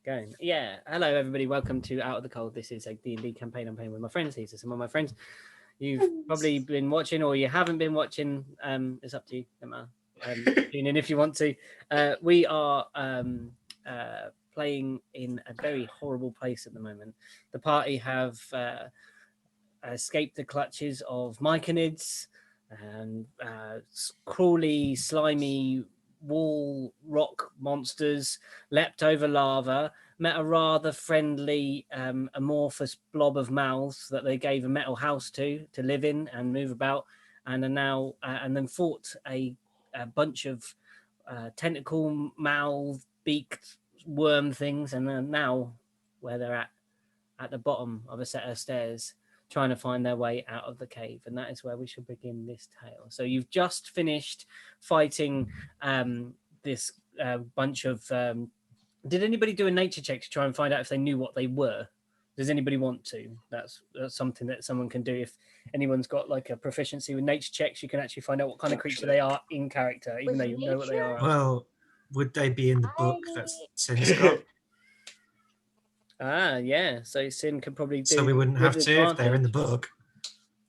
Going. Yeah. Hello, everybody. Welcome to Out of the Cold. This is a D&D campaign I'm playing with my friends. These are some of my friends. You've probably been watching or you haven't been watching. It's up to you. Don't matter. Tune in if you want to. We are playing in a very horrible place at the moment. The party have escaped the clutches of myconids and crawly, slimy wall rock monsters, leapt over lava, met a rather friendly amorphous blob of mouths that they gave a metal house to live in and move about, and are now and then fought a bunch of tentacle mouth beaked worm things, and are now where they're at the bottom of a set of stairs, trying to find their way out of the cave. And that is where we shall begin this tale. So you've just finished fighting this bunch of... did anybody do a nature check to try and find out if they knew what they were? Does anybody want to? That's something that someone can do. If anyone's got like a proficiency with nature checks, you can actually find out what kind of creature they are in character, even though you know what they are. Well, would they be in the book that Sin's got? Ah, yeah. So Sin could probably do. So we wouldn't have to advantage. if they're in the book.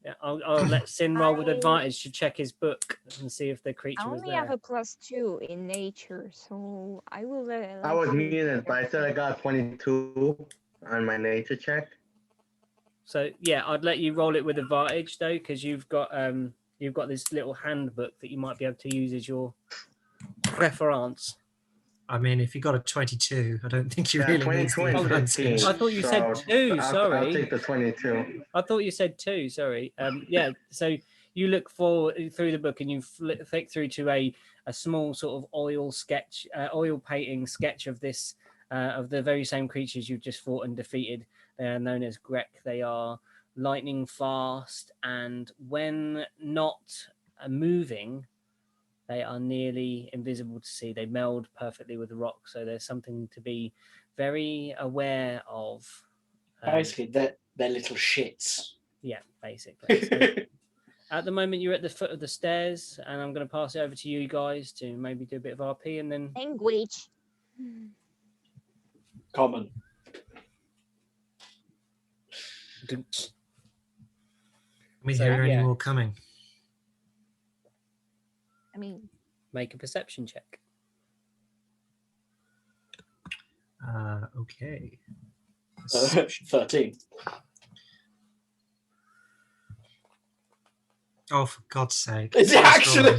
Yeah, I'll let Sin roll with advantage to check his book and see if the creature was there. I only have a +2 in nature, so I will. I was muted, but I said I got 22 on my nature check. So yeah, I'd let you roll it with advantage though, because you've got this little handbook that you might be able to use as your preference. I mean, if you got a 22, I don't think you really need the advantage. I thought you said 2. Sorry, I'll take the 22. I thought you said 2. Sorry. Yeah. So you look forward through the book and you flick through to a small sort of oil painting sketch of this of the very same creatures you've just fought and defeated. They are known as Grek. They are lightning fast, and when not moving, they are nearly invisible to see. They meld perfectly with the rock, so there's something to be very aware of. Basically, they're little shits. Yeah, basically. So at the moment, you're at the foot of the stairs, and I'm going to pass it over to you guys to maybe do a bit of RP, and then... Language. Common. Can we hear any more coming? I mean, make a perception check. Okay. 13. Oh, for God's sake. Is it actually?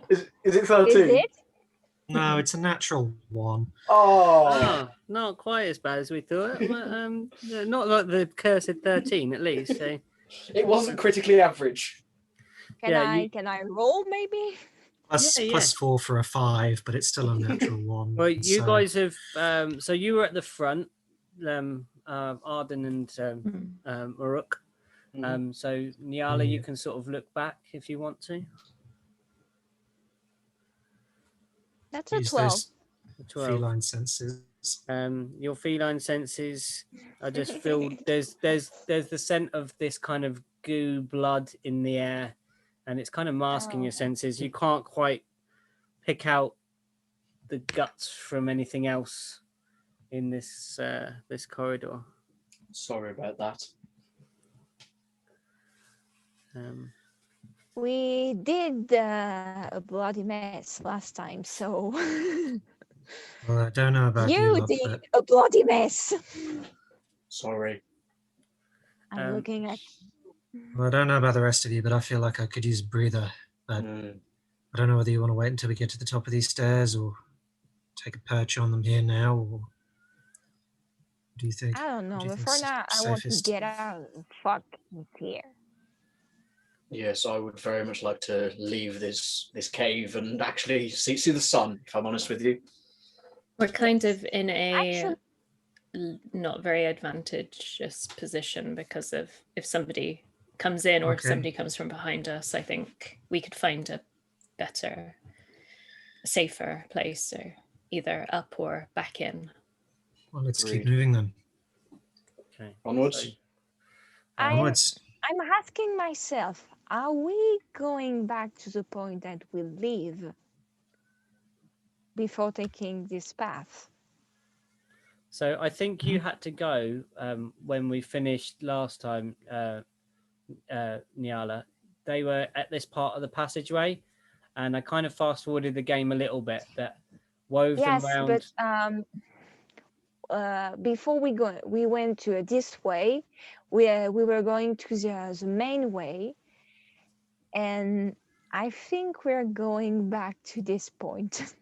Is it 13? Is it? No, it's a natural 1. Oh, not quite as bad as we thought. But, not like the cursed 13, at least. So. It wasn't critically average. Can I roll maybe? Plus 4 for a 5, but it's still a natural 1. Well, you guys have. So you were at the front, Arden and Maruk. So Nyala, you can sort of look back if you want to. That's a 12. 12. Feline senses. Your feline senses. I just feel there's the scent of this kind of goo blood in the air, and it's kind of masking your senses. You can't quite pick out the guts from anything else in this this corridor. Sorry about that. We did a bloody mess last time, so... Well, I don't know about you. You did a bloody mess. Sorry. I'm looking at... Well, I don't know about the rest of you, but I feel like I could use a breather. But I don't know whether you want to wait until we get to the top of these stairs or take a perch on them here now, or what do you think? I don't know, but for now, I want to get out of fucking here. Yes, I would very much like to leave this cave and actually see the sun, if I'm honest with you. We're kind of in a not very advantageous position because of if somebody comes in or if somebody comes from behind us. I think we could find a better, safer place, or either up or back in. Well, let's keep moving then. Okay. Onwards. Onwards. I'm asking myself, are we going back to the point that we leave before taking this path? So I think Mm-hmm. you had to go when we finished last time, Nyala. They were at this part of the passageway, and I kind of fast forwarded the game a little bit, but wove them Yes, round. but before we went to this way. We were going to the main way, and I think we're going back to this point.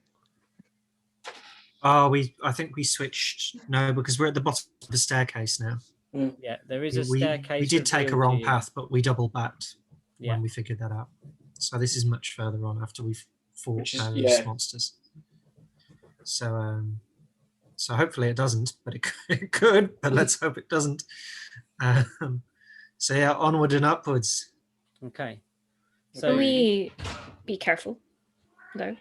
Oh, I think we switched. No, because we're at the bottom of the staircase now. Yeah, there is a We staircase. did take a revealed to wrong you. path, but we double backed Yeah. when we figured that out. So this is much further on after we've fought Which is- those yeah. monsters. So so hopefully it doesn't, but it could. But let's hope it doesn't. So yeah, onward and upwards. Okay. Can So we be careful, though?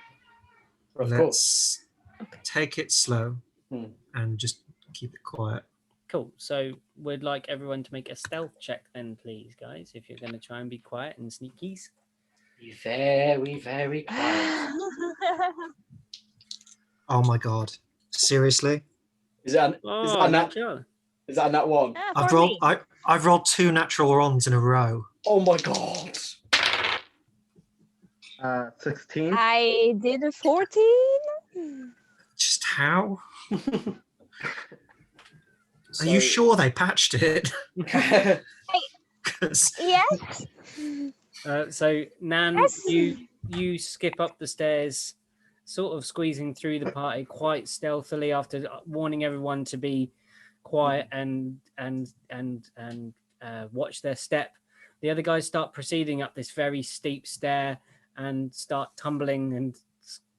Of course. Let's Okay. take it slow Hmm. and just keep it quiet. cool. So we'd like everyone to make a stealth check then, please, guys, if you're going to try and be quiet and sneakies. Be very, very quiet. Oh my god! Seriously? Is that Oh, a nat? sure. Is that a nat one? I've For rolled. me. I've rolled 2 natural ones in a row. Oh my god! 16. I did a 14. Just how? So- Are you sure they patched it? 'Cause- Yes. So Nan, Yes. you skip up the stairs, sort of squeezing through the party quite stealthily after warning everyone to be quiet and watch their step. The other guys start proceeding up this very steep stair and start tumbling and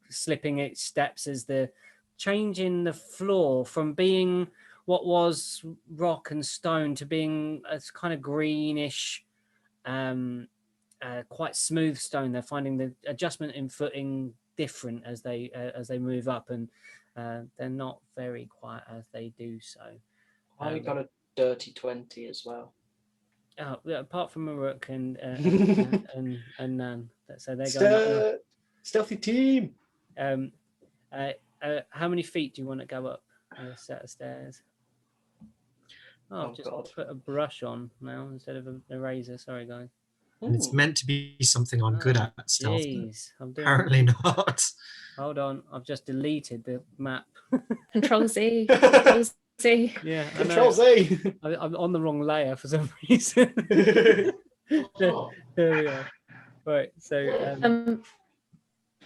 slipping its steps as the change in the floor from being what was rock and stone to being a kind of greenish, quite smooth stone. They're finding the adjustment in footing different as they move up, and they're not very quiet as they do so. I got a dirty 20 as well. Oh, yeah, apart from Maruk and Nan, so they're going up. Stealthy team. How many feet do you want to go up a set of stairs? Oh, Oh, I've just God. put a brush on now instead of a razor. Sorry, guys. And it's meant to be something I'm good at stealth. but Jeez, I'm doing. Apparently not. Hold on, I've just deleted the map. Control Z. Control Z. Yeah, I Control know. Z. I'm on the wrong layer for some reason. There we are. Right, so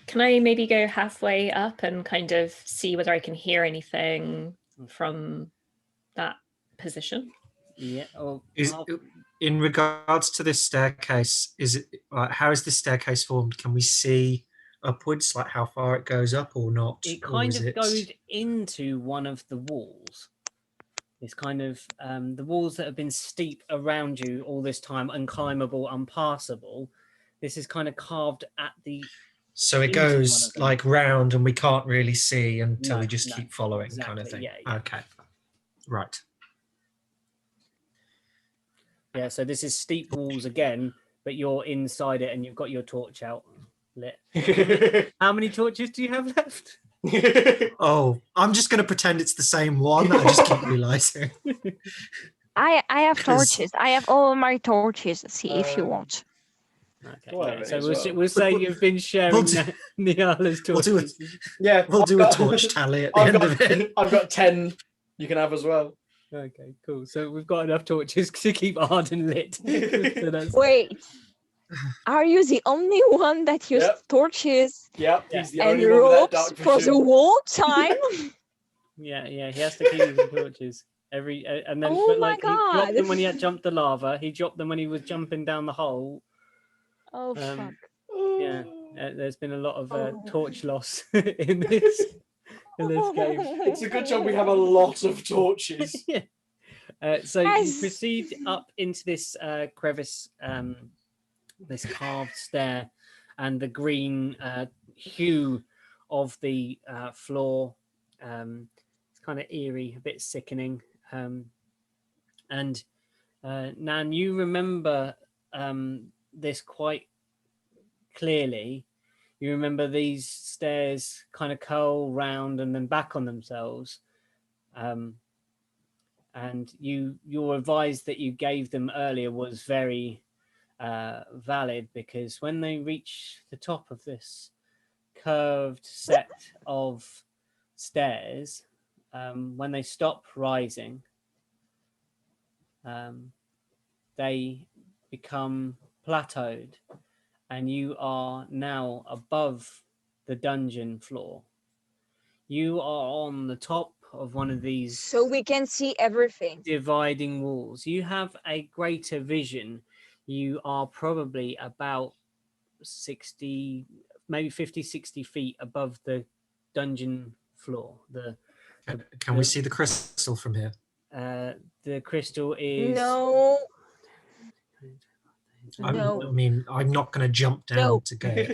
Can I maybe go halfway up and kind of see whether I can hear anything from that position? yeah. Oh, In regards to this staircase, is it how is this staircase formed? Can we see upwards, like how far it goes up, or not? it Or kind is of it- goes into one of the walls. It's kind of the walls that have been steep around you all this time, unclimbable, unpassable. This is kind of carved at the. So it into one goes of them. like round, and we can't really see until No, we just no, keep following, kind of exactly, thing. yeah. Okay, right. Yeah, so this is steep walls again, but you're inside it and you've got your torch out lit. How many torches do you have left? Oh, I'm just going to pretend it's the same one. I just keep relighting. I have 'Cause- torches. I have all my torches. See if you want. Okay, Well, yeah, it so is we'll, well. we'll say you've been sharing We'll do- Nyala's we'll do torches. Yeah, We'll I've do a got- torch tally at the I've end got, of it. I've got 10 you can have as well. Okay, cool. So we've got enough torches to keep Arden lit. So that's Wait. Are you the only one that used Yep. torches Yep, Yeah. he's the and only one with that ropes dark for the vision. whole time? yeah, he has to keep using torches every and then Oh but my like he dropped God. them when he had jumped the lava. He dropped them when he was jumping down the hole. Oh fuck. Yeah, there's been a lot of Oh. torch loss in this game. It's a good job we have a lot of torches. Yeah. So you Yes. proceed up into this crevice, this carved stair, and the green hue of the floor. It's kind of eerie, a bit sickening. And Nan, you remember this quite clearly. You remember these stairs kind of curl round and then back on themselves. And your advice that you gave them earlier was very valid, because when they reach the top of this curved set of stairs, when they stop rising, they become plateaued, and you are now above the dungeon floor. You are on the top of one of these, so we can see everything. Dividing walls. You have a greater vision. You are probably about 60, maybe 50, 60 feet above the dungeon floor. Can we see the crystal from here? The crystal is No. I No. mean, I'm not going to jump down No. to go.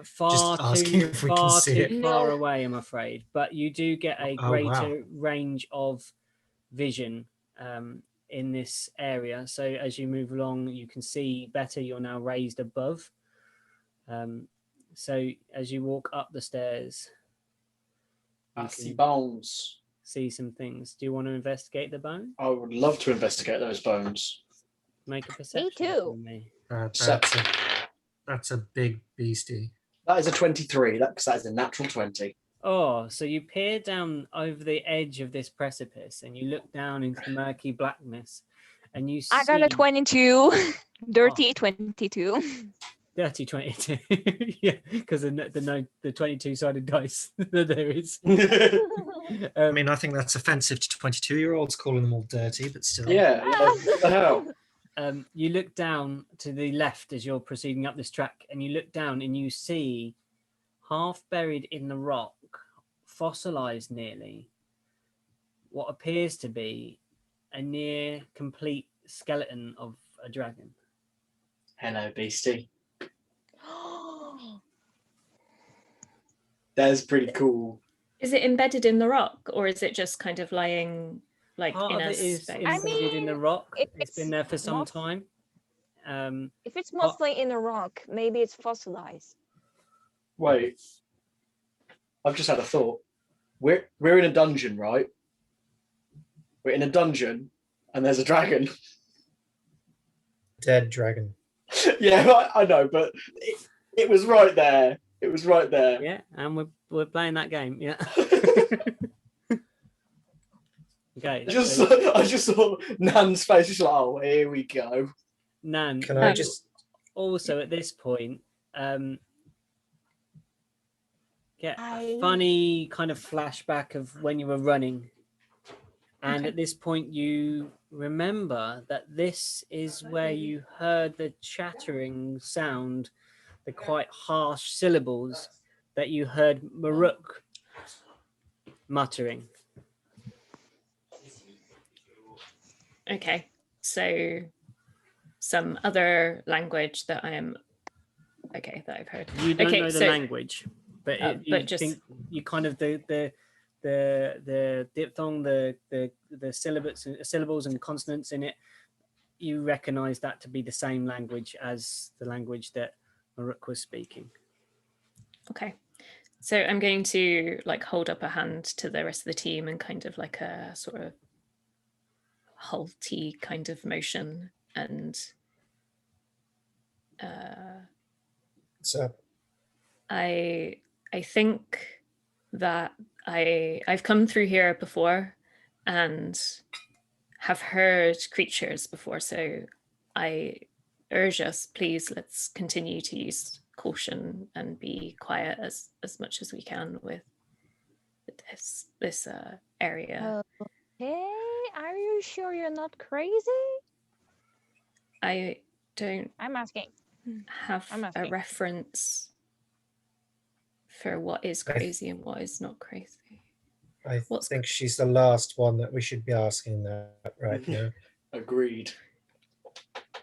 far Just asking too if we can see it. far No. away, I'm afraid. But you do get a Oh, wow. greater range of vision in this area. So as you move along, you can see better. You're now raised above. So as you walk up the stairs, I you see can bones. see some things. Do you want to investigate the bone? I would love to investigate those bones. Make a perception too. for me. That's a big beastie. That is a 23. That is a natural 20. Oh, so you peer down over the edge of this precipice, and you look down into the murky blackness, and you see I got a 22. Dirty 22. dirty 22. Yeah, because the 22-sided dice that there is. I mean, I think that's offensive to 22-year-olds, calling them all dirty, but still. Yeah, what the hell? You look down to the left as you're proceeding up this track, and you look down and you see, half buried in the rock, fossilized nearly, what appears to be a near complete skeleton of a dragon. Hello, beastie. That's pretty cool. Is it embedded in the rock, or is it just kind of lying like Part in of a it is space? embedded in the rock. if It's been there for some time. If it's mostly in a rock, maybe it's fossilized. Wait, I've just had a thought. We're in a dungeon, right? We're in a dungeon, and there's a dragon. Dead dragon. Yeah, I know, but it was right there. It was right there. Yeah, and we're playing that game. Yeah. Okay. I just saw Nan's face. She's like, "Oh, here we go." Nan, Can I just also at this point get a I- funny kind of flashback of when you were running, and Okay. at this point you remember that this is where you heard the chattering sound, the quite harsh syllables that you heard Maruk muttering. Okay, so some other language that that I've heard. You don't Okay, know the so- language, but you but just- think you kind of the diphthong, the syllables and consonants in it. You recognize that to be the same language as the language that Maruk was speaking. Okay, so I'm going to like hold up a hand to the rest of the team and kind of like a sort of halty kind of motion, and What's up? I think that I've come through here before and have heard creatures before, so I urge us, please, let's continue to use caution and be quiet as much as we can with this area. Hey, are you sure you're not crazy? I don't I'm asking. have I'm a asking. reference for what is crazy and what is not crazy. I What's- think she's the last one that we should be asking that right now. Agreed.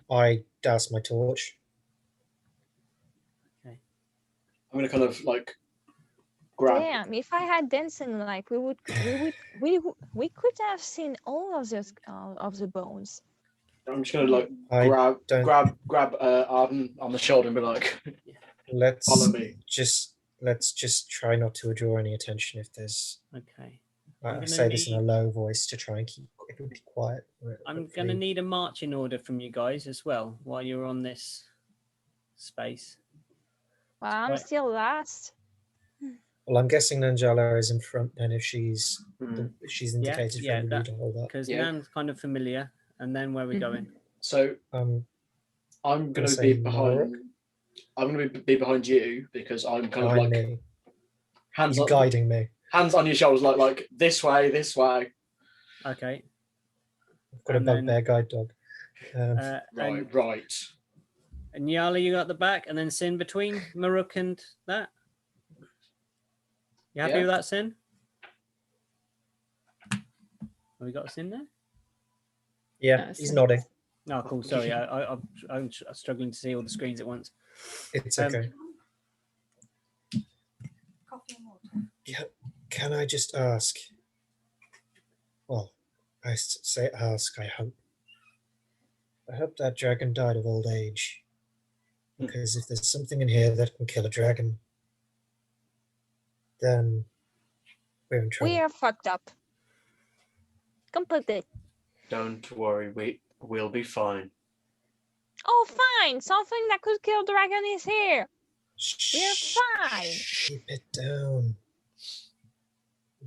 I douse my torch. I'm gonna kind of like grab. Damn, if I had dancing light, we could have seen all of the bones. I'm just gonna like I don't- grab Arden on the shoulder and be like, Let's "Follow me." let's just try not to draw any attention if there's Okay. I say this in a low voice to try and keep everybody quiet. I'm going to need a marching order from you guys as well while you're on this space. Well, I'm Right. still last. Well, I'm guessing Nanjala is in front then if she's indicated for everybody to hold up. Because Nan's kind of familiar. And then where are we going? So I'm going to be behind. I'm going to be behind you because I'm kind of like me. Hands you on, guiding me. Hands on your shoulders, like this way, this way. Okay. I've got a bugbear guide dog. Right. And Nyala, you got the back, and then Sin between Maruk and that. You happy with that, Sin? Have we got a Sin there? Yeah, he's nodding. Oh, cool. Sorry, I'm struggling to see all the screens at once. It's okay. Yeah, can I just ask? Well, I say ask, I hope. I hope that dragon died of old age. Because if there's something in here that can kill a dragon, then we're in trouble. We are fucked up. Completely. Don't worry, we'll be fine. Oh, fine. Something that could kill dragon is here. We're fine. Keep it down.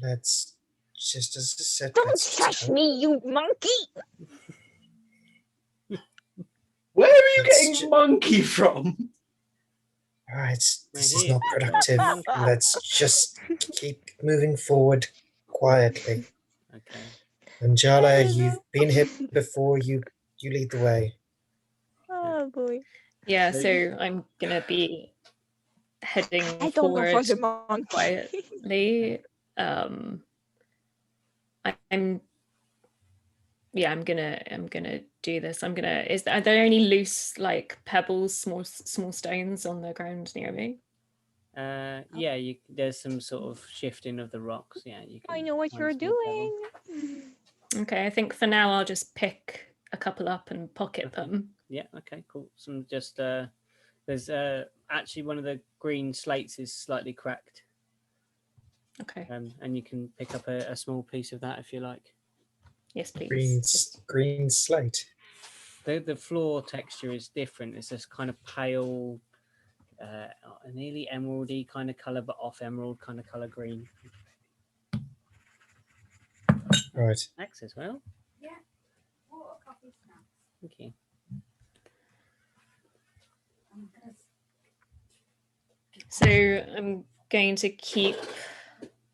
Let's just as I said. Don't shush me, you monkey. Where are you getting monkey from? All right, this is not productive. Let's just keep moving forward quietly. Okay. Anjala, you've been here before. You lead the way. Oh boy. Yeah, so I'm gonna be heading I don't know forward for the monkey. quietly. I'm gonna do this. Are there any loose like pebbles, small stones on the ground near me? Yeah, there's some sort of shifting of the rocks. Yeah, you can. I know what you're doing. Okay, I think for now I'll just pick a couple up and pocket them. Yeah. Okay. Cool. Some just there's actually one of the green slates is slightly cracked. Okay. And you can pick up a small piece of that if you like. Yes, please. Green slate. The floor texture is different. It's this kind of pale, nearly emeraldy kind of color, but off emerald kind of color green. Right. Max as well. Yeah. Water, coffee, snacks. Thank you. So I'm going to keep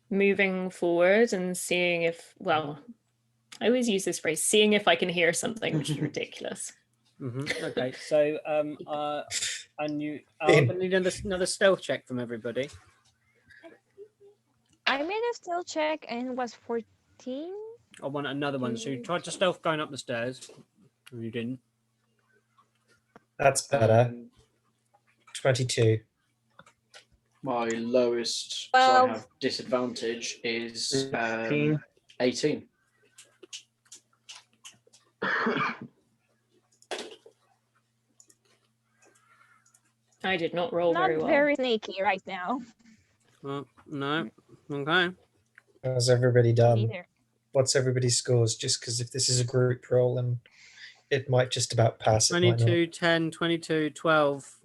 moving forward and seeing if, well, I always use this phrase, seeing if I can hear something, which is ridiculous. Okay, so and you, I'm gonna need another stealth check from everybody. I made a stealth check and it was 14. I want another one. So you tried to stealth going up the stairs. You didn't. That's better. 22. My lowest, so I have disadvantage, is 18. I did not roll Not very well. very sneaky right now. Well, no. Okay. How's everybody done? Neither. What's everybody's scores? Just because if this is a group roll, and it might just about pass. 22, 10, 22, 12.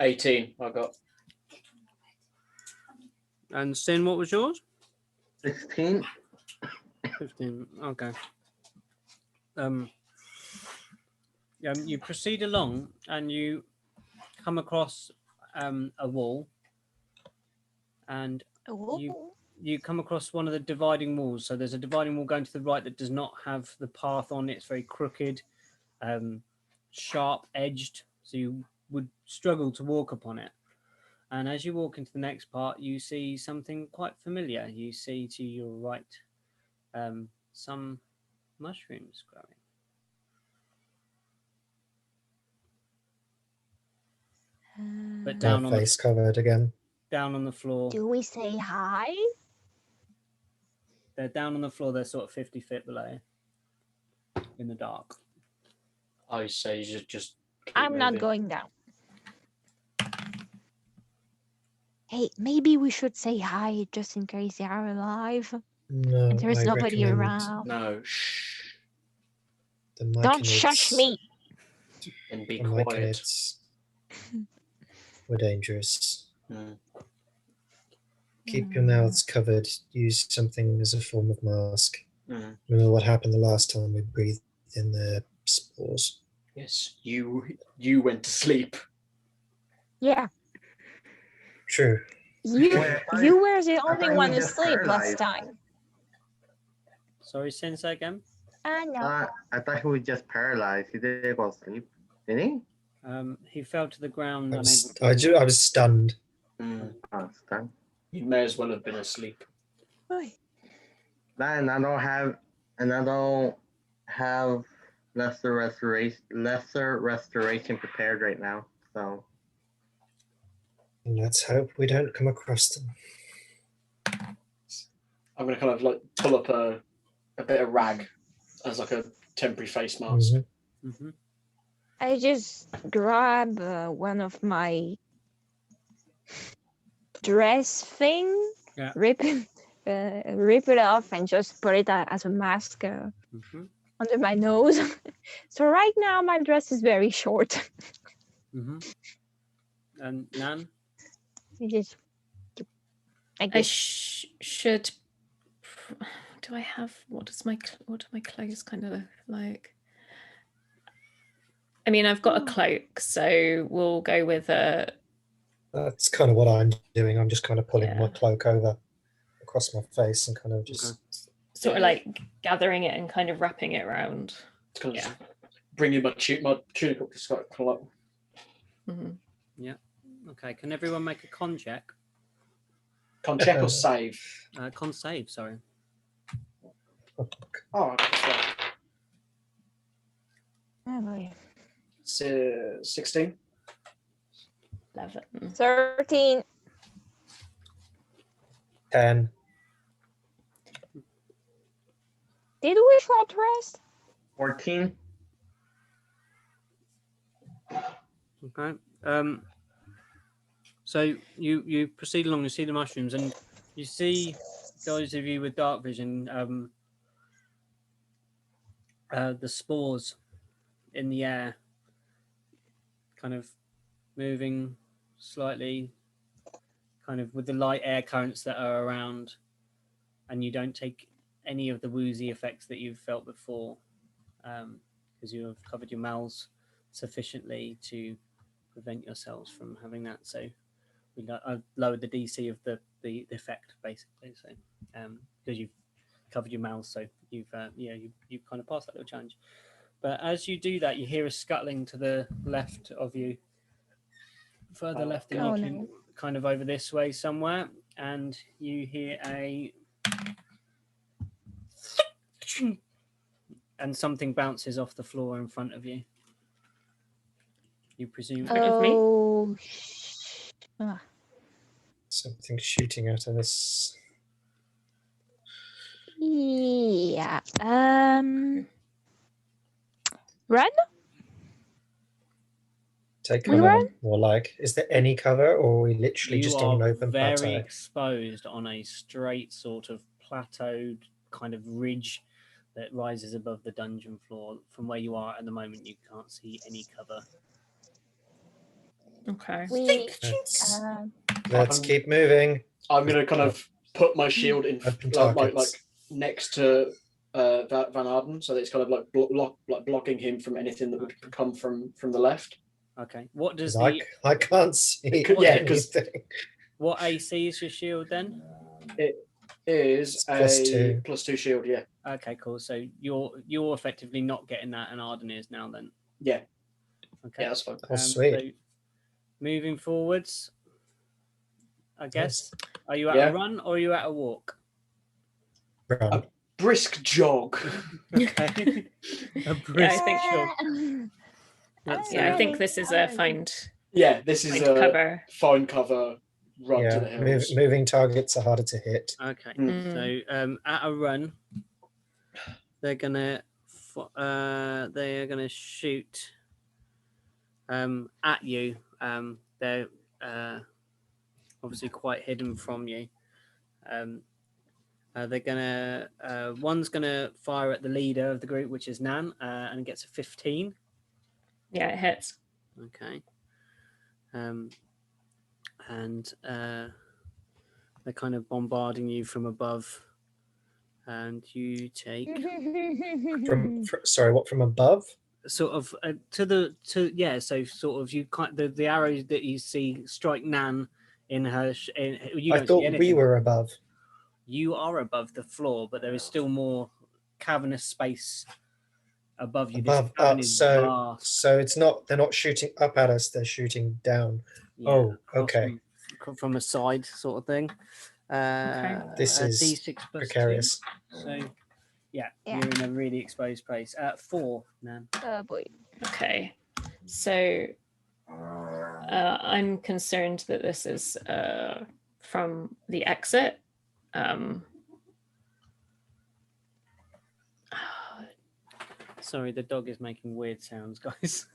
18 I got. And Sin, what was yours? 16. 15. Okay. You proceed along and you come across a wall, and you come across one of the dividing walls. So there's a dividing wall going to the right that does not have the path on it. It's very crooked, sharp edged, so you would struggle to walk upon it. And as you walk into the next part, you see something quite familiar. You see to your right some mushrooms growing. But down on face covered again. Down on the floor. Do we say hi? They're down on the floor. They're sort of 50 feet below, in the dark. I say just. I'm not going down. Hey, maybe we should say hi just in case they are alive No, and there's I nobody recommend around. No, shh, the Don't shush Myconids. me. and be The quiet. Myconids were dangerous. Mm. Keep your mouths covered. Use something as a form of mask. Mm. Remember what happened the last time we breathed in their spores. Yes, you went to sleep. Yeah, True. you Wait, you were the I only thought one you just asleep last paralyzed. time. Sorry, Sensei again. No. I thought he was just paralyzed. He didn't go to sleep. Did he? He fell to the ground. I was, unable to- I was stunned. Mm. Oh, it's done. You may as well have been asleep. And I don't have lesser restoration prepared right now. So And let's hope we don't come across them. I'm gonna kind of like pull up a bit of rag as like a temporary face mask. Mhm. Mhm. I just grab one of my dress thing, Yeah. rip it off, and just put it as a mask Mhm. under my nose. So right now my dress is very short. Mhm. And Nan. I just like I this. should. Do I have what do my clothes kind of look like? I mean, I've got a cloak, so we'll go with a. That's kind of what I'm doing. I'm just kind of pulling my Yeah. cloak over across my face and kind of just. Sort of like gathering it and kind of wrapping it around. It's kind of Yeah. just bringing my tunic up to Scott. Kind of like, Mm-hmm. Okay. Can everyone make a con check? con check or save? Con save. Sorry. Oh, right. Oh, boy. 16. 11. 13. 10. Did we short rest? 14. Okay. So you proceed along. You see the mushrooms, and you see those of you with dark vision. The spores in the air, kind of moving slightly, kind of with the light air currents that are around, and you don't take any of the woozy effects that you've felt before, because you have covered your mouths sufficiently to prevent yourselves from having that. So I've lowered the DC of the effect basically. So because you've covered your mouth, so you've you've kind of passed that little challenge. But as you do that, you hear a scuttling to the left of you, further left than you can, kind of over this way somewhere, and you hear a and something bounces off the floor in front of you. You presume. Front of me? Oh, Something shooting out of this. yeah. Run? Take We cover. run? More like, is there any cover, or are we literally You just are on an open very plateau? exposed on a straight sort of plateaued kind of ridge that rises above the dungeon floor. From where you are at the moment, you can't see any cover. Okay. Let's keep moving. I'm going to kind of put my shield in Open like targets. next to Van Arden, so that it's kind of like blocking him from anything that would come from the left. Okay. What does 'Cause the I can't see Yeah, 'cause- anything. what AC is your shield then? It is It's a +2. +2 shield. Yeah. Okay, cool. So you're effectively not getting that, and Arden is now then. Yeah. Okay. Yeah, that's fine. Oh, sweet. So moving forwards, I guess. Are you at Yeah. a run or are you at a walk? Run. Brisk jog. Okay. A brisk jog. I think this is a find Yeah, this is a cover. find cover run to the Yeah, hills. moving targets are harder to hit. Okay. Mm. So at a run, they're gonna shoot at you. They're obviously quite hidden from you. They're gonna one's gonna fire at the leader of the group, which is Nan, and gets a 15. Yeah, it hits. Okay. And they're kind of bombarding you from above, and you take Sorry, what, from above? sort of so sort of you kind the arrows that you see strike Nan in her. You I don't see thought we anything. were above. You are above the floor, but there is still more cavernous space above you. This Above, cavern is vast. so it's not. They're not shooting up at us. They're shooting down. Yeah, Oh, across okay. From a side sort of thing. This is D6 plus precarious. 2. So yeah, Yeah. you're in a really exposed place. 4, Nan. Oh boy. Okay, so I'm concerned that this is from the exit. Sorry, the dog is making weird sounds, guys.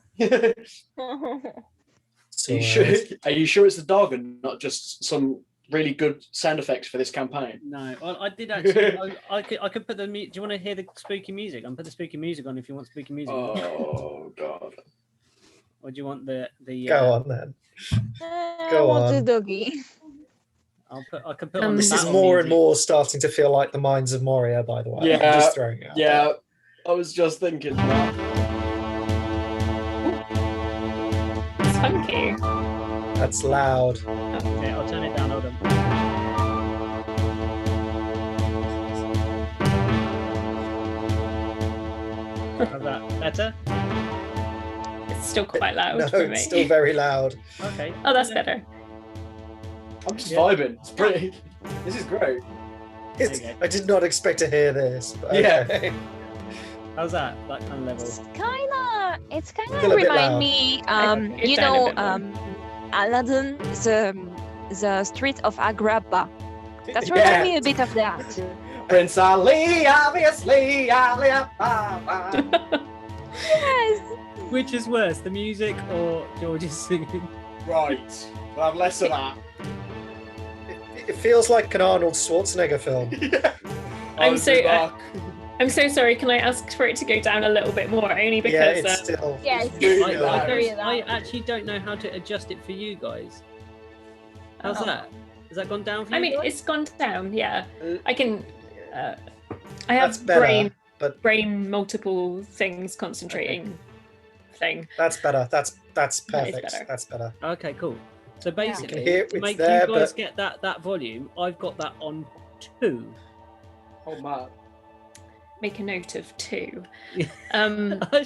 So, Are you sure it's the dog and not just some really good sound effects for this campaign? No, well, I did actually. I could put the. Do you want to hear the spooky music? I'm put the spooky music on if you want spooky music. Oh God! Or do you want the? Go on then. Go on. the doggy. I can put on. This the is battle more music. and more starting to feel like the Mines of Moria, by the way. Yeah, I'm just throwing it out Yeah, there. I was just thinking that. It's funky. That's loud. Okay, I'll turn it down. Hold on. How's that better? It's still quite loud No, for me. it's still very loud. Okay. Oh, that's better. I'm just Yeah. vibing. It's pretty. This is great. Okay. I did not expect to hear this. But Yeah. okay. How's that? That kind of level. It's kind Still of a bit remind loud. me, Okay. you Down a know, bit more. Aladdin, the street of Agrabah. That's Yeah. reminding me a bit of that. Prince Ali, obviously, Ali. Yes. Which is worse, the music or George's singing? Right. We'll have less of that. It feels like an Arnold Schwarzenegger film. Yeah. I'm Oh, so- good luck. I'm so sorry. Can I ask for it to go down a little bit more? Only Yeah, because it's still. Yes. Really I, loud. Very I loud. actually don't know how to adjust it for you guys. How's Oh. that? Has that gone down for you? I mean, guys? it's gone down. Yeah, I can. I That's have better, but brain multiple things concentrating thing. that's better. That's That is perfect. better. That's better. Okay, cool. So basically, hear to it's make there, you guys but- get that volume, I've got that on 2. Oh man. Make a note of 2. Yeah.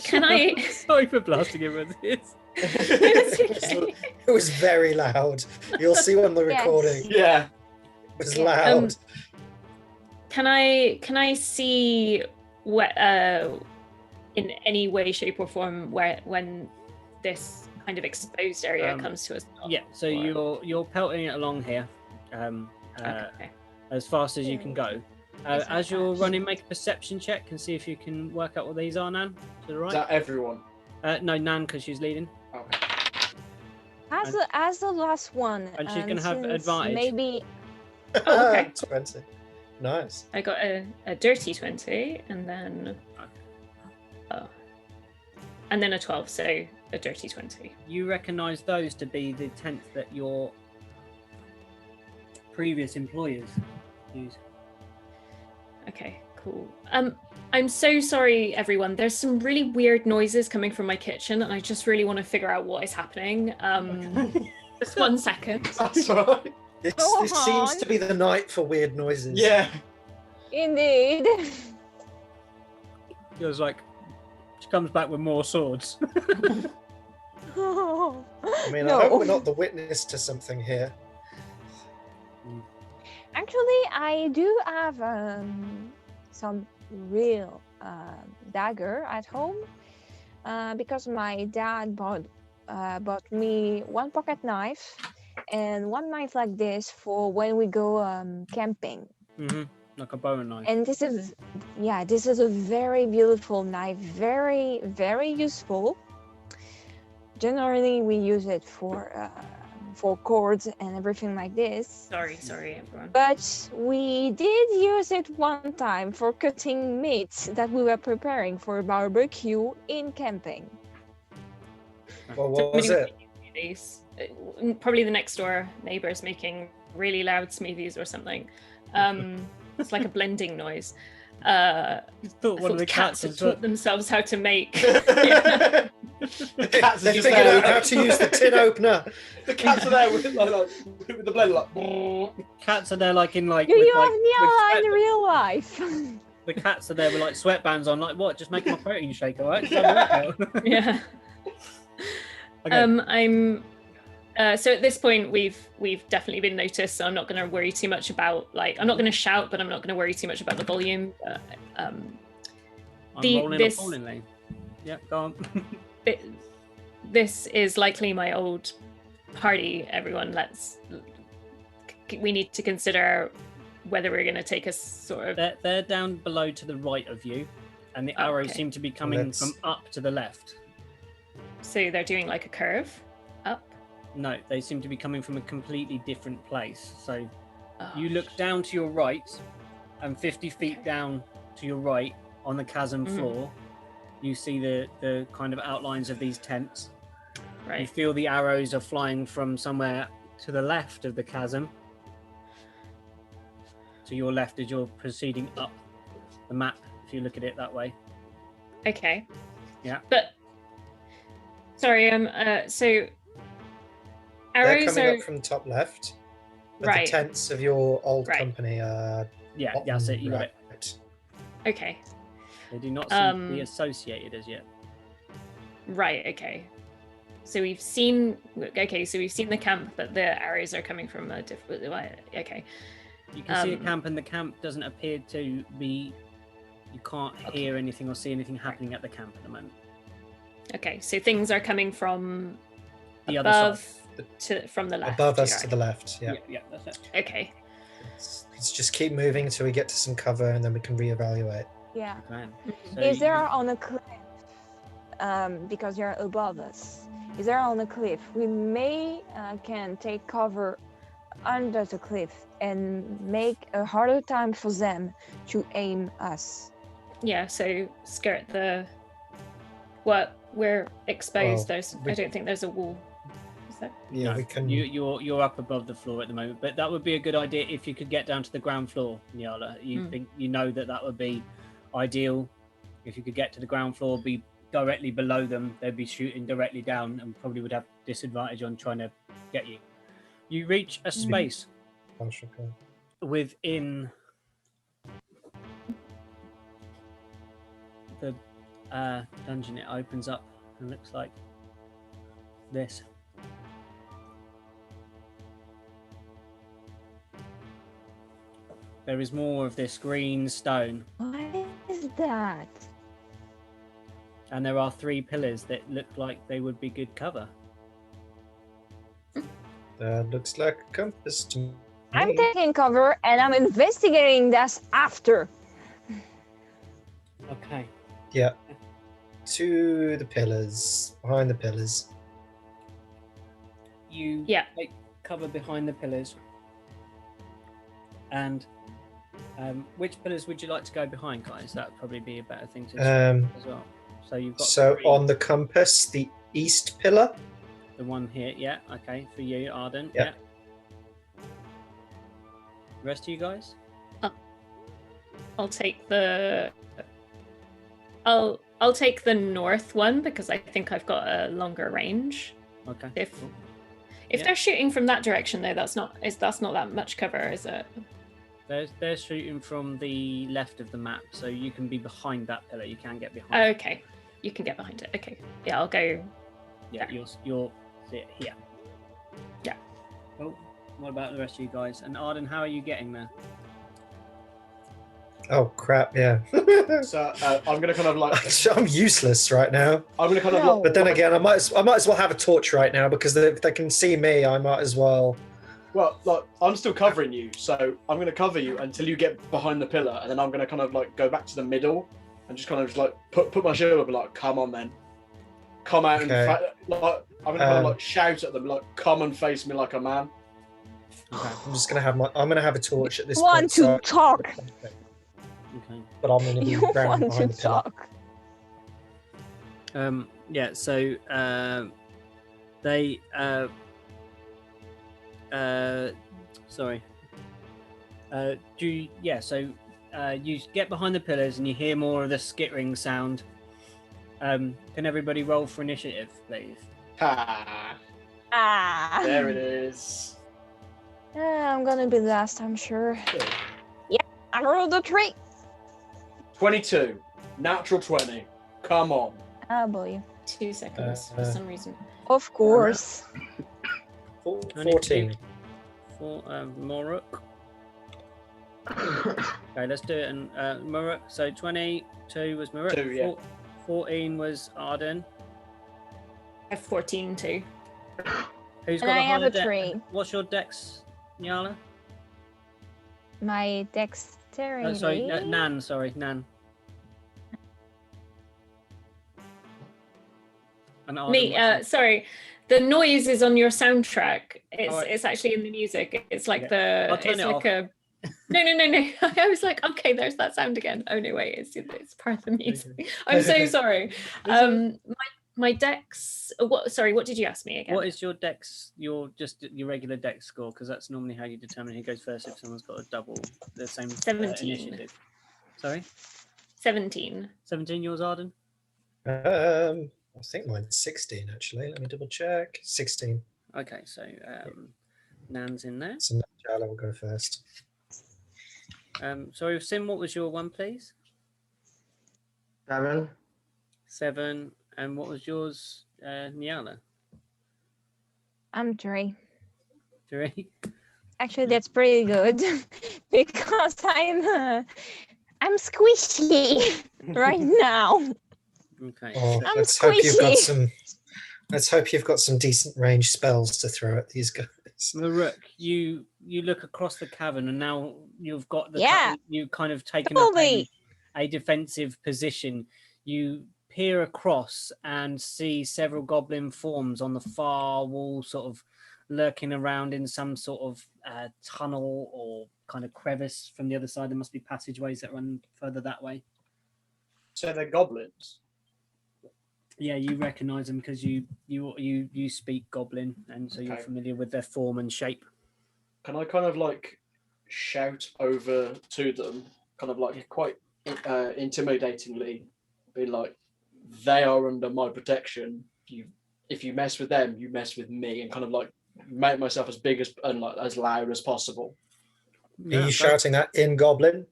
Can I? Sorry for blasting everyone's ears. It's okay. It was very loud. You'll see on the Yes. recording. Yeah. It was Yeah. loud. Can I see what in any way, shape, or form when this kind of exposed area comes to us? Yeah, so you're pelting it along here, Okay. as fast as you can go. It's As you're fast. running, make a perception check and see if you can work out what these are, Nan. To the Is right. that everyone? No, Nan, because she's leading. Okay. As the last one. And she's gonna have since advantage. Maybe. Oh, okay. 20. Nice. I got a dirty 20 and then a 12, so a dirty 20. You recognise those to be the tents that your previous employers use. Okay, cool. I'm so sorry, everyone. There's some really weird noises coming from my kitchen, and I just really want to figure out what is happening. Just 1 second. That's right. This Go seems on. to be the night for weird noises. Yeah. Indeed. Feels like she comes back with more swords. I mean, No. I hope we're not the witness to something here. Actually, I do have some real dagger at home because my dad bought me one pocket knife and one knife like this for when we go camping. Like a bow and knife. And this is a very beautiful knife, very, very useful. Generally, we use it for for cords and everything like this. Sorry, everyone. But we did use it one time for cutting meat that we were preparing for a barbecue in camping. Well, what was it? These, probably the next door neighbors making really loud smoothies or something. It's like a blending noise. I thought one of the cats had was taught themselves how to make. The cats They are just figured there. out how to use the tin opener. The cats are there with, with the blender, like. Cats are there like in like. Do with, you like, have with Nyala sweat- in real life? The cats are there with like sweatbands on. Like what? Just make my protein shake, all right? Okay. Yeah. So at this point we've definitely been noticed, so I'm not going to worry too much about I'm not going to shout, but I'm not going to worry too much about the volume. I'm The- rolling this- a falling lane. Yeah, go on. This is likely my old party. Everyone, we need to consider whether we're going to take a sort of. They're down below to the right of you, and the arrows Okay. seem to be coming from up to the left. So they're doing like a curve up. No, they seem to be coming from a completely different place. So Oh, you look down to your right, and 50 feet down to your right on the chasm Mhm. floor, you see the kind of outlines of these tents. You right. feel the arrows are flying from somewhere to the left of the chasm. To your left as you're proceeding up the map, if you look at it that way. Okay. Yeah. But sorry. So They're arrows coming are up from top left. But right. the tents of your old Right. company are Yeah, bottom that's it. You got it. right. Okay. They do not seem to be Um, associated as yet. Right. Okay. So we've seen. Okay. So we've seen the camp, but the arrows are coming from a different. Okay. You can see a um, camp, and the camp doesn't appear to be. You can't hear anything or see anything happening at the camp at the moment. Okay. So things are coming from The other above side. from the left. Above us you're to the left. Yeah. Yeah, that's it. right. Okay. Let's just keep moving until we get to some cover and then we can reevaluate. Yeah. Plan. Mhm. So Is there you- on a cliff? Because you're above us. Is there on a cliff? We may can take cover under the cliff and make a harder time for them to aim us. Yeah. So skirt the. What we're exposed. Well, I we- don't think there's a wall. Is there? Yeah, No, we can. You're up above the floor at the moment, but that would be a good idea if you could get down to the ground floor, Nyala. You think that would be ideal. If you could get to the ground floor, be directly below them, they'd be shooting directly down and probably would have disadvantage on trying to get you. You reach a space within the dungeon. It opens up and looks like this. There is more of this green stone, What is that? and there are 3 pillars that look like they would be good cover. That looks like a compass to me. I'm taking cover and I'm investigating this after. Okay. Yeah. To the pillars. Behind the pillars. You Yeah. take cover behind the pillars. And which pillars would you like to go behind, guys? That would probably be a better thing to as well. So you've got So 3. on the compass, the east pillar. The one here, yeah, okay, for you, Arden. Yeah. Yeah. The rest of you guys? I'll take the. I'll take the north one because I think I've got a longer range. Okay. If cool. if Yeah. they're shooting from that direction though, that's not that much cover, is it? They're shooting from the left of the map, so you can be behind that pillar. You can get behind. Okay, you can get behind it. Okay, yeah, I'll go. Yeah, you're sit here. Yeah. Cool. What about the rest of you guys? And Arden, how are you getting there? Oh crap! Yeah. So I'm gonna kind of like. I'm useless right now. I'm gonna kind of. No. Like, But then again, I might as well have a torch right now because if they can see me, I might as well. Well, like I'm still covering you, so I'm gonna cover you until you get behind the pillar, and then I'm gonna kind of like go back to the middle and just kind of just like put my shield up and like, come on, then, come out Okay. and like I'm gonna like shout at them, like, "Come and face me like a man." Okay. I'm just gonna have a torch at this Want point. to so- talk? Okay. But I'm gonna be You round want to behind the pillar. talk? Yeah. So they sorry. You get behind the pillars and you hear more of the skittering sound. Can everybody roll for initiative, please? Ha! Ah. There it is. I'm gonna be last, I'm sure. Yeah, I rolled a 3. 22. Natural 20. Come on. Oh boy. 2 seconds for some reason. Of course. 14. For Moruk. Okay, let's do it. And Moruk. So 22 was Moruk. 2, yeah. 14 was Arden. I have 14 too. Who's And got I the have higher a 3. What's your dex, Nyala? My dexterity. Sorry, Nan. Sorry, Nan. And Arden, Me, what's sorry. The noise is on your soundtrack. Alright. It's actually in the music. It's like I'll turn it's it like off. a no. I was like, okay, there's that sound again. Oh no, wait, it's part of the music. I'm so sorry. My dex. What did you ask me again? What is your dex? Your regular dex score? Because that's normally how you determine who goes first if someone's got a double the same 17. initiative. Sorry, 17. 17. Yours, Arden. I think mine's 16 actually. Let me double check. 16. Okay, so Nan's in there. So Nyala will go first. Sorry, Sim. What was your one, please? 7. 7. And what was yours, Nyala? I'm 3. 3. Actually, that's pretty good because I'm squishy right now. Okay. Oh, I'm let's hope you've got squishy. some. Let's hope you've got some decent range spells to throw at these guys. Maruk, you look across the cavern and now you've got the Yeah. you kind of taken up Totally. a defensive position. You peer across and see several goblin forms on the far wall, sort of lurking around in some sort of tunnel or kind of crevice from the other side. There must be passageways that run further that way. So they're goblins. Yeah, you recognise them because you speak Goblin, and so you're Okay. familiar with their form and shape. Can I kind of like shout over to them, kind of like quite intimidatingly, be like, "They are under my protection. If you mess with them, you mess with me," and kind of like make myself as big as and like as loud as possible. Are you shouting that in Goblin?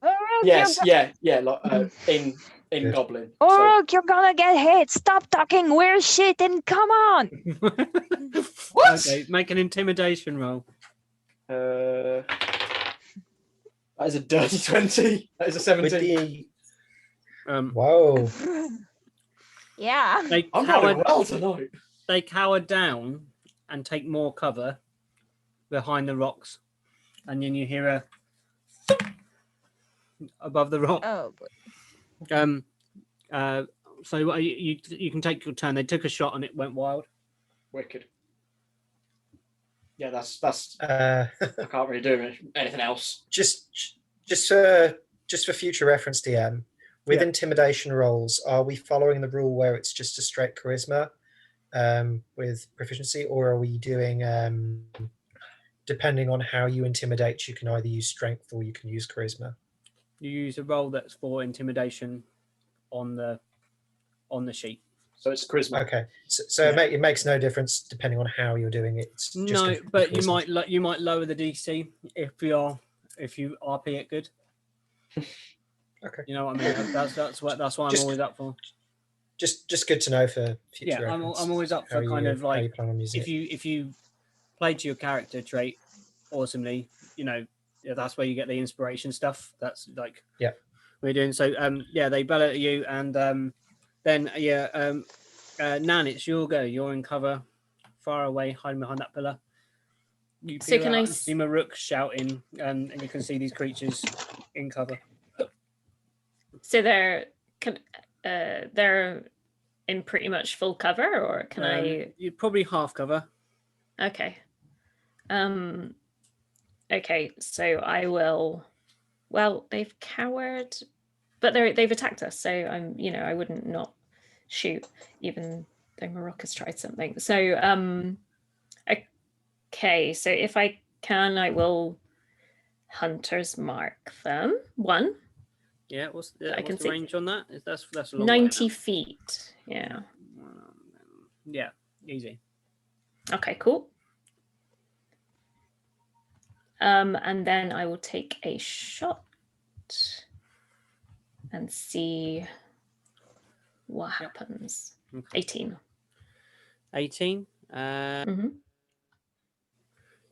Yes, yeah, like in Good. Goblin. Oh, you're gonna get hit. Stop talking weird shit and come on. What? Okay, make an intimidation roll. That is a dirty 20. That is a 17. Whoa. Yeah. They I'm cower, rolling well tonight. they cower down and take more cover behind the rocks, and then you hear a above the rock. Oh, boy. So you can take your turn. They took a shot and it went wild. Wicked. Yeah, that's. Uh, I can't really do anything else. just for future reference, DM. With Yeah. intimidation rolls, are we following the rule where it's just a straight charisma with proficiency, or are we doing depending on how you intimidate, you can either use strength or you can use charisma? You use a roll that's for intimidation on the sheet. So it's charisma. Okay, so it makes no difference depending on how you're doing it. It's just No, gonna be but charisma. you might lower the DC if you RP it good. Okay. You know what I mean? That's what I'm Just- always up for. Just good to know for future Yeah, reference. I'm always up for how kind you- of how like you plan on using if it. you play to your character trait awesomely, that's where you get the inspiration stuff. That's like we're doing. So they bell at you, and then Nan, it's your go. You're in cover, far away, hiding behind that pillar. You So peer can out I and see Maruk shouting, and you can see these creatures in cover. So they're in pretty much full cover, or can I? You're probably half cover. Okay. Okay, so I will. Well, they've cowered, but they've attacked us, so I'm, I wouldn't not shoot, even though Marocco's tried something. So, okay, so if I can, I will Hunter's Mark them. One. Yeah, what's I can the see. range on that? That's a long 90 way feet. Yeah. Yeah, easy. Okay, cool. And then I will take a shot and see what happens. Okay. 18. 18.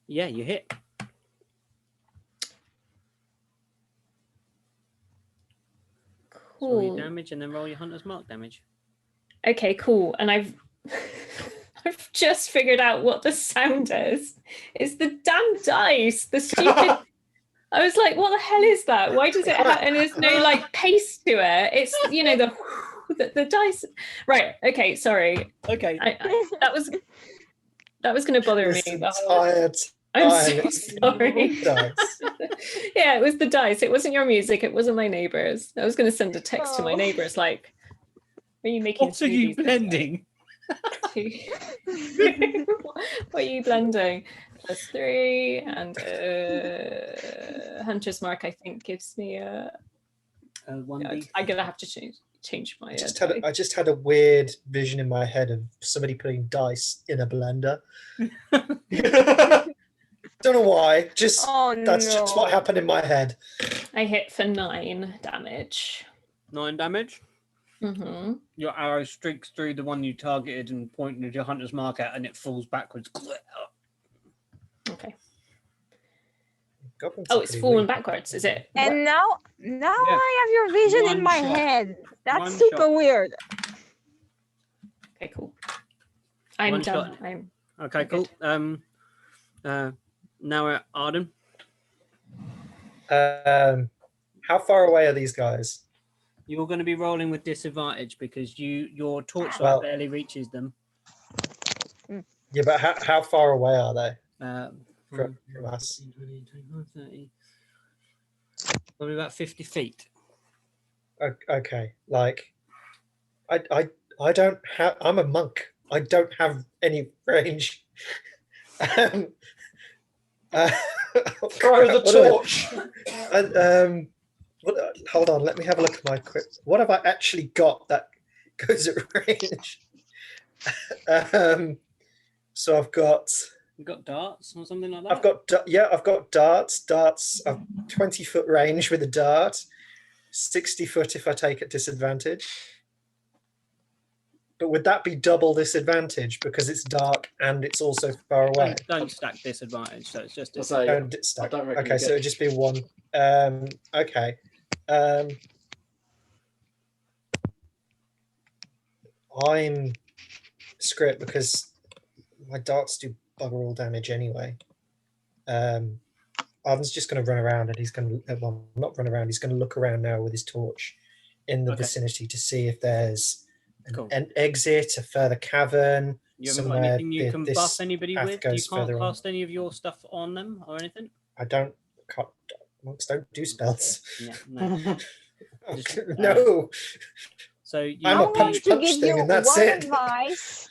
Yeah, you hit. Cool. Roll your damage and then roll your Hunter's Mark damage. Okay, cool. And I've just figured out what the sound is. It's the damn dice. The stupid. I was like, what the hell is that? Why does it have? And there's no like pace to it. It's the dice. Right. Okay. Sorry. Okay. That was going to bother me. I'm so sorry. Yeah, it was the dice. It wasn't your music. It wasn't my neighbors. I was going to send a text to my neighbors like, "Are you making? What are you blending? What are you blending? +3 and Hunter's Mark. I think gives me a 1d. I'm gonna have to change my. I just had a weird vision in my head of somebody putting dice in a blender. Don't know why. Just just what happened in my head. I hit for 9 damage. 9 damage. Mm-hmm. Your arrow streaks through the one you targeted and pointed your Hunter's Mark at, and it falls backwards. Okay. Oh, it's fallen backwards, is it? And now I have your vision in my head. That's super weird. Okay, cool. I'm done. Okay, cool. Now we're at Arden. How far away are these guys? You're going to be rolling with disadvantage because your torchlight barely reaches them. Yeah, but how far away are they from us? 20, 25, 30. Probably about 50 feet. Okay, like I don't have. I'm a monk. I don't have any range. Throw the torch. Hold on, let me have a look at my quick. What have I actually got that goes at range? So I've got. You got darts or something like that? I've got darts. Darts, 20-foot range with a dart, 60 foot if I take at disadvantage. But would that be double disadvantage because it's dark and it's also far away? Don't stack disadvantage, so it's just don't stack. Okay, so it'd just be 1. Okay. I'm screwed because my darts do bugger all damage anyway. Arden's just going to run around and he's going to, well, not run around, he's going to look around now with his torch in the vicinity to see if there's an exit, a further cavern. You haven't got anything you can buff anybody with? You can't cast any of your stuff on them or anything? Monks don't do spells. Yeah, no. No. So I'm a punch thing and that's it. Advice.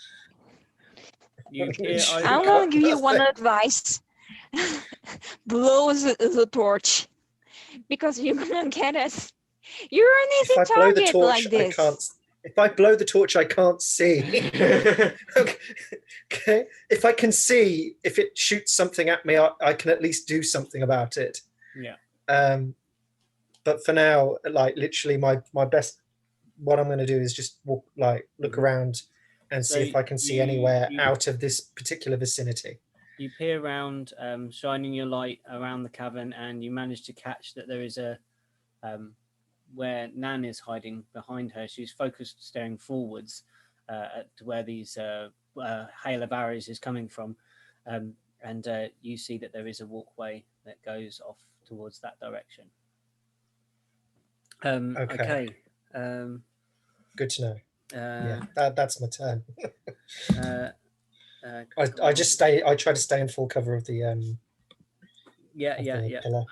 I'm going to give you one advice. Blow the torch. Because you're going to get it. You're an easy target like this. If I blow the torch, I can't see. Okay. If I can see, if it shoots something at me, I can at least do something about it. Yeah. But for now, like literally my best, what I'm going to do is just walk, look around and see if I can see anywhere out of this particular vicinity. You peer around, shining your light around the cavern, and you manage to catch that there is a where Nan is hiding behind her. She's focused, staring forwards to where these hail of arrows is coming from, and you see that there is a walkway that goes off towards that direction. Okay. Good to know. Yeah, that's my turn. I Goblins. just stay. I try to stay in full cover of the Yeah, of yeah, the yeah. pillar.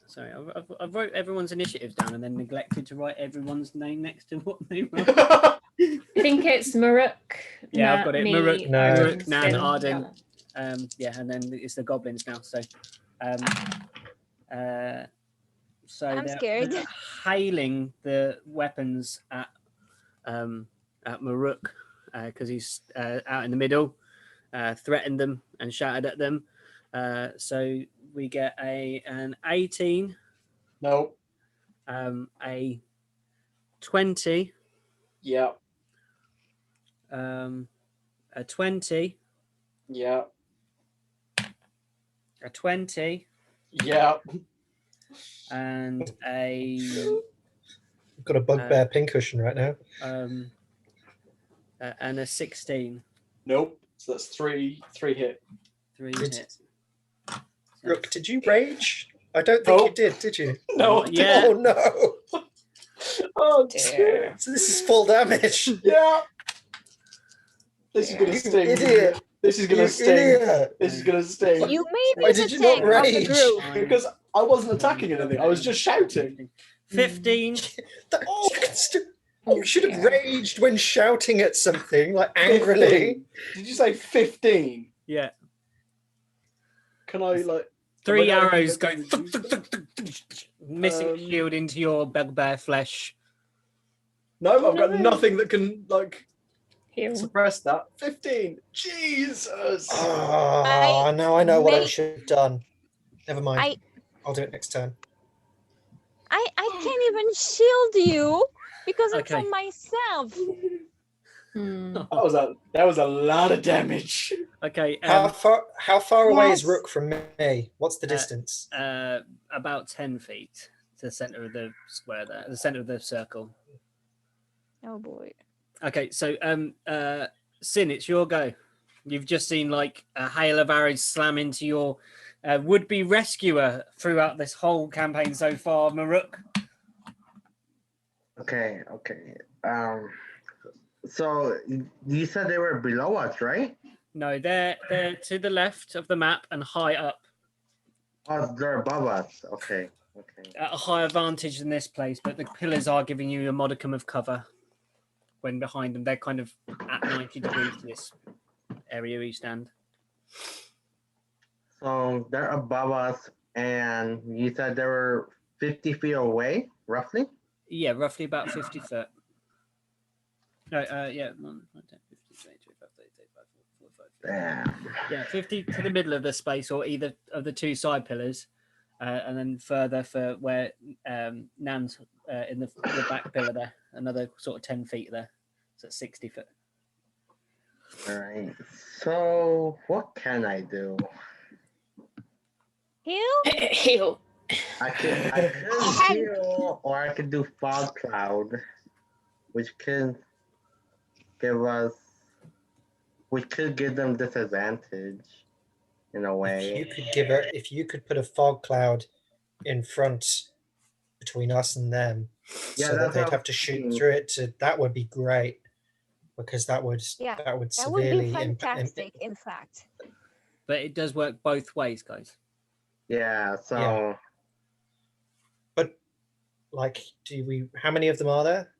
Sorry, I wrote everyone's initiatives down and then neglected to write everyone's name next to what they wrote. I think it's Maruk. Yeah, I've got it. me, Maruk, No. Maruk, Nan, Sin, Arden. Nyala. Yeah, and then it's the goblins now. So, so I'm they're scared. hailing the weapons at Maruk because he's out in the middle, threatened them and shouted at them. So we get an 18, No. a 20, Yeah. a 20, Yeah. a 20, Yeah. and a I've got a bugbear pincushion right now. and a 16. Nope. So that's three hit. 3 Did- hits. Rook, did you rage? I don't think you did you? No. Yeah. Oh no! Oh Dear. So this is full damage. Yeah. This is gonna You sting. idiot! This is gonna You sting. idiot! This is gonna sting. You made Why this did you attack not of the rage? group. Because I wasn't attacking anything. I was just shouting. 15. You should have dear. raged when shouting at something, like angrily. 15. Did you say 15? Yeah. Can I like 3 Am I arrows going go missing shield into your bugbear flesh. No, I've got No. nothing that can like Heal. suppress that. 15. Jesus. Oh, now I know what I may- should have done. Never mind. I- I'll do it next turn. I can't even shield you because it's Okay. on myself. Hmm. That was a lot of damage. Okay. How far away is Yes. Rook from me? What's the distance? About 10 feet to the center of the square there, the center of the circle. Oh boy. Okay, so Sin, it's your go. You've just seen like a hail of arrows slam into your would-be rescuer throughout this whole campaign so far, Maruk. Okay. So you said they were below us, right? No, they're to the left of the map and high up, Oh, they're above us. Okay. at a higher vantage than this place, but the pillars are giving you a modicum of cover when behind them. They're kind of at 90 degrees to this area you stand. So they're above us, and you said they were 50 feet away, roughly? Yeah, roughly about 50 foot. No, yeah. 50, Damn. yeah, 50 to the middle of the space or either of the two side pillars. And then further for where Nan's in the back pillar there, another sort of 10 feet there. So it's 60 foot. All right. So what can I do? Heal? Heal. I could heal, or I could do fog cloud, which could give them disadvantage in a way. If you could put a fog cloud in front between us and them, Yeah, so that that's they'd what have I'm to shoot thinking. through it. That would be great, because that would Yeah, that would That would severely be fantastic, in fact. But it does work both ways, guys. Yeah. So Yeah. But like, how many of them are there?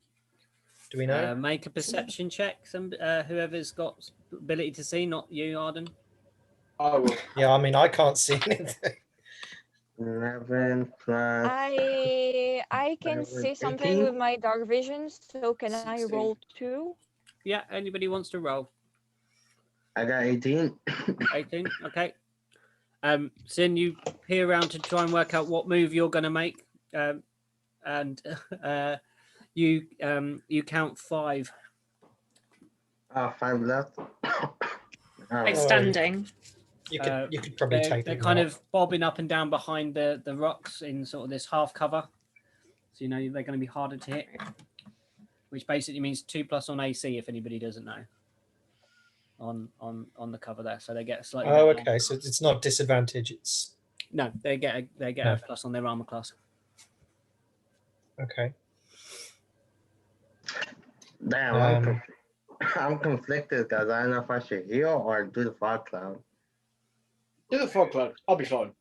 Do we know? Make a perception check. Whoever's got ability to see, not you, Arden. I will. Yeah, I mean, I can't see anything. 11 plus. I can Whatever, see something 18? with my dark vision, so can I 16. roll 2? Yeah, anybody wants to roll? I got 18. 18, okay. Sin, you peer around to try and work out what move you're going to make, and you count 5. 5 left. Like Oh, standing. You could probably take They're them kind out. of bobbing up and down behind the rocks in sort of this half cover, so you know they're going to be harder to hit, which basically means 2+ on AC if anybody doesn't know. On the cover there, so they get a slightly. Oh, better okay. So it's not disadvantage. It's No, they get No. a plus on their armor class. Okay. Damn, I'm conflicted because I don't know if I should heal or do the fog cloud. Do the fog cloud. I'll be fine.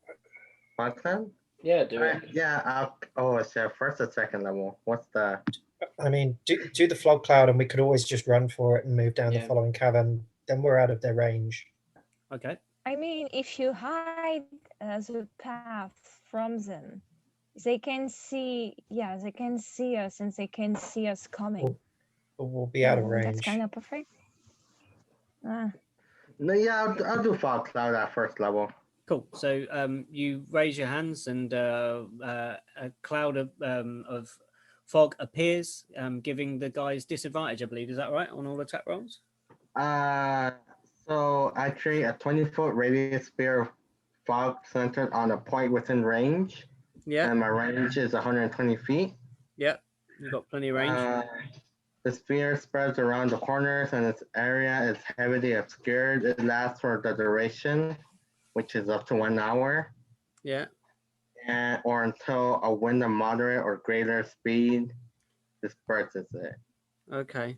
Fog cloud? Yeah, do it. Yeah, it's first or second level. What's the... I mean, do the fog cloud, and we could always just run for it and move down the Yeah. following cavern. Then we're out of their range. Okay. I mean, if you hide the path from them, they can see. Yeah, they can see us, and they can see us coming. We'll be out of That's range. kind of perfect. No, yeah, I'll do fog cloud at first level. Cool. So you raise your hands, and a cloud of fog appears, giving the guys disadvantage, I believe. Is that right, on all attack rolls? So I create a 20-foot radius sphere of fog centered on a point within range. Yeah. And my range is 120 feet. Yeah. You've got plenty of range. The sphere spreads around the corners, and its area is heavily obscured. It lasts for the duration, which is up to 1 hour. Yeah. Or until a wind of moderate or greater speed disperses it. Okay.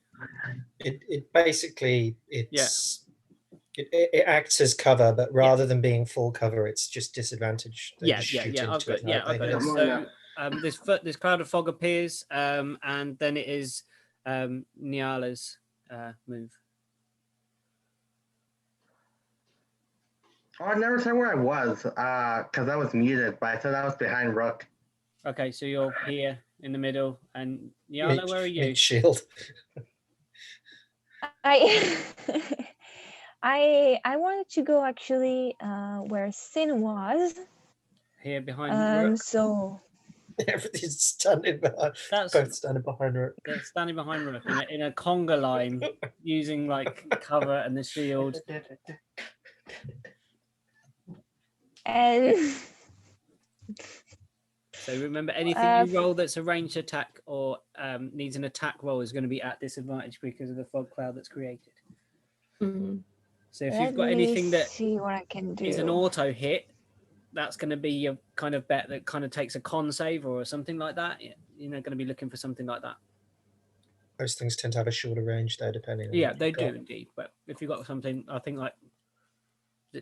It basically it acts as cover, but rather than being full cover, it's just disadvantage. They just shoot into I've got it, like they it. hit. So this cloud of fog appears, and then it is Nyala's move. Oh, I never said where I was, because I was muted, but I said I was behind Rook. Okay, so you're here in the middle, and Nyala, where are you? Shield. I wanted to go actually where Sin was. Here behind Rook. So Everything's standing behind. Both standing behind Rook. They're standing behind Rook in a conga line, using like cover and the shield. And so remember, anything you roll that's a ranged attack or needs an attack roll is going to be at disadvantage because of the fog cloud that's created. Mm-hmm. So if you've got anything that see what I can do. is an auto hit, that's going to be your kind of bet that kind of takes a con save or something like that. You're going to be looking for something like that. Those things tend to have a shorter range, though, depending on Yeah, they do indeed. But if you've got something, I think like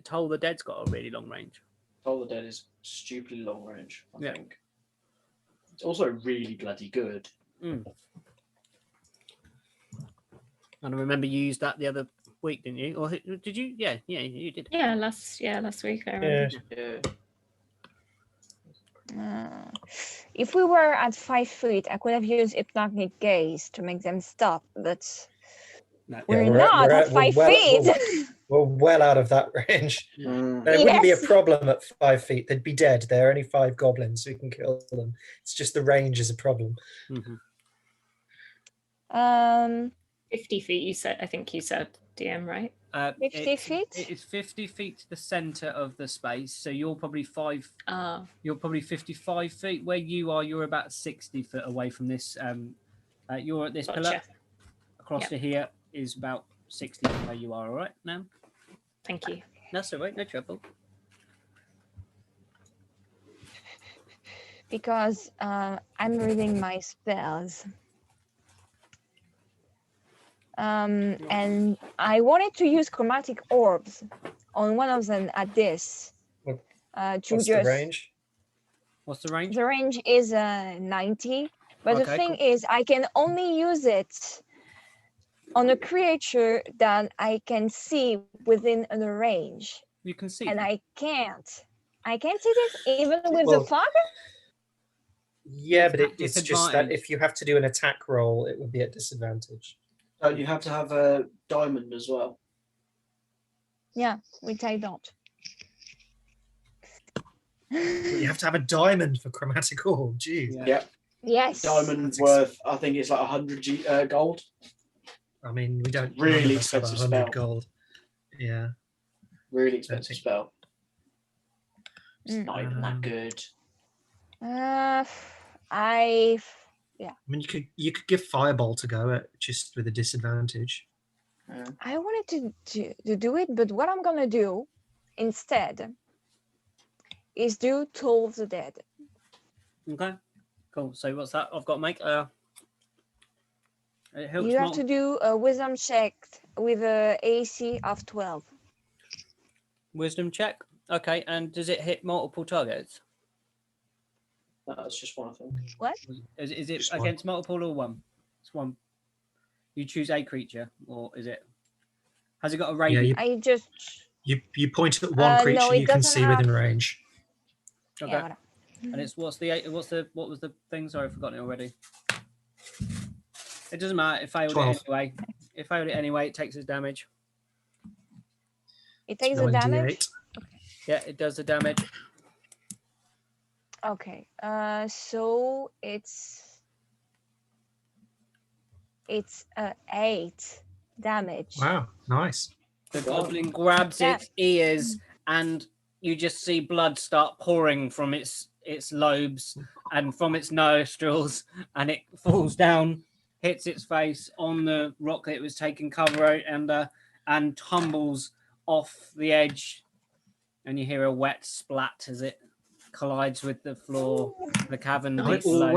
Toll the Dead's got a really long range. Toll the Dead is stupidly long range, I think. It's also really bloody good. And I remember you used that the other week, didn't you? Or did you? Yeah, you did. Yeah, last week I remember. If we were at 5 feet, I could have used hypnotic gaze to make them stop, but we're not at 5 feet. We're well out of that range. There wouldn't be a problem at 5 feet. They'd be dead. There are only 5 goblins, so we can kill them. It's just the range is a problem. 50 feet, you said. I think you said, DM, right? 50 feet? It's 50 feet to the center of the space. So you're probably You're probably 55 feet. Where you are, you're about 60 foot away from this. You're at this pillar. Across to here is about 60 from where you are. All right, now. Thank you. That's all right. No trouble. Because I'm reading my spells. And I wanted to use chromatic orbs on one of them at this. What's the range? What's the range? The range is 90. But the thing is, I can only use it on a creature that I can see within the range. You can see. And I can't see this even with the fog? Yeah, but it's just that if you have to do an attack roll, it would be at disadvantage. You have to have a diamond as well. Yeah, which I don't. You have to have a diamond for chromatic orb. Jeez. Yeah. Yes. Diamond worth, I think it's like 100 gold. I mean, we don't really expensive 100 spell. gold. Yeah. Really expensive spell. It's not even that good. Yeah. I mean, you could give Firebolt a go at just with a disadvantage. I wanted to do it, but what I'm gonna do instead is do Toll the Dead. Okay. Cool. So what's that? I've got to make it helps You have to do a wisdom check with a AC of 12. wisdom check. Okay, and does it hit multiple targets? That's just one, I think. What? Is it Just one. against multiple or one? It's one. You choose a creature, or is it? Has it got a radius? I just. You point at one creature no, it you can doesn't see have- within range. Okay. Yeah, And it's what was the thing? Sorry, I've forgotten it already. It doesn't matter. It failed 12. it anyway. It failed it anyway. It takes its damage. it takes the Rolling damage. D8. Yeah, it does the damage. Okay. So it's 8 damage. Wow, nice. The Wow. goblin grabs Yeah. its ears, and you just see blood start pouring from its lobes and from its nostrils, and it falls down, hits its face on the rock that it was taking cover and tumbles off the edge, and you hear a wet splat as it collides with the floor, the cavern I deep below.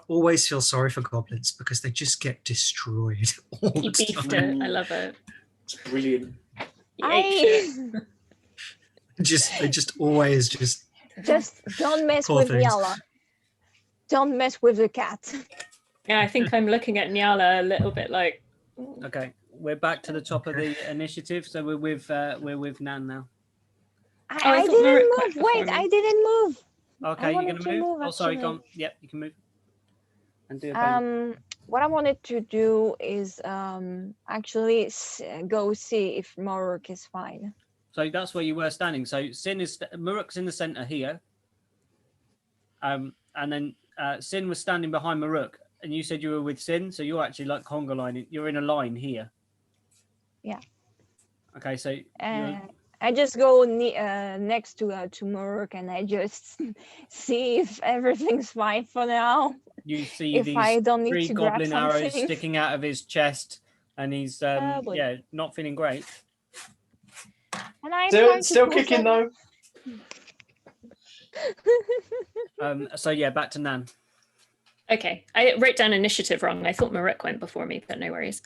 always feel sorry for goblins because they just get destroyed all You the beefed time. it. I love it. It's brilliant. You ate shit. They just always just Just don't mess Poor with things. Nyala. Don't mess with the cat. Yeah, I think I'm looking at Nyala a little bit like. Okay, we're back to the top of the initiative, so we're with Nan now. I I thought Marek didn't went move. Wait, before me. I didn't move. Okay, you're wanted gonna to move? move, Oh, sorry, actually. go on. Yep, you can move. And do a bonus. What I wanted to do is actually go see if Moruk is fine. So that's where you were standing. So Sin is Maruk's in the center here. And then Sin was standing behind Maruk, and you said you were with Sin, so you're actually like conga line. You're in a line here. Yeah. Okay, so I just go next to Moruk and I just see if everything's fine for now. you see If I these don't need 3 to grab goblin arrows something. sticking out of his chest, and he's boy. not feeling great. And I'm Still, trying to still pull kicking some- though. So yeah, back to Nan. Okay, I wrote down initiative wrong. I thought Marek went before me, but no worries.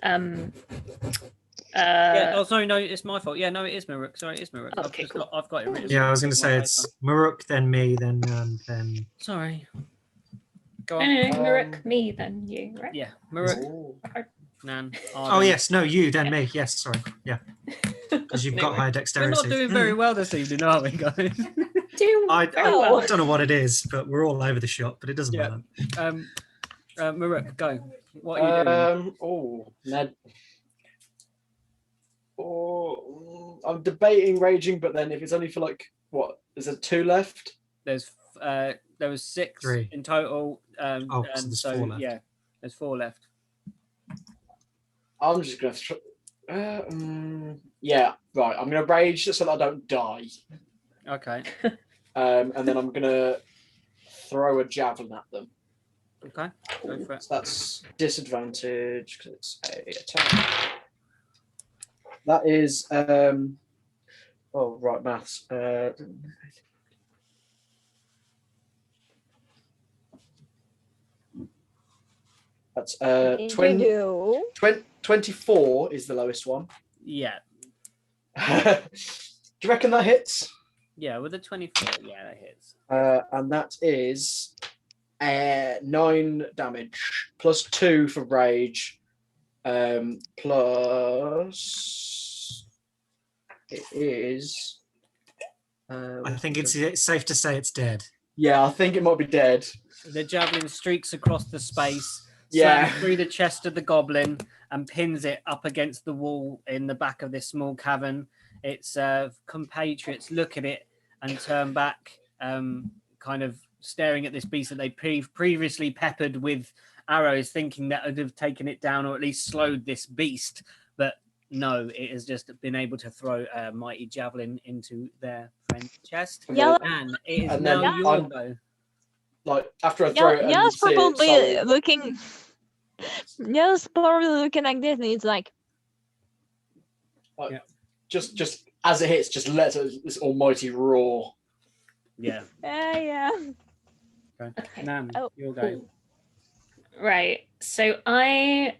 Yeah. Oh, sorry. No, it's my fault. Yeah. No, it is Maruk. Sorry, it is Maruk. Okay, cool. I've got it written. Yeah, I was going to on my say paper. it's Maruk, then me, then. Sorry. Go No, on. no, Marek, me, then you, right? Yeah, Maruk, Ooh. Nan. Oh Arden. yes, no, you, then me. Yes, sorry. Yeah, because you've No got worries. higher We're dexterity. not doing very well this evening, are we, guys? Doing I very well. don't know what it is, but we're all over the shop. But it doesn't Yeah. matter. Maruk, go. What are you doing? Oh, Ned. Oh, I'm debating raging, but then if it's only for like what? Is there 2 left? There was 6 3 in total. so And there's so 4 left. yeah, there's 4 left. I'm just gonna. Yeah, right. I'm gonna rage just so that I don't die. Okay. And then I'm gonna throw a javelin at them. Okay. Go for it. So that's disadvantage because it's a attack. That is oh right, maths. That's Did you 20, do? 24 is the lowest one. Yeah. Do you reckon that hits? Yeah, with the 24, yeah, that hits. And that is 9 damage plus 2 for rage, plus it is. I think it's safe to say it's dead. Yeah, I think it might be dead. The javelin streaks across the space, Yeah. slams through the chest of the goblin, and pins it up against the wall in the back of this small cavern. Its compatriots look at it and turn back, kind of staring at this beast that they previously peppered with arrows, thinking that would have taken it down or at least slowed this beast. But no, it has just been able to throw a mighty javelin into their friend's chest. Yellow. And it is And now then your I'm- go. Like after I throw it, and Yellow's see it probably slowly- looking. Yellow's probably looking like this, and he's like, just as it hits, just let this almighty roar. Yeah. yeah. Okay. Nan, Oh, you'll go. Right. So I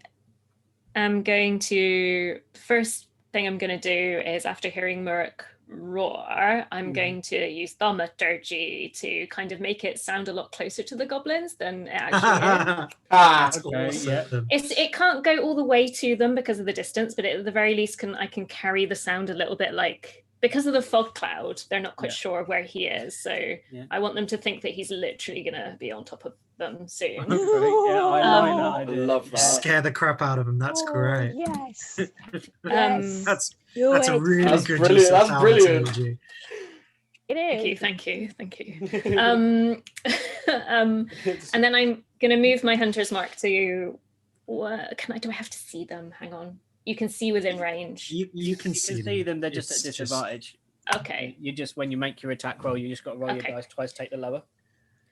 am going to, first thing I'm going to do is, after hearing Murk roar, I'm going to use thaumaturgy to kind of make it sound a lot closer to the goblins than it actually is. That's Okay, awesome. yeah. It can't go all the way to them because of the distance, but at the very least I can carry the sound a little bit, like, because of the fog cloud, they're not quite sure where he is. So I want them to think that he's literally gonna be on top of them soon. Great. Yeah, I like that I idea. love that. Scare the crap out of them. That's great. Yes. Um, Yes. That's a it. really That's good brilliant, use of that's brilliant. thaumaturgy. It is. Thank you. And then I'm gonna move my hunter's mark to. Do I have to see them? Hang on. You can see within range. You can see them. They're just It's at disadvantage. Okay. You just, when you make your attack roll, you just got to roll your Okay. dice twice, take the lower.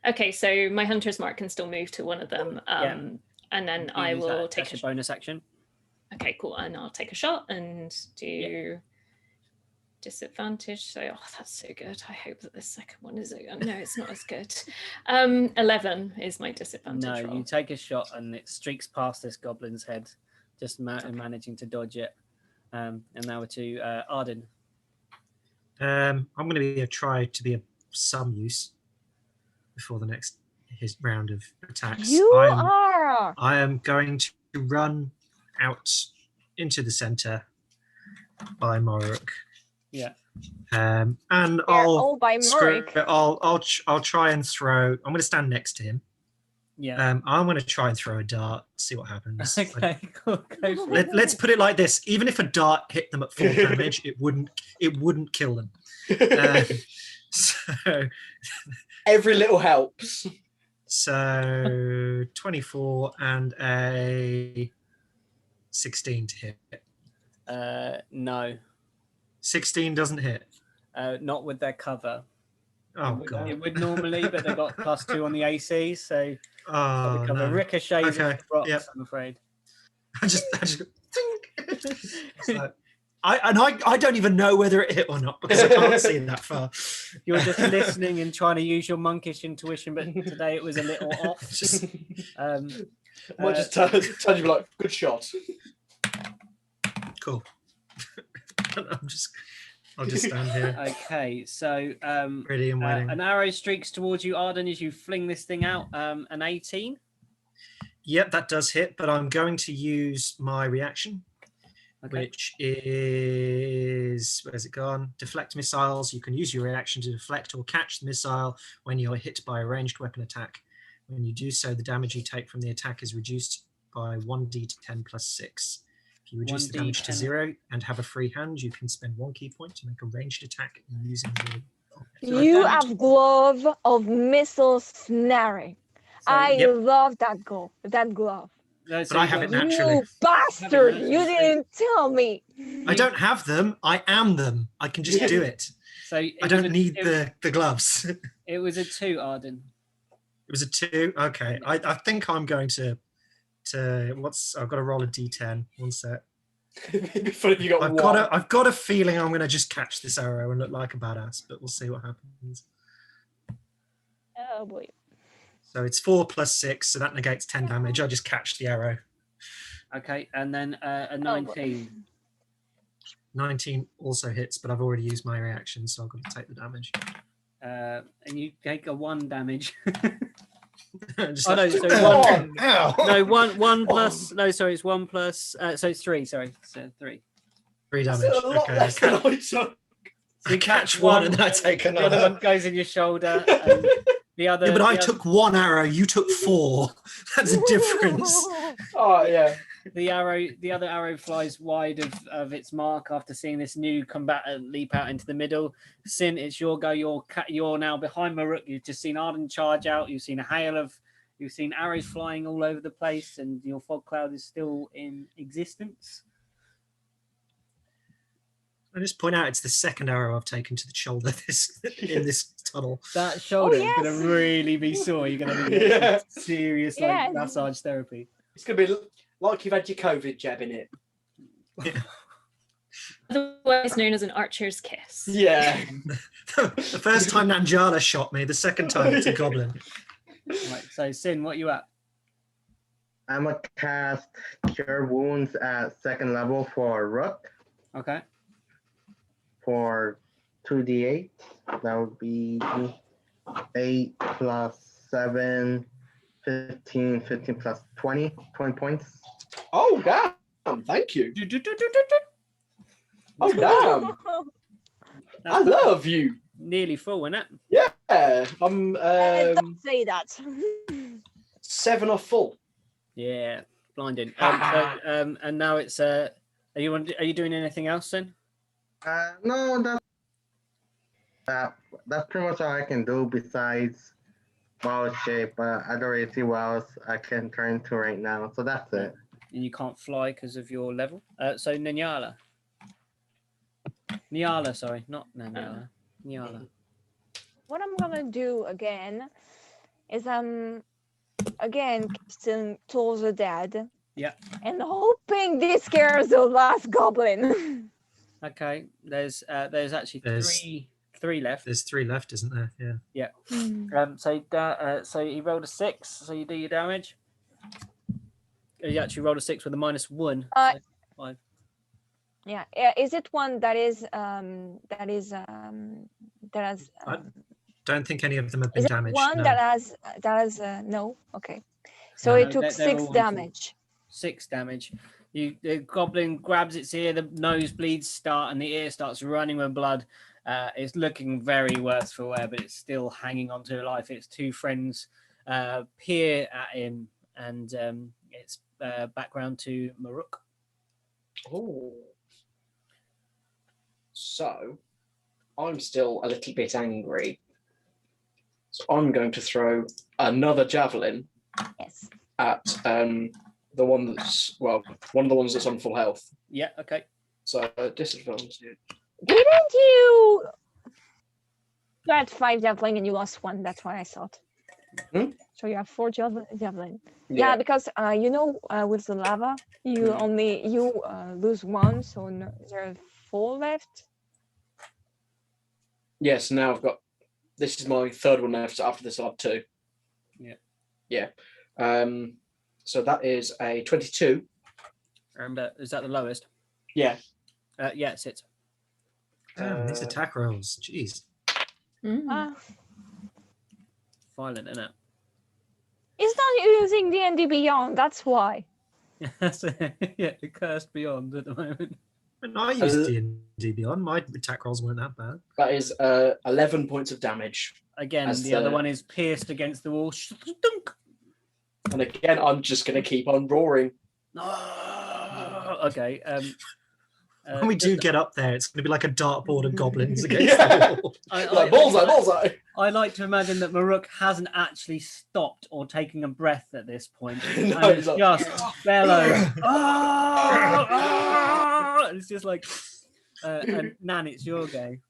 Okay, so my hunter's mark can still move to one of them. And then I Use that will as take your bonus action. Okay, cool. And I'll take a shot and do disadvantage. So, that's so good. I hope that the second one is. No, it's not as good. 11 is my disadvantage roll. You take a shot and it streaks past this goblin's head, just managing to dodge it. And now we're to Arden. I'm going to try to be of some use before the next round of attacks. I am going to run out into the center by Moruk. Yeah. And All by Moruk. I'll try and throw. I'm going to stand next to him. Yeah. I'm going to try and throw a dart. See what happens. Okay, cool. Go for it. Let's put it like this: even if a dart hit them at full damage, it wouldn't kill them. So every little helps. So 24 and a 16 to hit. No. 16 doesn't hit. Not with their cover. Oh god. It would normally, but they got +2 on the AC, so oh, the cover no. ricochets Okay. rocks, Yep. I'm afraid. I just think. So, I don't even know whether it hit or not because I can't see that far. You're just listening and trying to use your monkish intuition, but today it was a little off. Might just turn you like, good shot. Cool. I'll just stand here. Okay, so Ready and waiting. an arrow streaks towards you, Arden, as you fling this thing out. An 18. Yep, that does hit, but I'm going to use my reaction, which is, where's it gone? Deflect missiles. You can use your reaction to deflect or catch the missile when you're hit by a ranged weapon attack. When you do so, the damage you take from the attack is reduced by 1d10 plus 6. If you reduce the damage to 0 and have a free hand, you can spend 1 key point to make a ranged attack using the... You have glove of missile snaring. I love that glove. No, But I have it naturally. You bastard! You didn't tell me. I don't have them. I am them. I can just do it. So I don't need the gloves. It was a 2, Arden. It was a 2. Okay, I think I'm going to I've got to roll a d10. One sec. I've got a feeling I'm going to just catch this arrow and look like a badass, but we'll see what happens. Oh boy. So it's 4 plus 6, so that negates 10 damage. I just catch the arrow. Okay, and then a 19. 19 also hits, but I've already used my reaction, so I've got to take the damage. And you take a 1 damage. Just no, so one plus. No, sorry, it's 1 plus. So it's 3. Sorry, so 3. 3 damage. That's a lot less than I took. You catch one and then I take another. The other one goes in your shoulder. And the other. Yeah, but I took 1 arrow. You took 4. That's a difference. Oh yeah. The other arrow flies wide of its mark after seeing this new combatant leap out into the middle. Sin, it's your go. You're now behind Maruk. You've just seen Arden charge out. You've seen you've seen arrows flying all over the place, and your fog cloud is still in existence. I just point out it's the second arrow I've taken to the shoulder in this tunnel. That shoulder is going to really be sore. You're going to need serious massage therapy. It's going to be like you've had your COVID jab in it. Yeah. Otherwise known as an archer's kiss. Yeah. The first time Nyala shot me, the second time it's a goblin. So, Sin, what you at? I'm gonna cast Cure Wounds at 2nd level for Rook Okay. for 2d8. That would be 8 plus 7, 15, 15 plus 20 points. Oh, damn. Thank you. Oh, damn. I love you. Nearly full, isn't it? Yeah. I'm don't say that. 7 off full. Yeah, blinding. And now it's are you doing anything else then? No, that's pretty much all I can do besides wild shape. But I don't really see what else I can turn to right now. So that's it. And you can't fly because of your level. So Nyala. Nyala, sorry, not Nyala. Nyala. What I'm gonna do again is again casting Tools of Dead. Yeah. And hoping this scares the last goblin. Okay. There's actually three left. There's 3 left, isn't there? Yeah. Yeah. So he rolled a 6. So you do your damage. You actually rolled a 6 with a -1. So 5. Yeah. Is it one that has I don't think any of them have been is it damaged. one no. that has no? Okay. So it took they're 6 all damage. 6 damage. The goblin grabs its ear, the nosebleeds start, and the ear starts running with blood. It's looking very worse for wear, but it's still hanging on to life. Its 2 friends peer at him, and it's back round to Maruk. Oh. So, I'm still a little bit angry. So I'm going to throw another javelin Yes. at the one that's, well, one of the ones that's on full health. Yeah, okay. So, disadvantage. Didn't you? You had 5 javelin and you lost 1. That's what I thought. So you have 4 javelin. Yeah, because with the lava, you only lose 1, so there are 4 left. Yes, now I've got. This is my 3rd one left. So after this, I'll have 2. Yeah. Yeah. So that is a 22. And is that the lowest? Yeah. Yeah, it sits. These attack rolls. Jeez. Violent, isn't it? It's not using D&D Beyond, that's why. Yeah, the cursed beyond at the moment. When I used D&D Beyond, my attack rolls weren't that bad. That is 11 points of damage. Again, the other one is pierced against the wall. And again, I'm just going to keep on roaring. Okay. When we do get up there, it's going to be like a dartboard of goblins against the wall. Like bullseye. I like to imagine that Maruk hasn't actually stopped or taken a breath at this point. No, and it's just bellow. It's just like, and Nan, it's your game.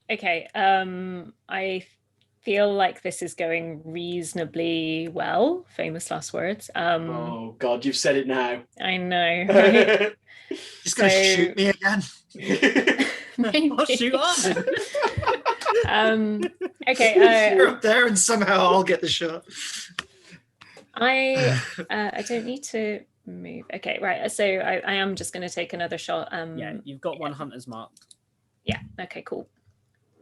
Okay. I feel like this is going reasonably well. Famous last words. Oh God, you've said it now. I know. Right? He's going to shoot me again. I'll shoot Arden. Okay. You're up there, and somehow I'll get the shot. I don't need to move. Okay, right. So I am just going to take another shot. Yeah, you've got 1 hunter's mark. Yeah. Okay. Cool.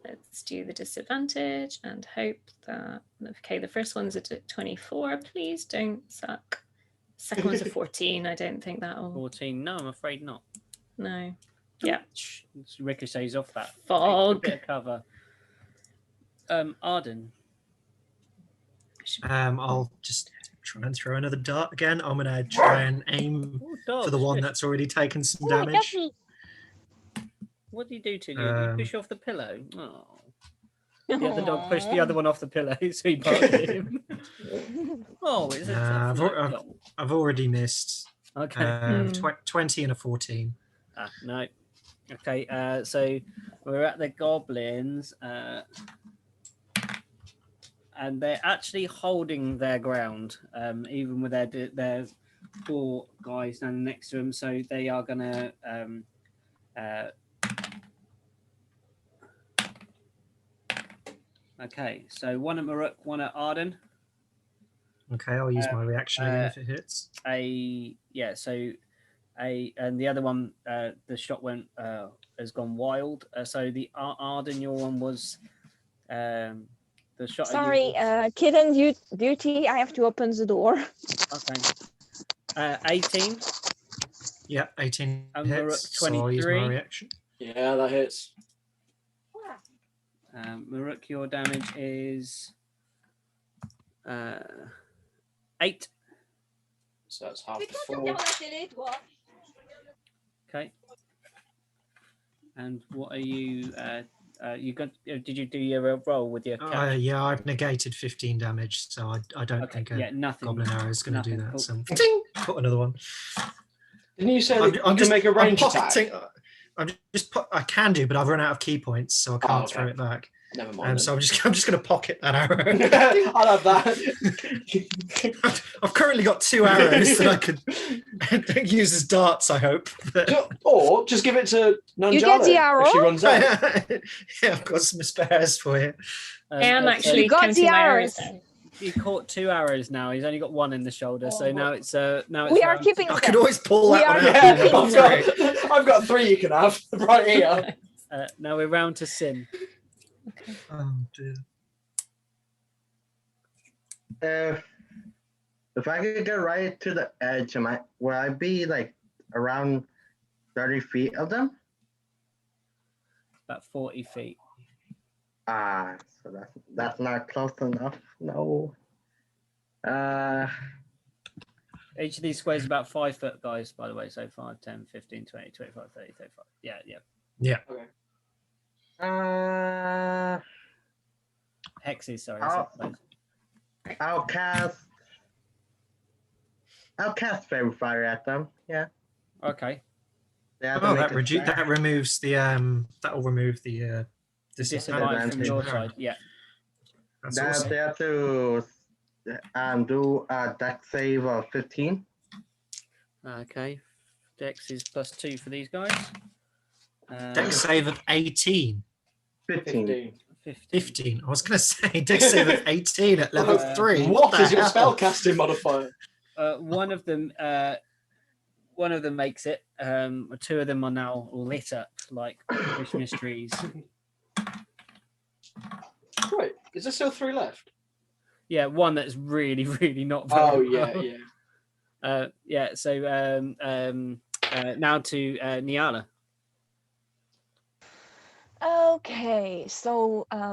Let's do the disadvantage and hope that. Okay, the first one's a 24. Please don't suck. Second one's a 14. I don't think that'll. 14. No, I'm afraid not. No. Yeah. Ricochets off that. Fog. A bit of cover. Arden. I'll just try and throw another dart again. I'm going to try and aim for the one that's already taken some damage. What do you do to you? You push off the pillow? Oh. The other dog pushed the other one off the pillow, so he barked at him. Oh, it's I've already missed. Okay. 20 and a 14. No. Okay, so we're at the goblins, and they're actually holding their ground, even with their 4 guys standing next to them. So they are gonna. Okay, so 1 at Maruk, 1 at Arden. Okay, I'll use my reaction again if it hits. And the other one, the shot has gone wild. So the Arden, your one was the shot. Sorry, kitten duty. I have to open the door. Okay. 18. Yeah, 18 And Maruk, hits. So I'll use my 23. reaction. Yeah, that hits. Maruk, your damage is 8. So that's half the 4. Okay. And what are you? You got? Did you do your roll with your catch? Yeah, I've negated 15 damage, so I don't think a nothing. goblin arrow is going to do that. Cool. So put another one. Didn't you say that you can make a range attack? I can do, but I've run out of key points, so I can't throw it back. Never mind. So I'm just going to pocket that arrow. I'll have that. I've currently got 2 arrows that I could use as darts, I hope. Or just give it to Nyala. You get the arrow? If she runs out. Yeah, I've got some spares for you. I am actually You got counting the my arrows. arrows. He caught 2 arrows now. He's only got 1 in the shoulder, so now it's We are round- keeping I them. could always pull We that are one out. Yeah, I've got 3 you can have right here. now we're round to Sin. Oh, dear. If I could get right to the edge, would I be like around 30 feet of them? About 40 feet. So that's not close enough. No. Each of these squares is about 5 foot, guys, by the way. So 5, 10, 15, 20, 25, 30, 35. Yeah. Yeah. Okay. Hexes, sorry. I'll cast Fairy Fire at them. Yeah. Okay. That removes the that'll remove the Disadvantage from your side. Yeah. That's awesome. They have to do a dex save of 15. Okay. Dex is +2 for these guys. Dex save of 18. 15. 15. I was going to say dex save of 18 at level 3. What is your hell? spellcasting modifier? One of them makes it. 2 of them are now lit up like Christmas trees. Right. Is there still 3 left? Yeah, one that's really, really not very Oh, well. yeah. So now to Nyala. Okay, so the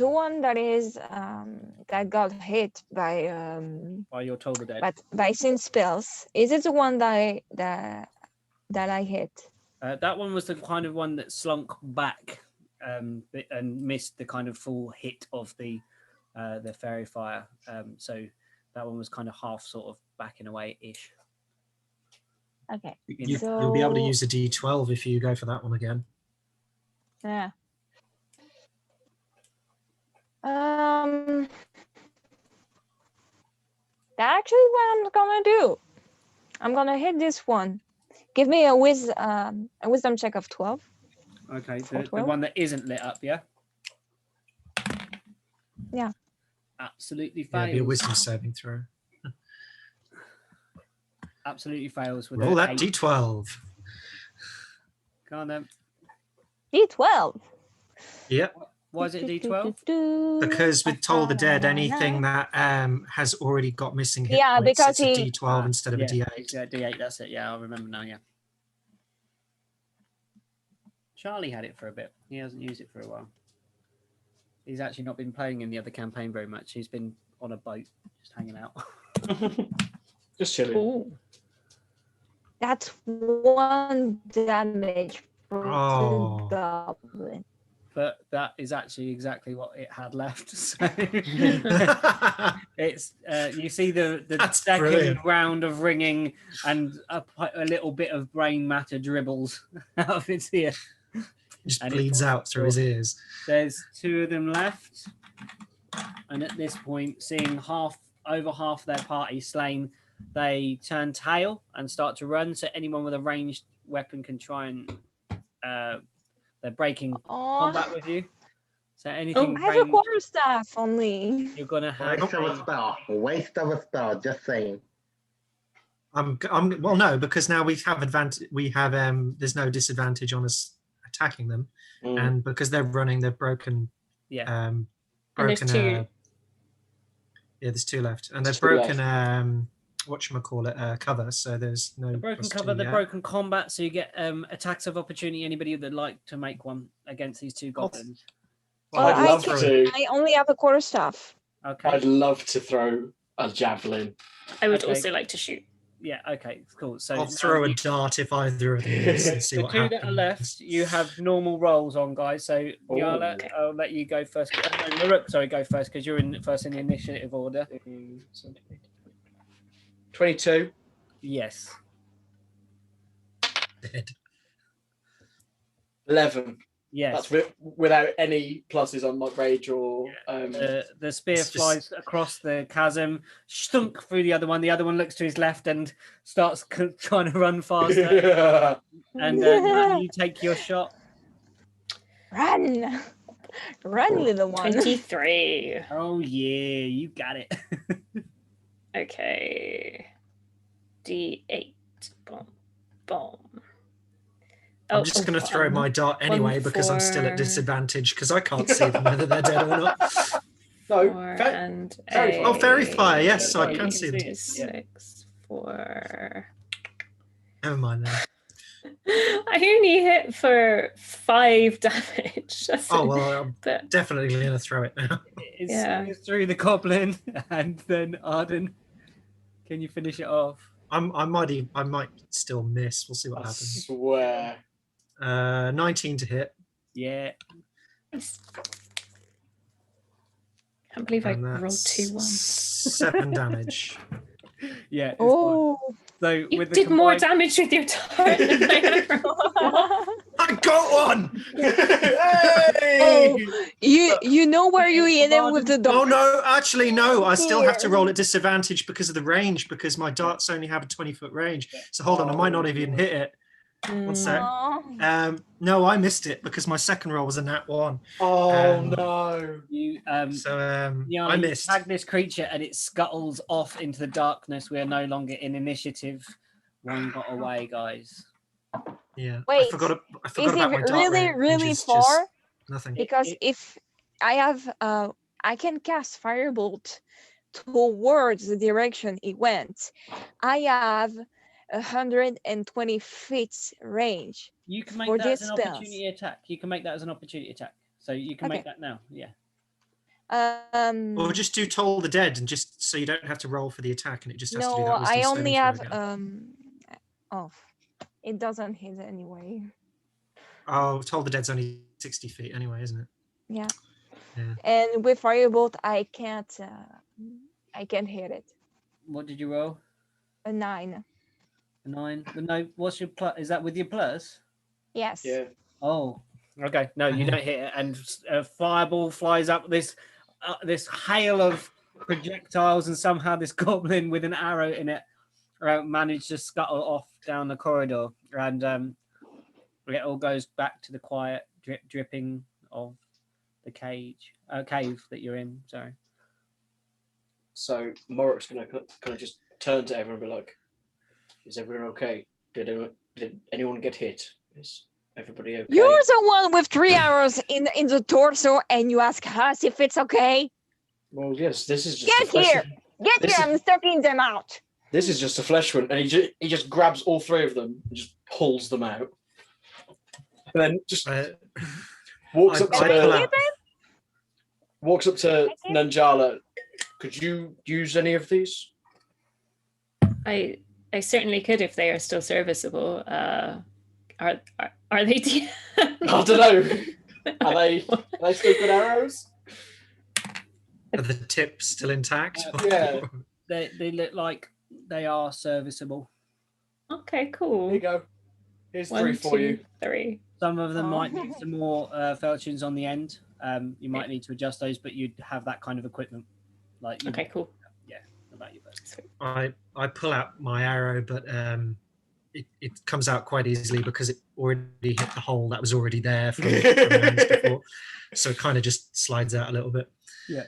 one that is that got hit by Your Toll the Dead. by sin spells, is it the one that I hit? That one was the kind of one that slunk back and missed the kind of full hit of the fairy fire. So that one was kind of half sort of backing away ish. Okay. You'll be able to use a D12 if you go for that one again. Yeah. That's actually what I'm gonna do. I'm gonna hit this one. Give me a wisdom check of 12. Okay, the one that isn't lit up, yeah? Yeah. Absolutely Yeah, fails. it'd be a wisdom saving throw. Absolutely fails with Roll that 8. D12. Come on then. D12. Yep. Why is it D12? Because with Toll the Dead, anything that has already got missing hit Yeah, points, because it's a he- D12 instead of a D8. Yeah, D8, that's it. Yeah, I remember now, yeah. Charlie had it for a bit. He hasn't used it for a while. He's actually not been playing in the other campaign very much. He's been on a boat, just hanging out. Just chilling. Ooh. That's 1 damage for Oh. the goblin. But that is actually exactly what it had left. So it's you see the That's second brilliant. round of ringing and a little bit of brain matter dribbles out of its ear. Just And it bleeds falls out through his ears. There's 2 of them left, and at this point, seeing over half their party slain, they turn tail and start to run. So anyone with a ranged weapon can try and they're breaking combat with you. So anything I have a ranged, quarterstaff only. you're gonna have Waste of a a, spell. Waste of a spell. Just saying. well, no, because now we have advantage. We have there's no disadvantage on us attacking them, and because they're running, they've broken. yeah. And there's Broken. two. Yeah, there's 2 left, and they've Two left. broken. Whatchamacallit, cover. So there's no The broken +2 cover, the yet. broken combat, so you get attacks of opportunity. Anybody that'd like to make one against these 2 goblins. Well, I'd love I to. I only have a quarterstaff. Okay. I'd love to throw a javelin. I would Okay. also like to shoot. Yeah. Okay. Cool. So I'll now throw a you- dart if either of them miss and see the what 2 happens. that are left, you have normal rolls on, guys. So Nyala, Okay. I'll let you go first. No, Maruk, sorry, go first because you're first in the initiative order. 22. Yes. Dead. 11. Yes. That's without any pluses on my rage or. The spear It's just- flies across the chasm, stunk through the other one. The other one looks to his left and starts trying to run faster. And you take your shot. Run, run, little one. 23. Oh yeah, you got it. Okay. D8. Boom. Boom. I'm just going to throw my dart anyway because I'm still at 4. disadvantage because I can't see them whether they're dead or not. No, 4 fa- and fairy a Oh, fairy fire, yes, so I can see them. 6, 4. Never mind then. I only hit for 5 damage. That's Oh it. well, I'm But definitely going to throw it now. It's through the goblin, and then Arden. Can you finish it off? I might still miss. We'll see what I happens. swear. 19 to hit. Yeah. can't believe I And rolled that's 2 1s. 7 damage. Yeah. it's Oh, fine. So You with the did more combined- damage with your dart than I ever rolled. I got one! Hey! you know where you hit him with the Oh dog. no, actually no. I still have to Here. roll at disadvantage because of the range because my darts only have a 20-foot range. So hold on, I might not have even hit it. One sec. Aw. No, I missed it because my second roll was a nat 1. Oh no. You So Nyala, I you missed. tag this creature and it scuttles off into the darkness. We are no longer in initiative. 1 got away, guys. Yeah. Wait, I forgot Is about my it dart really, range. really It's far? just nothing. Because if I have, I can cast Firebolt towards the direction it went. I have 120 feet range. You can make For that as these an spells. opportunity attack. You can make that as an opportunity attack. So you can make Okay. that now. Yeah. Or just do Toll the Dead and just so you don't have to roll for the attack and it just has to do No, that wisdom I saving only throw have again. oh, it doesn't hit anyway. Oh, Toll the Dead's only 60 feet anyway, isn't it? Yeah. Yeah. And with Firebolt, I can't hit it. What did you roll? A 9. A 9. But no. What's your plus? Is that with your plus? Yes. Yeah. Oh. Okay. No, you don't hit it, and a fireball flies up this hail of projectiles, and somehow this goblin with an arrow in it managed to scuttle off down the corridor, and it all goes back to the quiet dripping of the cave that you're in. Sorry. So Morik's gonna kind of just turn to everyone and be like, "Is everyone okay? Did anyone get hit? Is everybody okay?" You're the one with 3 arrows in the torso, and you ask us if it's okay. Well, yes. This is just Get a flesh here! one. Get This here! is- I'm sucking them out. This is just a flesh one, and he just grabs all 3 of them and just pulls them out, and then just walks up I pull to out. Okay. Nanjala. Could you use any of these? I certainly could if they are still serviceable. Are they? I don't know. Are they still good arrows? Are the tips still intact? Yeah. They look like they are serviceable. Okay, Here cool. you go. Here's 1, 3 for 2, you. 3. Some of them Oh. might need some more falchions on the end. You might need to adjust those, but you'd have that kind of equipment. Like Okay, cool. about your best. I pull out my arrow, but it comes out quite easily because it already hit the hole that was already there from rounds before. So it kind of just slides out a little bit. Yeah.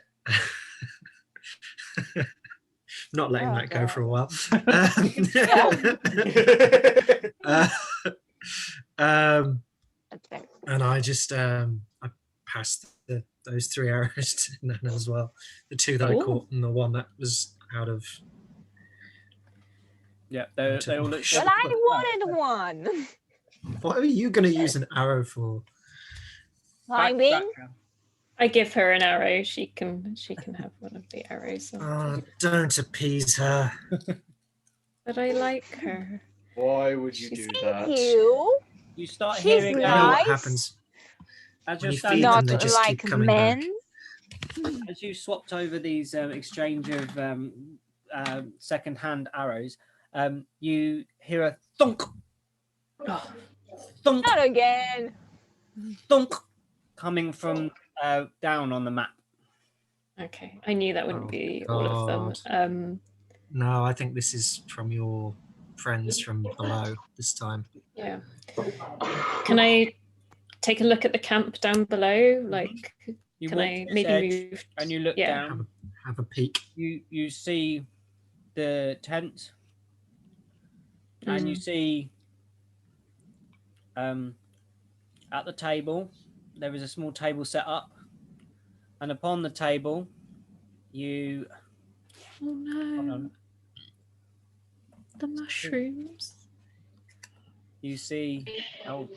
Not letting that go for a while. And I just I passed those 3 arrows to Nana as well. The 2 that I caught and the one that was out of. Yeah, they all look. But I wanted one. What are you going to use an arrow for? Climbing. I give her an arrow. She can have one of the arrows. Oh, don't appease her. But I like her. Why would you do that? Thank you. You start She's hearing You know what Nice. happens? as When you're you standing, feed them, Not they just keep like coming back. men. as you swapped over these exchange of second-hand arrows, you hear a thunk, thunk, Not again. thunk, coming from down on the map. Okay, I knew that wouldn't Oh, be all of them. No, I think this is from your friends from below this time. Yeah. Can I take a look at the camp down below? Like, You can walk I to this maybe edge move? and you look Yeah. down. Have a peek. You see the tent, and you see at the table there is a small table set up, and upon the table you Oh hold no, on, the mushrooms. you see I've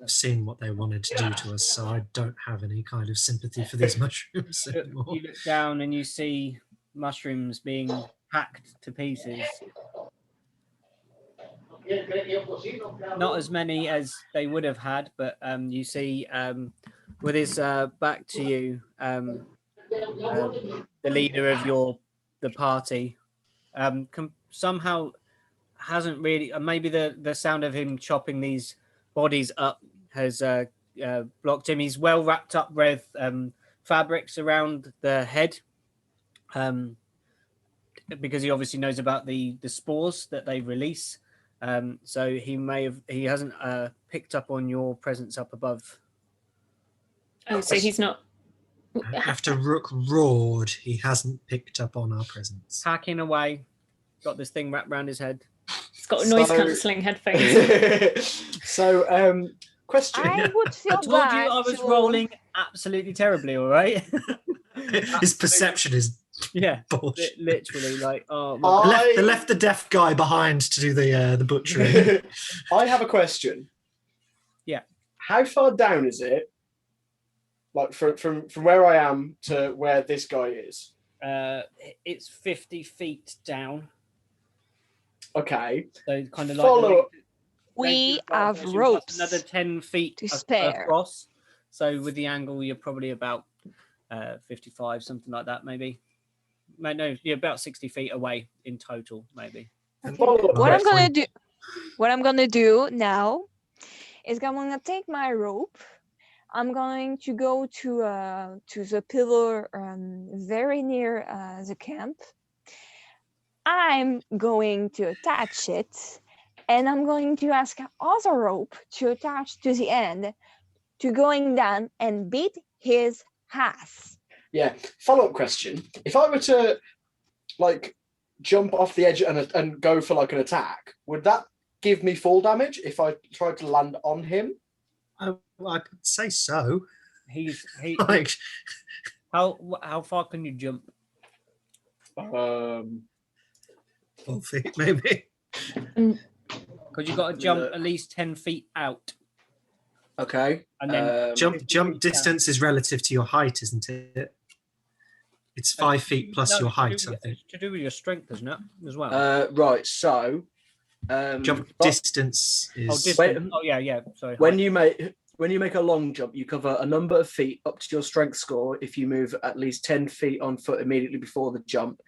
seen what they wanted to do to us, so I don't have any kind of sympathy for these mushrooms anymore. you look down and you see mushrooms being hacked to pieces. Not as many as they would have had, but you see with his back to you, the leader of the party somehow hasn't really, maybe the sound of him chopping these bodies up has blocked him. He's well wrapped up with fabrics around the head, because he obviously knows about the spores that they release. So he hasn't picked up on your presence up above. Oh, so he's not. After Rook roared, he hasn't picked up on our presence. Hacking away, got this thing wrapped around his head. He's got noise cancelling headphones. So, question. I would feel I told you bad I was to- rolling absolutely terribly, all right? His perception is Yeah, bullshit. literally, like, oh my They left the deaf guy behind to do the butchering. I have a question. Yeah. How far down is it? Like from where I am to where this guy is? It's 50 feet down. Okay. So kind of Follow- like We have plus ropes. another 10 feet to spare. across. So with the angle, you're probably about 55, something like that, maybe. No, you're about 60 feet away in total, maybe. Follow-up What I'm question. gonna do now is I'm gonna take my rope. I'm going to go to the pillar very near the camp. I'm going to attach it, and I'm going to ask other rope to attach to the end, to going down and beat his ass. Yeah. Follow-up question. If I were to like jump off the edge and go for like an attack, would that give me fall damage if I tried to land on him? I could say so. He Like, how far can you jump? 12 feet, maybe. Because you've got to jump at least 10 feet out. Okay. And then Jump 50 jump feet distance is relative to your height, isn't it? It's 5 feet plus No, your it's to height, do I with- think. it's to do with your strength, isn't it? As well. Right. So. Jump distance is Distance. Yeah. Sorry. When you make a long jump, you cover a number of feet up to your strength score. If you move at least 10 feet on foot immediately before the jump,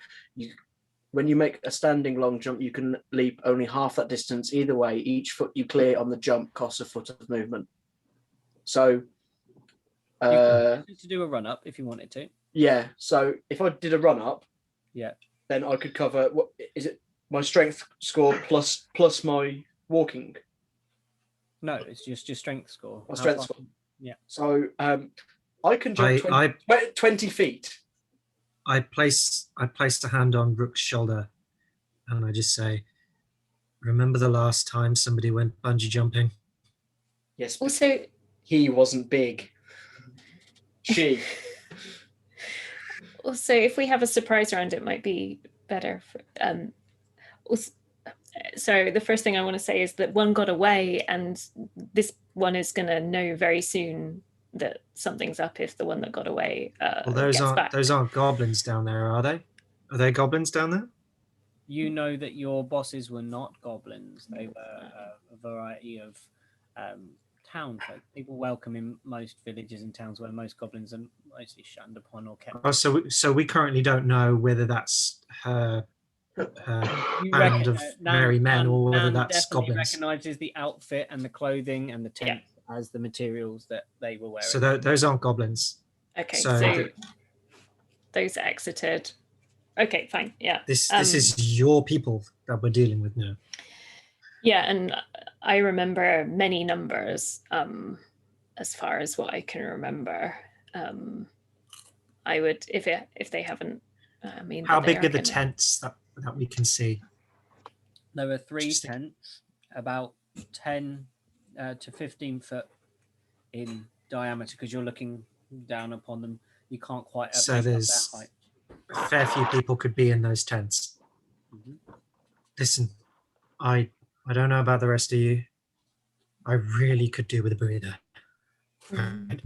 when you make a standing long jump, you can leap only half that distance either way. Each foot you clear on the jump costs a foot of movement. So, to do a run up if you wanted to. yeah. So if I did a run up, Yeah. then I could cover. What is it? My strength score plus my walking? No, it's just your strength score. Or How strength far- score? Yeah. So I can jump 20 feet. I place a hand on Rook's shoulder, and I just say, "Remember the last time somebody went bungee jumping?" Yes, but Also, he wasn't big. She. also, if we have a surprise round, it might be better. So the first thing I want to say is that one got away, and this one is going to know very soon that something's up if the one that got away Well, those gets back. aren't goblins down there, are they? Are they goblins down there? You know that your bosses were not goblins. They were a variety of town folk. People welcome in most villages and towns where most goblins are mostly shunned upon or kept. Oh, so we currently don't know whether that's her You band of merry men or whether Nan that's definitely goblins. recognizes the outfit and the clothing and the tent as the materials that they were wearing. So those aren't goblins. Okay, So those exited. Okay, fine. Yeah. This is your people that we're dealing with now. Yeah, and I remember many numbers, as far as what I can remember. I would, if they haven't. I mean, how big are the tents that we can see? There were 3 tents, about 10 to 15 foot in diameter, because you're looking down upon them. You can't quite So make up there's their height. a fair few people could be in those tents. Mm-hmm. Listen, I don't know about the rest of you. I really could do with a breather. Right?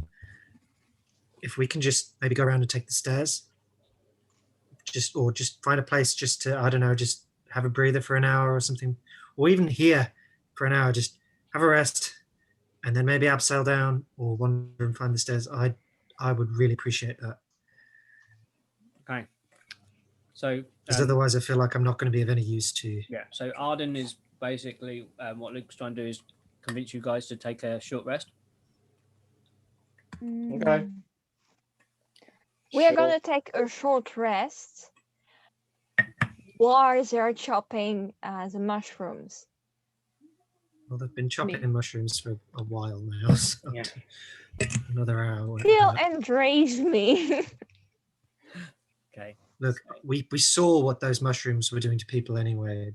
If we can just maybe go around and take the stairs, or just find a place just to, I don't know, just have a breather for an hour or something, or even here for an hour, just have a rest, and then maybe abseil down or wander and find the stairs. I would really appreciate that. Okay. So, because otherwise I feel like I'm not going to be of any use to you. Yeah, so Arden is basically, what Luke's trying to do is convince you guys to take a short rest. Okay. We are going to take a short rest while they're chopping the mushrooms. Well, they've been chopping mushrooms for a while now, so yeah. Another hour. Still enraged me. Okay. Look, we saw what those mushrooms were doing to people anyway.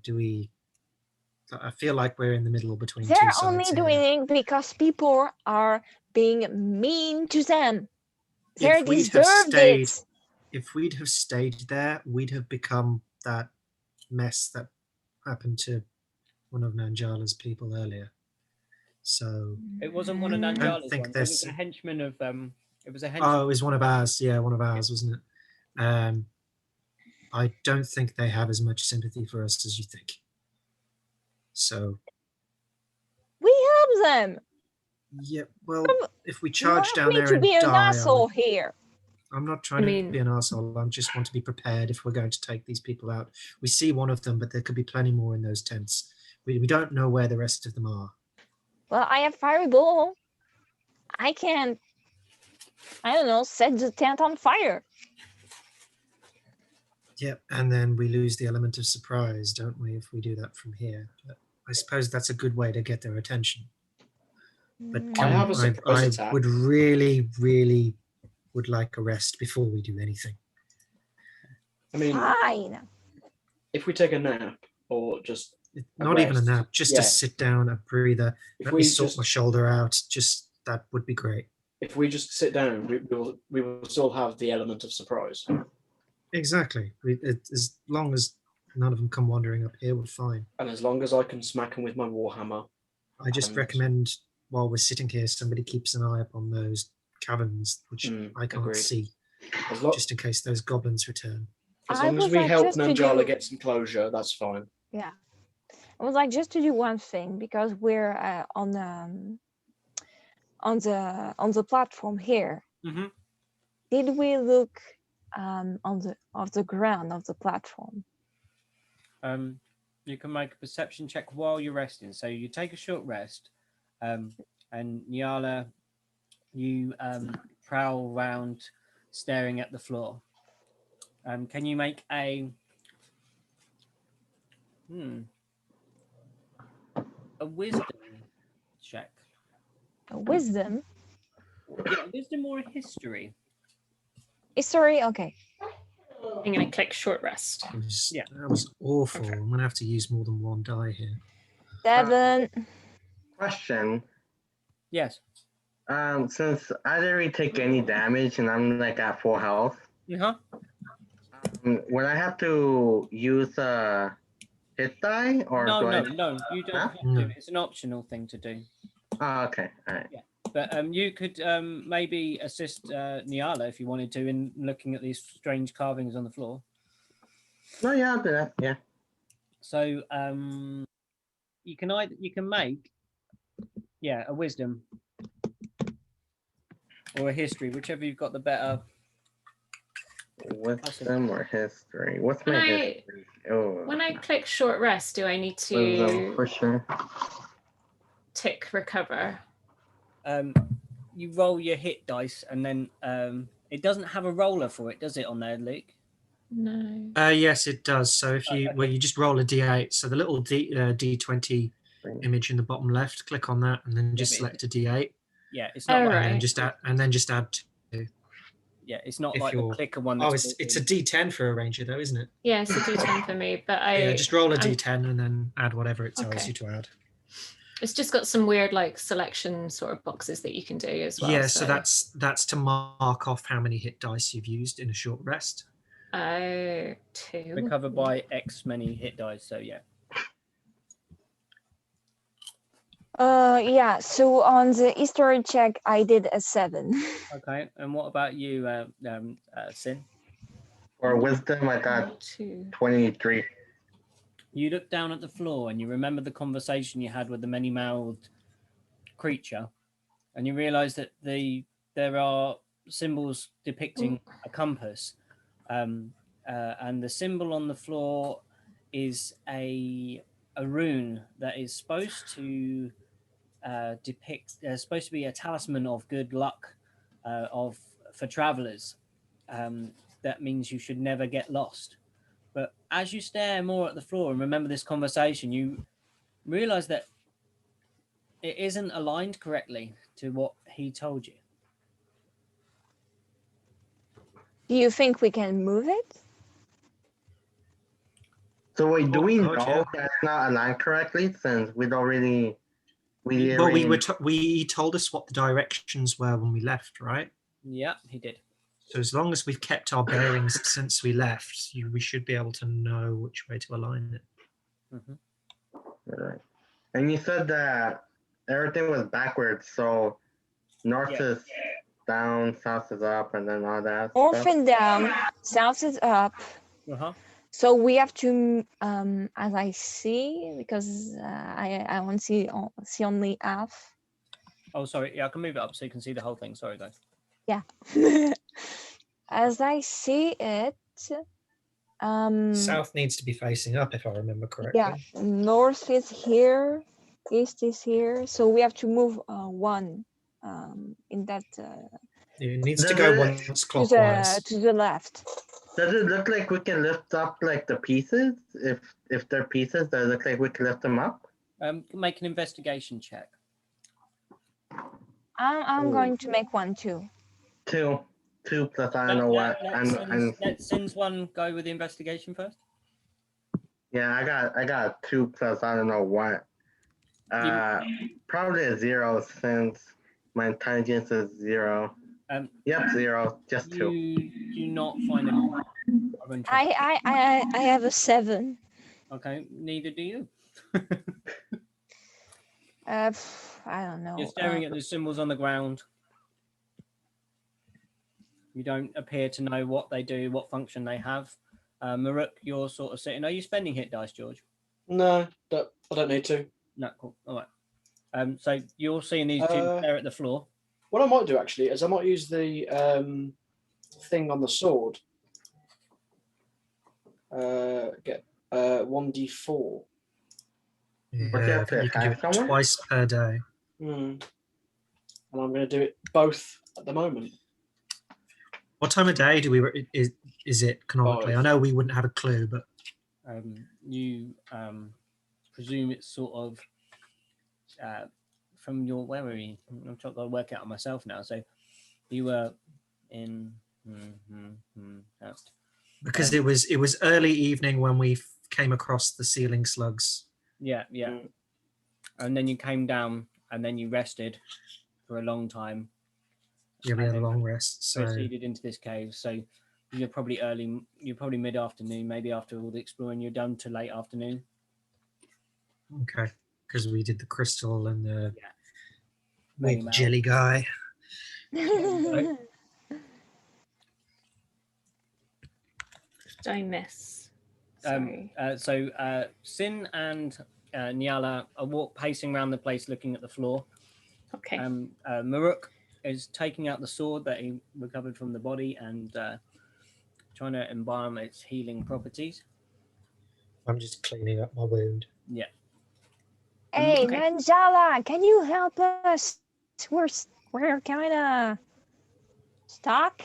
I feel like we're in the middle between two sides. They're only doing it because people are being mean to them. They deserved it. If we'd have stayed there, we'd have become that mess that happened to one of Nanjala's people earlier. So it wasn't one of Nanjala's ones. It was a henchman of it was a henchman. Oh, it was one of ours. Yeah, one of ours, wasn't it? I don't think they have as much sympathy for us as you think. So we help them. Yeah, well, if we charge down there and be an die, asshole here. I'm not trying to be an asshole. I just want to be prepared if we're going to take these people out. We see one of them, but there could be plenty more in those tents. We don't know where the rest of them are. Well, I have fireball. I can, I don't know, set the tent on fire. Yep, and then we lose the element of surprise, don't we, if we do that from here? But I suppose that's a good way to get their attention. But I would really, really would like a rest before we do anything. I mean, fine. If we take a nap or just not even a nap, just to sit down, a breather, let me sort my shoulder out. Just that would be great. If we just sit down, we will still have the element of surprise. Exactly. As long as none of them come wandering up here, we're fine. And as long as I can smack them with my warhammer. I just recommend while we're sitting here, somebody keeps an eye up on those caverns, which I can't see, just in case those goblins return. As long as we help Nanjala get some closure, that's fine. Yeah. I would like just to do one thing, because we're on the platform here. Mm-hmm. Did we look on the ground of the platform? You can make a perception check while you're resting. So you take a short rest, and Nyala, you prowl around, staring at the floor. Can you make a a wisdom check. A wisdom. Yeah, wisdom or a history. History. Okay. I'm going to click short rest. Yeah. That was awful. Okay. I'm going to have to use more than one die here. 7. Question. Yes. Since I didn't really take any damage and I'm like at full health, Uh-huh. would I have to use a hit die or No, do no, I? no. You don't Huh? have to. No. It's an optional thing to do. Oh, okay. All right. But you could maybe assist Nyala if you wanted to in looking at these strange carvings on the floor. No, yeah, I'll do that. Yeah. So you can make a wisdom or a history, whichever you've got the better. Wisdom or history? What's When my I- history? Oh, When I click short rest, do I need wisdom to for sure. tick recover? You roll your hit dice, and then it doesn't have a roller for it, does it, on there, Luke? No. Yes, it does. So if you you just roll a d8. So the little d20 image in the bottom left, click on that, and then just select a d8. Yeah, it's not. Oh, like, right. And then just add 2. Yeah, it's not If like the you're- clicker one. Oh, That's it's a d10 for a ranger though, isn't it? Yeah, it's a D10 for me, but Yeah, just roll a I'm- d10 and then add whatever it tells Okay. you to add. It's just got some weird like selection sort of boxes that you can do as well. Yeah, so that's to mark off how many hit dice you've used in a short rest. Oh, 2. recover by X many hit dice. So yeah. Yeah. So on the history check, I did a 7. Okay. And what about you, Sin? For wisdom, I got 2. 23. You look down at the floor and you remember the conversation you had with the many-mouthed creature, and you realize that there are symbols depicting a compass, and the symbol on the floor is a rune that is supposed to depict. Supposed to be a talisman of good luck, for travelers. That means you should never get lost. But as you stare more at the floor and remember this conversation, you realize that it isn't aligned correctly to what he told you. Do you think we can move it? So wait, do we know yeah. that's not aligned correctly since we don't really? Well, we told us what the directions were when we left, right? Yeah, he did. So as long as we've kept our bearings since we left, we should be able to know which way to align it. Mm-hmm. Right. And you said that everything was backwards, so north is down, south is up, and then all that. North stuff. and down, south is up. Uh-huh. So we have to, as I see, because I want to see only half. Oh, sorry. Yeah, I can move it up so you can see the whole thing. Sorry, guys. Yeah. As I see it, South needs to be facing up, if I remember correctly. yeah, north is here, east is here. So we have to move one in that It needs to go once to clockwise. the left. Does it look like we can lift up like the pieces? If they're pieces, does it look like we can lift them up? Make an investigation check. I'm going to make one too. 2 plus I don't know what. Let Sin's one go with the investigation first. Yeah, I got 2 plus I don't know what. Probably a 0 since my intelligence is 0. Yep, 0. Just 2. You do not find any. I have a 7. Okay, neither do you. I don't know. You're staring at the symbols on the ground. You don't appear to know what they do, what function they have. Maruk, you're sort of sitting. Are you spending hit dice, George? No, I don't need to. No, cool. All right. So you're seeing these two stare at the floor. What I might do actually is I might use the thing on the sword. Get 1d4. Yeah, you can do it twice per day. And I'm going to do it both at the moment. What time of day is it canonically? I know we wouldn't have a clue, but You presume it's sort of from your where were you? I'm trying to work it out myself now. So you were in because it was early evening when we came across the ceiling slugs. Yeah. And then you came down, and then you rested for a long time. Yeah, we and had a then long rest. So proceeded into this cave. So you're probably mid-afternoon, maybe after all the exploring you're done to late afternoon. okay, because we did the crystal and the Many with jelly guy. Did I miss? Sorry. So Sin and Nyala are pacing around the place looking at the floor. Okay. Maruk is taking out the sword that he recovered from the body and trying to embalm its healing properties. I'm just cleaning up my wound. Yeah. Hey, Okay. Nyala, can you help us? We're kind of stuck.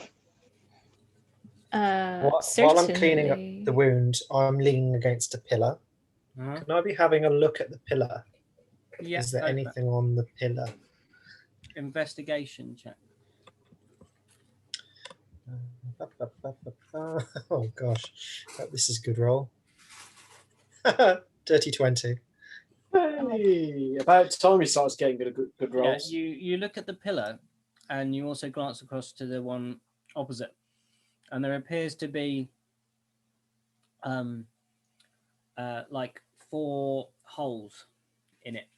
While I'm cleaning up the wound, I'm leaning against a pillar. Uh-huh. Can I be having a look at the pillar? Yeah. Is there anything on the pillar? Investigation check. Oh gosh, this is a good roll. Dirty 20. Hey, about time he starts getting good rolls. Yeah, you look at the pillar, and you also glance across to the one opposite, and there appears to be like 4 holes in it,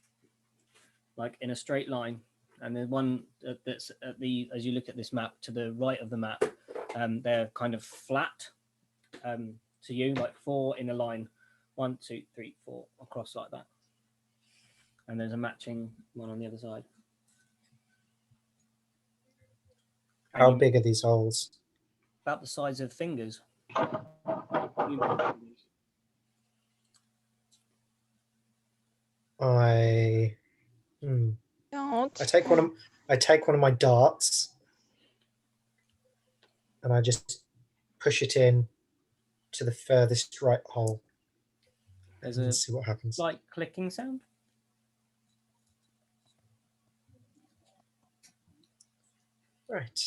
like in a straight line. And the one that's at the, as you look at this map, to the right of the map, they're kind of flat to you, like 4 in a line, 1, 2, 3, 4 across like that. And there's a matching one on the other side. How big are these holes? About the size of fingers. Don't. I take one of my darts and I just push it in to the furthest right hole. There's and a see what happens. slight clicking sound. Right.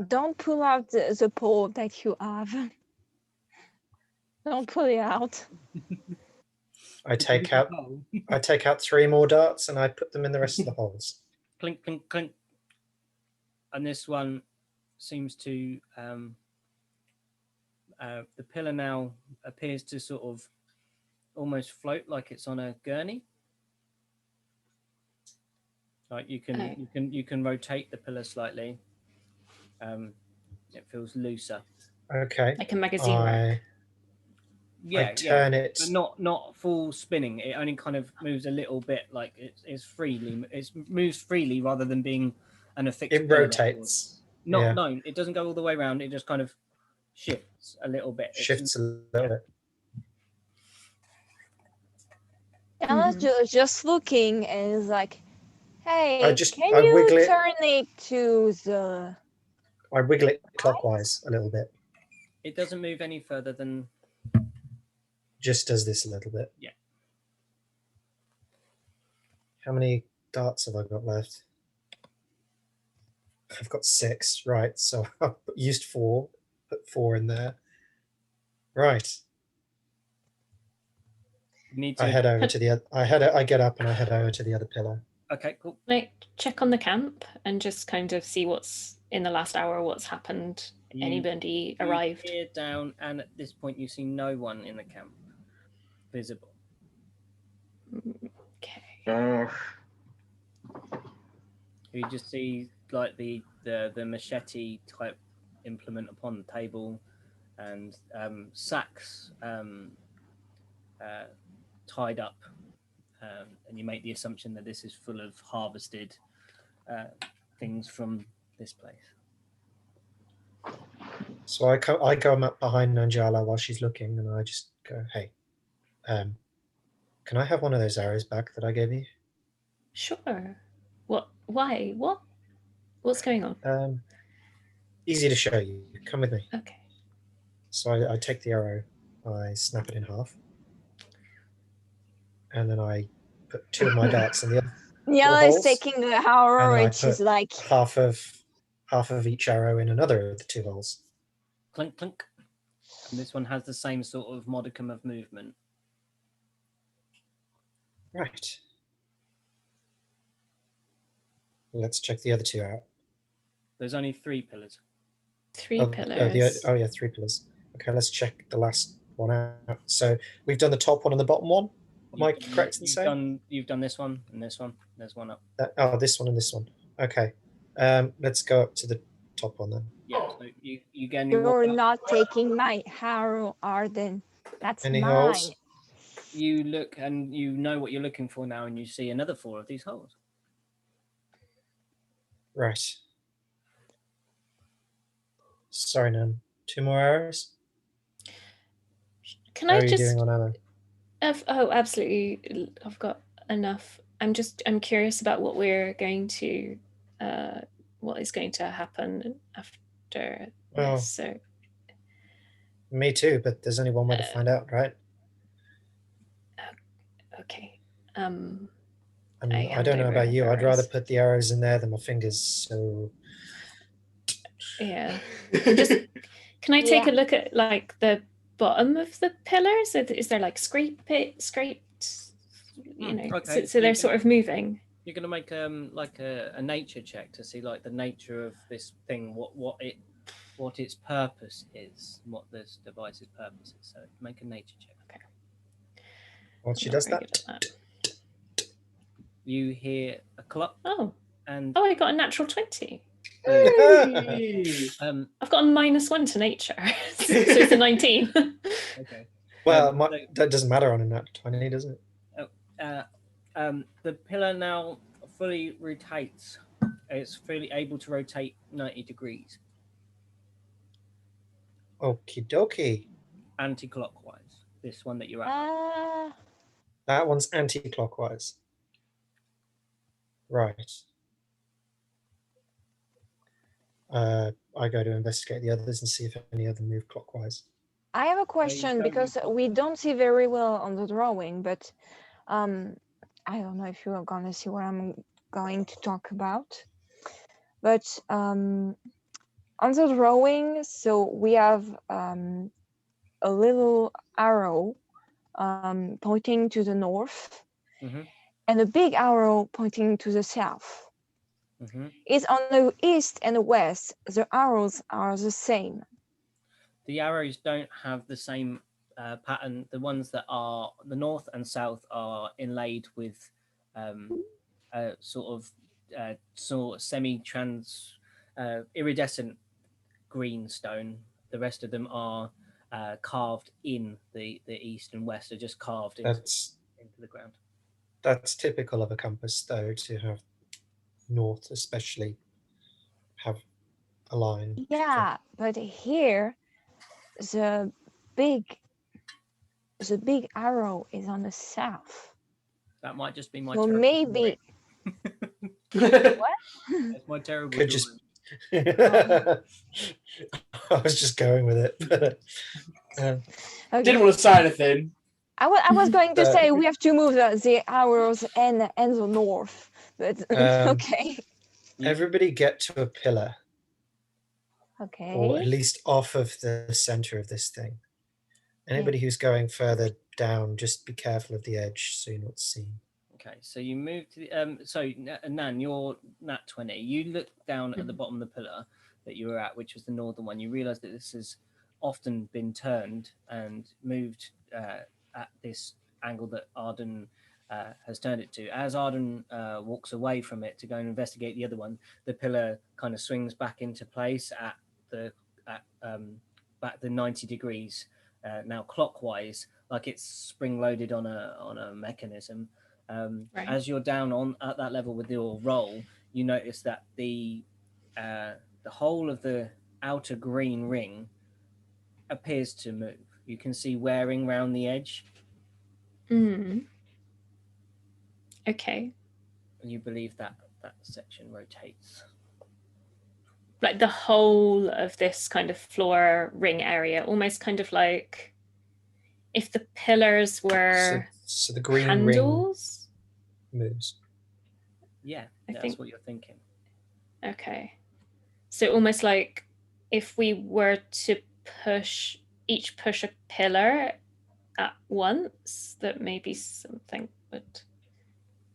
Don't pull out the pole that you have. Don't pull it out. I take out 3 more darts and I put them in the rest of the holes. Clink, clink, clink. And this one seems to the pillar now appears to sort of almost float like it's on a gurney. Like you can rotate the pillar slightly. It feels looser. Okay. Like a magazine rack. Yeah, I turn it. But not full spinning. It only kind of moves a little bit, like it moves freely rather than being an affixed. It rotates. No, it doesn't go all the way around. It just kind of shifts a little bit. Shifts a little bit. Just looking and is like, hey, I you turn it to the... I wiggle it clockwise a little bit. It doesn't move any further than... Just does this a little bit. Yeah. How many darts have I got left? I've got 6, right, so I've used 4, put 4 in there. Right. I head over to the other. I get up and I head over to the other pillar. Okay, cool. Like check on the camp and just kind of see what's in the last hour, what's happened. Anybody arrived? You peer down, and at this point, you see no one in the camp visible. Okay. You just see like the machete type implement upon the table, and sacks tied up, and you make the assumption that this is full of harvested things from this place. So I go up behind Nyala while she's looking, and I just go, "Hey, can I have one of those arrows back that I gave you?" Sure. What? Why? What? What's going on? Easy to show you. Come with me. Okay. So I take the arrow, I snap it in half, and then I put 2 of my darts in the other Nyala is holes, taking the arrow and I and she's put like, half of each arrow in another of the 2 holes. Clunk, clunk. And this one has the same sort of modicum of movement. Right. Let's check the other 2 out. There's only 3 pillars. 3 pillars. Oh yeah, 3 pillars. Okay, let's check the last one out. So we've done the top one and the bottom one. Am I correct in saying? You've done this one and this one. There's one up. This one and this one. Okay. Let's go up to the top one then. Yeah. So you again. you're not taking my arrow, Arden. That's Any mine. holes? You look and you know what you're looking for now, and you see another 4 of these holes. Right. Sorry, Nan. 2 more arrows? Can How I are you just doing on ammo? Oh, absolutely. I've got enough. I'm curious about what we're going to what is going to happen after Well, this. So me too, but there's only one way to find out, right? okay. And I don't know about you. I'd rather put the arrows in there than my fingers. So yeah. Can I take a look at like the bottom of the pillars? Is there like scraped? You know, okay. so they're sort of moving. You're gonna make like a nature check to see like the nature of this thing, what its purpose is, what this device's purpose is. So make a nature check. Okay. once she does that, you hear a cluck. Oh, and I got a natural 20. I've got a -1 to nature, so it's a 19. Okay. Well, that doesn't matter on a nat 20, does it? The pillar now fully rotates. It's fully able to rotate 90 degrees. Okie dokie. Anti-clockwise. This one that you're at. That one's anti-clockwise. Right. I go to investigate the others and see if any of them move clockwise. I have a question because we don't see very well on the drawing, but I don't know if you are gonna see what I'm going to talk about. But on the drawing, so we have a little arrow pointing to the north, and a big arrow pointing to the south. Is on the east and the west, the arrows are the same. The arrows don't have the same pattern. The ones that are the north and south are inlaid with sort of semi-trans iridescent green stone. The rest of them are carved in the east and west, are just carved into the ground. That's typical of a compass, though, to have north especially have a line. Yeah, but here the big arrow is on the south. That might just be my so maybe what? That's my terrible Could just I was just going with it. Okay. Didn't want to say anything. I was going to say we have to move the arrows and the north, but okay. Everybody get to a pillar. Okay. Or at least off of the center of this thing. Anybody who's going further down, just be careful of the edge so you're not seen. Okay, so you move to the so Nan, you're nat 20. You look down at the bottom of the pillar that you were at, which was the northern one. You realise that this has often been turned and moved at this angle that Arden has turned it to. As Arden walks away from it to go and investigate the other one, the pillar kind of swings back into place at the 90 degrees now clockwise, like it's spring loaded on a mechanism. Right. As you're down at that level with your roll, you notice that the whole of the outer green ring appears to move. You can see wearing round the edge. Okay. And you believe that section rotates. Like the whole of this kind of floor ring area, almost kind of like if the pillars were so the green handles. moves. Yeah, I that's think- what you're thinking. Okay. So almost like if we were to push a pillar at once, that maybe something would,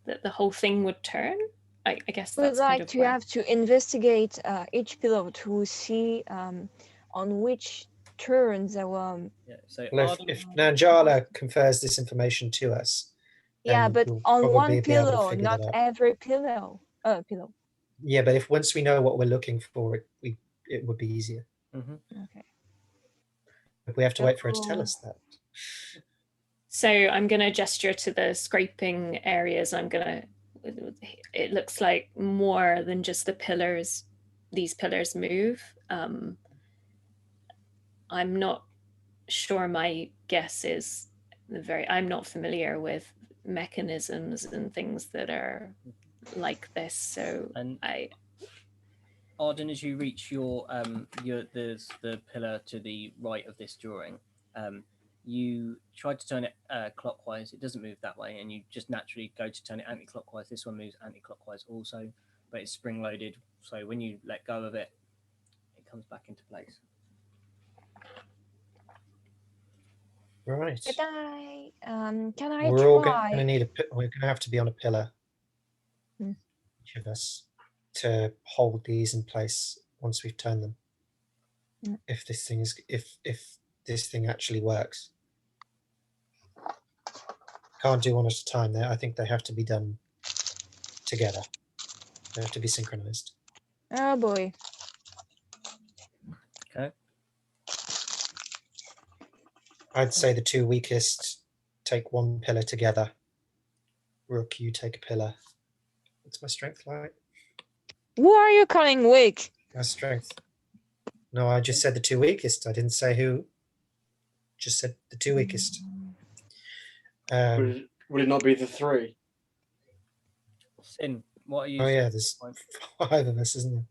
that the whole thing would turn. I guess We'd that's kind like of to where- have to investigate each pillar to see on which turns our. Yeah. So Well, Arden, if Nanjala confers this information to us, Yeah, then but we'll on probably one be able to pillow, figure not that out. every pillow. Pillow. Yeah, but if once we know what we're looking for, it would be easier. Okay. If we have to wait for her to tell us that. So I'm going to gesture to the scraping areas. It looks like more than just the pillars. These pillars move. I'm not sure. My guess is I'm not familiar with mechanisms and things that are like this. So and Arden, as you reach there's the pillar to the right of this drawing. You try to turn it clockwise. It doesn't move that way, and you just naturally go to turn it anti-clockwise. This one moves anti-clockwise also, but it's spring-loaded. So when you let go of it, it comes back into place. Right. Can I We're all try? going to need we're going to have to be on a pillar, Hmm. each of us, to hold these in place once we've turned them. Hmm. If this thing actually works. Can't do one at a time. I think they have to be done together. They have to be synchronized. Oh boy. Okay. I'd say the two weakest take one pillar together. Rook, you take a pillar. What's my strength like? Who are you calling weak? My strength. No, I just said the two weakest. I didn't say who. Just said the two weakest. Would it not be the three? Sin, what are you? Oh yeah, there's 5 of us, isn't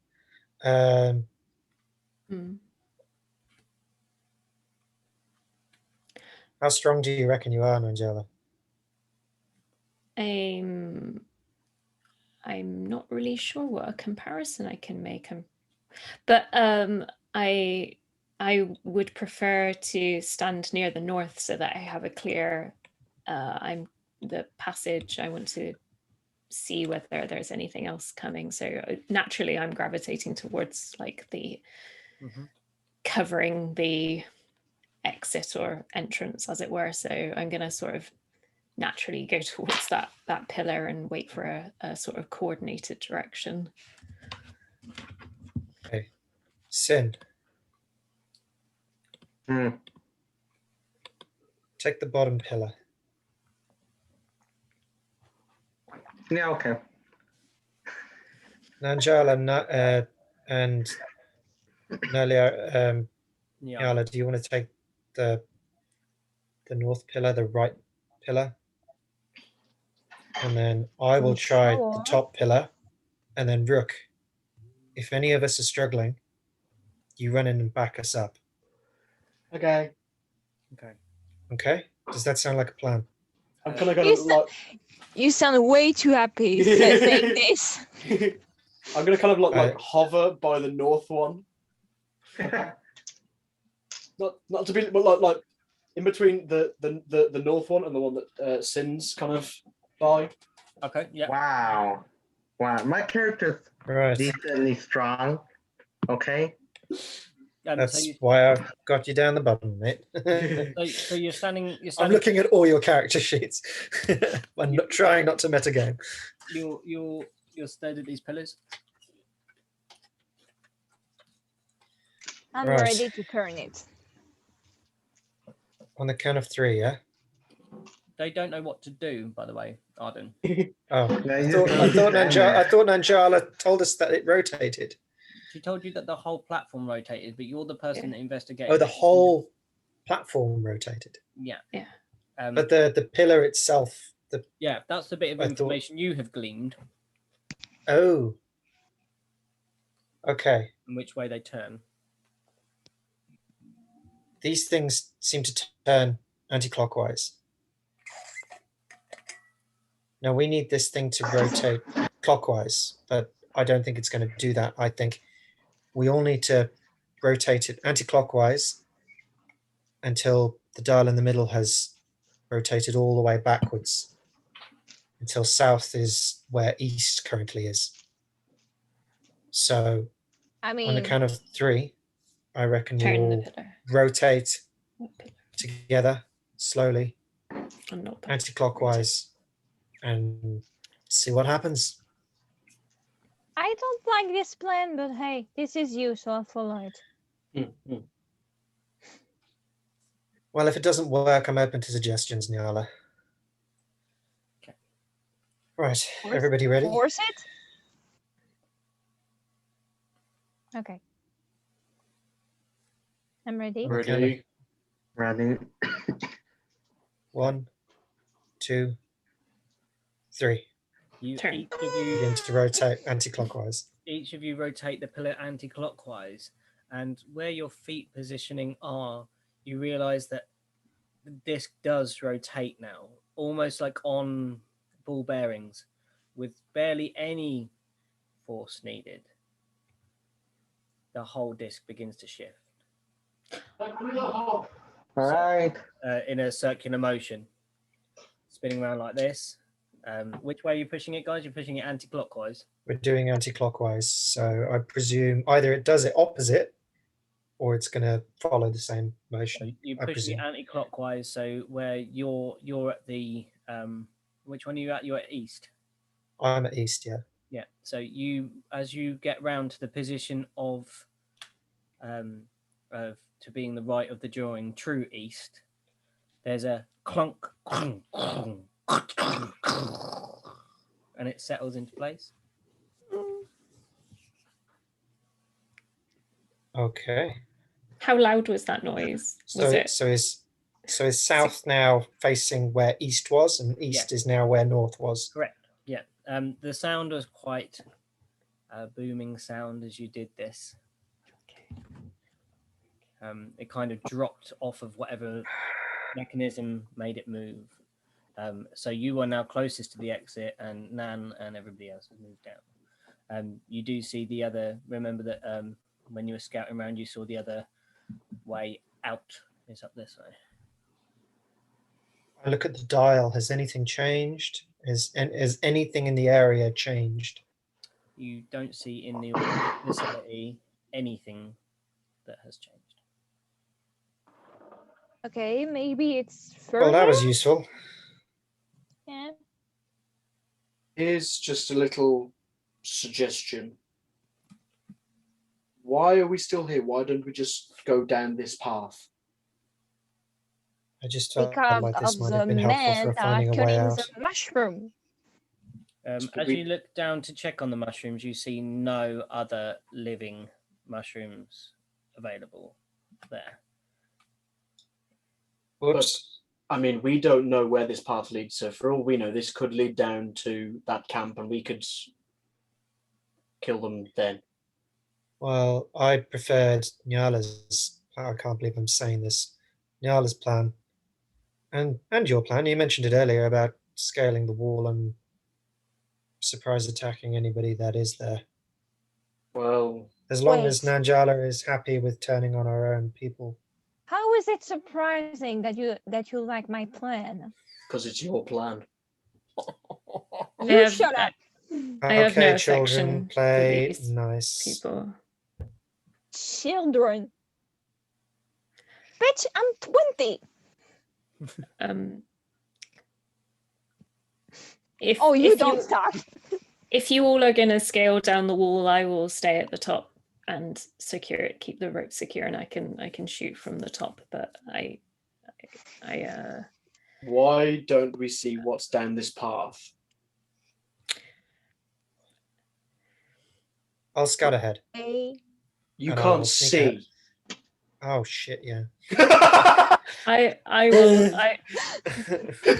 there? How strong do you reckon you are, Nigella? I'm not really sure what a comparison I can make. But I would prefer to stand near the north so that I have a clear. I'm the passage. I want to see whether there's anything else coming. So naturally, I'm gravitating towards like the covering the exit or entrance, as it were. So I'm going to sort of naturally go towards that pillar and wait for a sort of coordinated direction. Okay. Sin. Take the bottom pillar. Yeah, okay. Nanjala and Nyala, Nyala, do you want to take the north pillar, the right pillar? And then I will try the top pillar. And then Rook, if any of us are struggling, you run in and back us up. Okay. Okay? Does that sound like a plan? I'm kind of going to like. You sound way too happy saying this. I'm going to kind of like hover by the north one. not to be, but like in between the north one and the one that Sin's kind of by. Okay. Yeah. Wow. My character's decently strong. Okay. That's why I've got you down the bottom, mate. So you're standing. I'm looking at all your character sheets. I'm not trying not to metagame. You're stood at these pillars. I'm ready to turn it. On the count of 3, yeah? They don't know what to do, by the way, Arden. Oh, I thought Nanjala told us that it rotated. She told you that the whole platform rotated, but you're the person that investigated. Oh, the whole platform rotated. Yeah. Yeah. But the pillar itself. Yeah, that's the bit of information you have gleaned. Oh. Okay. And which way they turn. These things seem to turn anti-clockwise. Now we need this thing to rotate clockwise, but I don't think it's going to do that. I think we all need to rotate it anti-clockwise until the dial in the middle has rotated all the way backwards, until south is where east currently is. So I on the mean, count of 3, I reckon Turn the we'll pillar. rotate What pillar? together slowly, I'm not pillar. anti-clockwise, and see what happens. I don't like this plan, but hey, this is you, so I'll follow it. Mm-hmm. Well, if it doesn't work, I'm open to suggestions, Nyala. Okay. Right, everybody ready? Force it? Okay. I'm ready. Ready? Ready? 1, 2, 3. Turn. Each of you Begin to rotate anti-clockwise. each of you rotate the pillar anti-clockwise, and where your feet positioning are, you realize that the disc does rotate now, almost like on ball bearings, with barely any force needed. The whole disc begins to shift All right. in a circular motion, spinning around like this. Which way are you pushing it, guys? You're pushing it anti-clockwise. We're doing anti-clockwise, so I presume either it does it opposite, or it's going to follow the same So motion. you're I pushing presume. it anti-clockwise. So where you're at the which one are you at? You're at east. I'm at east, yeah. Yeah. So as you get round to the position of to being the right of the drawing, true east, there's a clunk, and it settles into place. Okay. How loud was that noise? Was it? So is south now facing where east was, and east is now where north was? Correct. Yeah. The sound was quite a booming sound as you did this. It kind of dropped off of whatever mechanism made it move. So you are now closest to the exit, and Nan and everybody else has moved down. You do see the other. Remember that when you were scouting around, you saw the other way out is up this way. I look at the dial. Has anything changed? Has anything in the area changed? You don't see in the facility anything that has changed. Okay, maybe it's further. Well, that was useful. Yeah. Here's just a little suggestion. Why are we still here? Why don't we just go down this path? I just felt Because like this of might the have been helpful men for finding a way cutting out. the mushroom. As you look down to check on the mushrooms, you see no other living mushrooms available there. Whoops. But, I mean, we don't know where this path leads, so for all we know, this could lead down to that camp and we could kill them then. Well, I preferred Nyala's. I can't believe I'm saying this. Nyala's plan, and your plan. You mentioned it earlier about scaling the wall and surprise attacking anybody that is there. Well, as long as Nanjala is happy with turning on our own people. How is it surprising that you like my plan? Because it's your plan. You shut up. I have Okay, no children, affection play for these nice. people. Children. Bitch, I'm 20. If you don't you, start. If you all are going to scale down the wall, I will stay at the top and secure it, keep the rope secure, and I can shoot from the top. But I Why don't we see what's down this path? I'll scout ahead. You And can't I'll sneak ahead. see. Oh shit! Yeah. I will.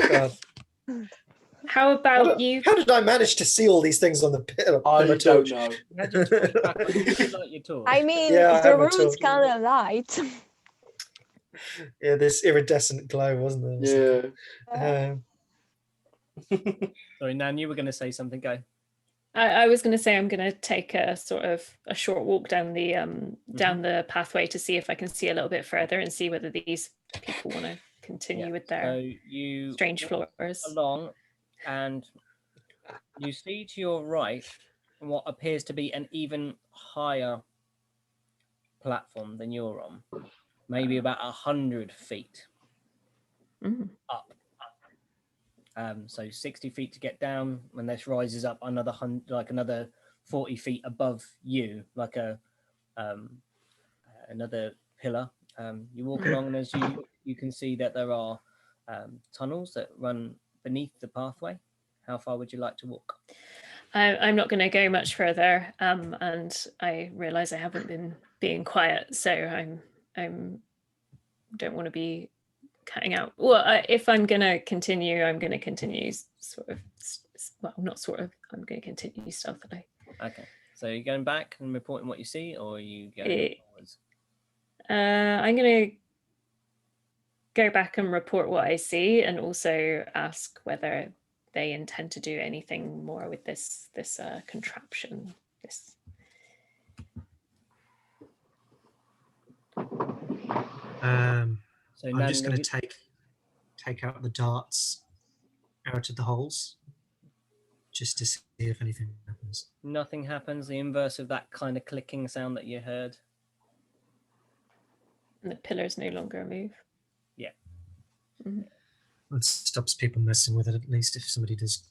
God. How about you? How did I manage to see all these things on the pit? I don't know. I mean, Yeah, the room's kind of light. Yeah, this iridescent glow, wasn't there? Yeah. Sorry, Nan, you were going to say something. Go. I was going to say I'm going to take a sort of a short walk down the down the pathway to see if I can see a little bit further and see whether these people want to continue with their So you strange walk floors. along, and you see to your right what appears to be an even higher platform than you're on, maybe about 100 feet up. So 60 feet to get down, and this rises up another another 40 feet above you, like a another pillar. You walk along, and as you can see that there are tunnels that run beneath the pathway. How far would you like to walk? I'm not going to go much further, and I realise I haven't been being quiet, so I'm don't want to be cutting out. Well, if I'm going to continue, I'm going to continue sort of. Well, not sort of. I'm going to continue stealthily. Okay. So you're going back and reporting what you see, or are you going forwards? I'm going to go back and report what I see, and also ask whether they intend to do anything more with this contraption. So I'm just going to take out the darts out of the holes, just to see if anything happens. Nothing happens. The inverse of that kind of clicking sound that you heard. And the pillars no longer move. Yeah. Mm-hmm. It stops people messing with it, at least if somebody does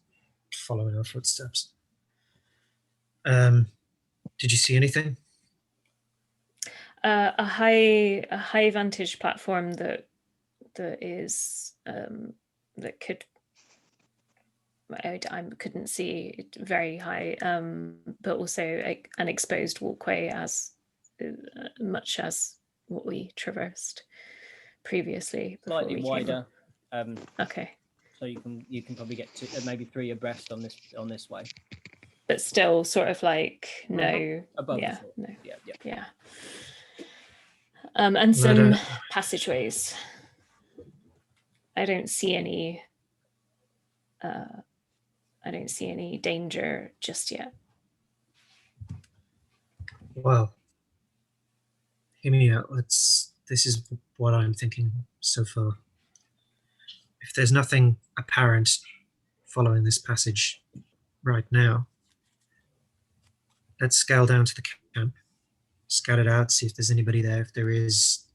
follow in our footsteps. Did you see anything? A high vantage platform that is that could. I couldn't see it very high, but also an exposed walkway as much as what we traversed previously. Slightly wider. Okay. So you can probably get to maybe 3 abreast on this way. But still, sort of like no above. Yeah. The floor. No. Yeah. And some passageways. I don't see any. I don't see any danger just yet. Well, hear me out. This is what I'm thinking so far. If there's nothing apparent following this passage right now, let's scale down to the camp, scout it out, see if there's anybody there. If there is,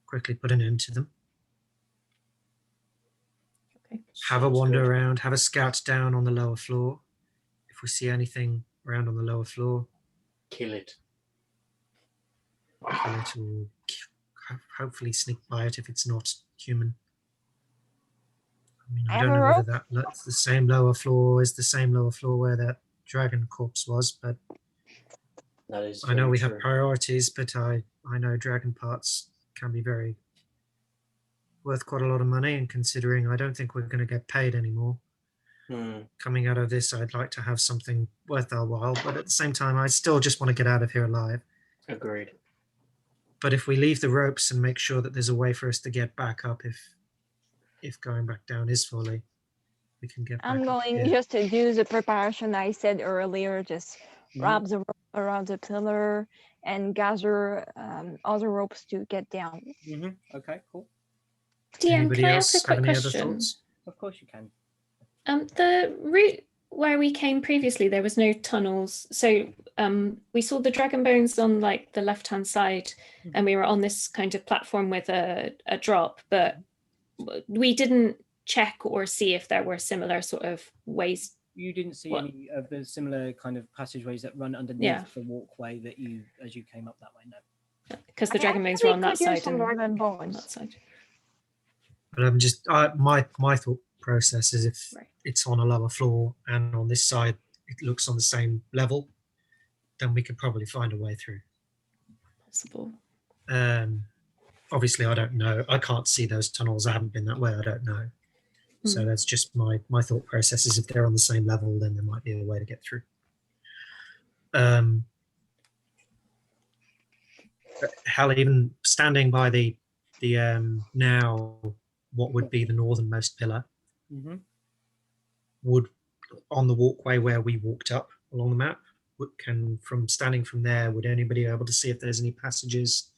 quickly put an end to them. Okay. Have a wander around, have a scout down on the lower floor. If we see anything around on the lower floor, kill it. Kill it, or hopefully sneak by it if it's not human. I mean, I don't know whether that's the same lower floor as the same lower floor where that dragon corpse was, but that is I know we have priorities, but I know dragon parts can be very worth quite a lot of money, and considering I don't think we're going to get paid anymore coming out of this, I'd like to have something worth our while, but at the same time I still just want to get out of here alive. Agreed. But if we leave the ropes and make sure that there's a way for us to get back up, if going back down is folly, we can get back I'm up going here. just to do the preparation I said earlier, just wrap the rope around the pillar and gather other ropes to get down. Okay, cool. DM, Anybody can I else ask a quick have any other question? thoughts? Of course you can. The route where we came previously, there was no tunnels. So we saw the dragon bones on like the left-hand side, and we were on this kind of platform with a drop, but we didn't check or see if there were similar sort of ways. You didn't see any of the similar kind of passageways that run underneath the walkway that as you came up that way, no. Because the dragon bones were on that side and dragon on bones. that side. But I'm just my thought process is if it's on a lower floor and on this side it looks on the same level, then we could probably find a way through. Possible. Obviously I don't know. I can't see those tunnels. I haven't been that way. I don't know. So that's just my thought process is if they're on the same level, then there might be a way to get through. Hell, even standing by the now what would be the northernmost pillar, would on the walkway where we walked up along the map. From standing from there, would anybody be able to see if there's any passages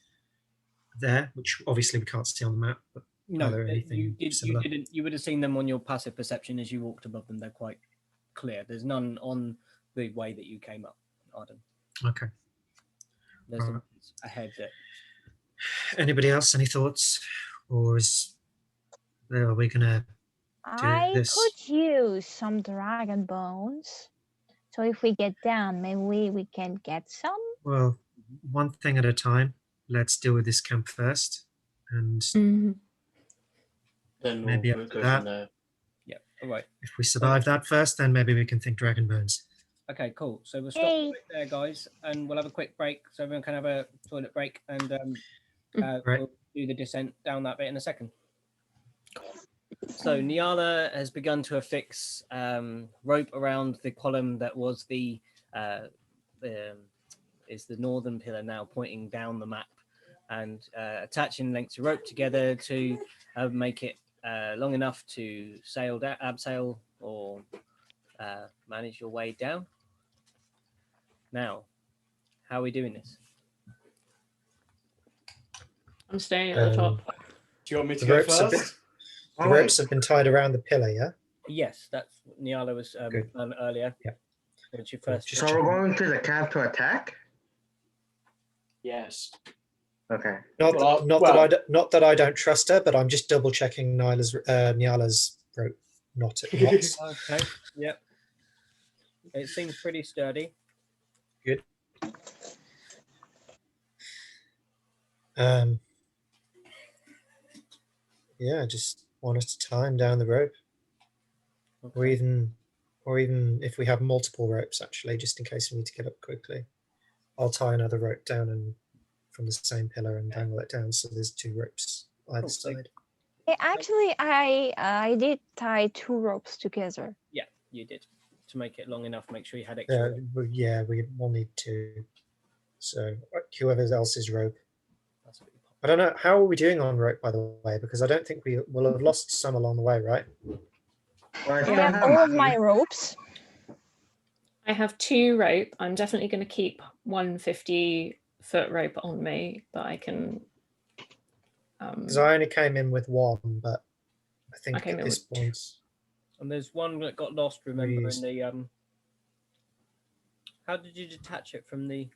there? Which obviously we can't see on the map, but No, are there anything similar? You would have seen them on your passive perception as you walked above them. They're quite clear. There's none on the way that you came up, Arden. Okay. There's some ahead that. Anybody else? Any thoughts? Or are we gonna I this? could use some dragon bones. So if we get down, maybe we can get some. Well, one thing at a time. Let's deal with this camp first, and Then maybe we'll after go that. from there. Yeah. All right. If we survive that first, then maybe we can think dragon bones. Okay, cool. So we'll stop right there, guys, and we'll have a quick break so everyone can have a toilet break, and Right. we'll do the descent down that bit in a second. So Nyala has begun to affix rope around the column that was the northern pillar now, pointing down the map, and attaching lengths of rope together to make it long enough to abseil or manage your way down. Now, how are we doing this? I'm staying at the top. Do you want me to The go ropes have first? The ropes have been tied around the pillar, yeah? Yes, that's what Nyala was Good. done earlier. Yeah. What's your first? Just So we're going to the camp to attack? Yes. Okay. Not Well, that I don't trust her, but I'm just double checking Nyala's rope knots. Okay. Yep. It seems pretty sturdy. Good. Yeah, just want us to tie him down the rope, or even if we have multiple ropes, actually, just in case we need to get up quickly. I'll tie another rope down and from the same pillar and dangle it down, so there's 2 ropes either side. Actually, I did tie 2 ropes together. Yeah, you did. To make it long enough, make sure you had Yeah, extra. we will need 2. So whoever else's rope. That's what you pop. I don't know, how are we doing on rope, by the way? Because I don't think we will have lost some along the way, right? Well, I still have all of my ropes. I have 2 rope. I'm definitely going to keep 150-foot rope on me, but I can. Because I only came in with 1, but I think I came at in this with point. And there's one that got lost. Remember Used. in the How did you detach it from the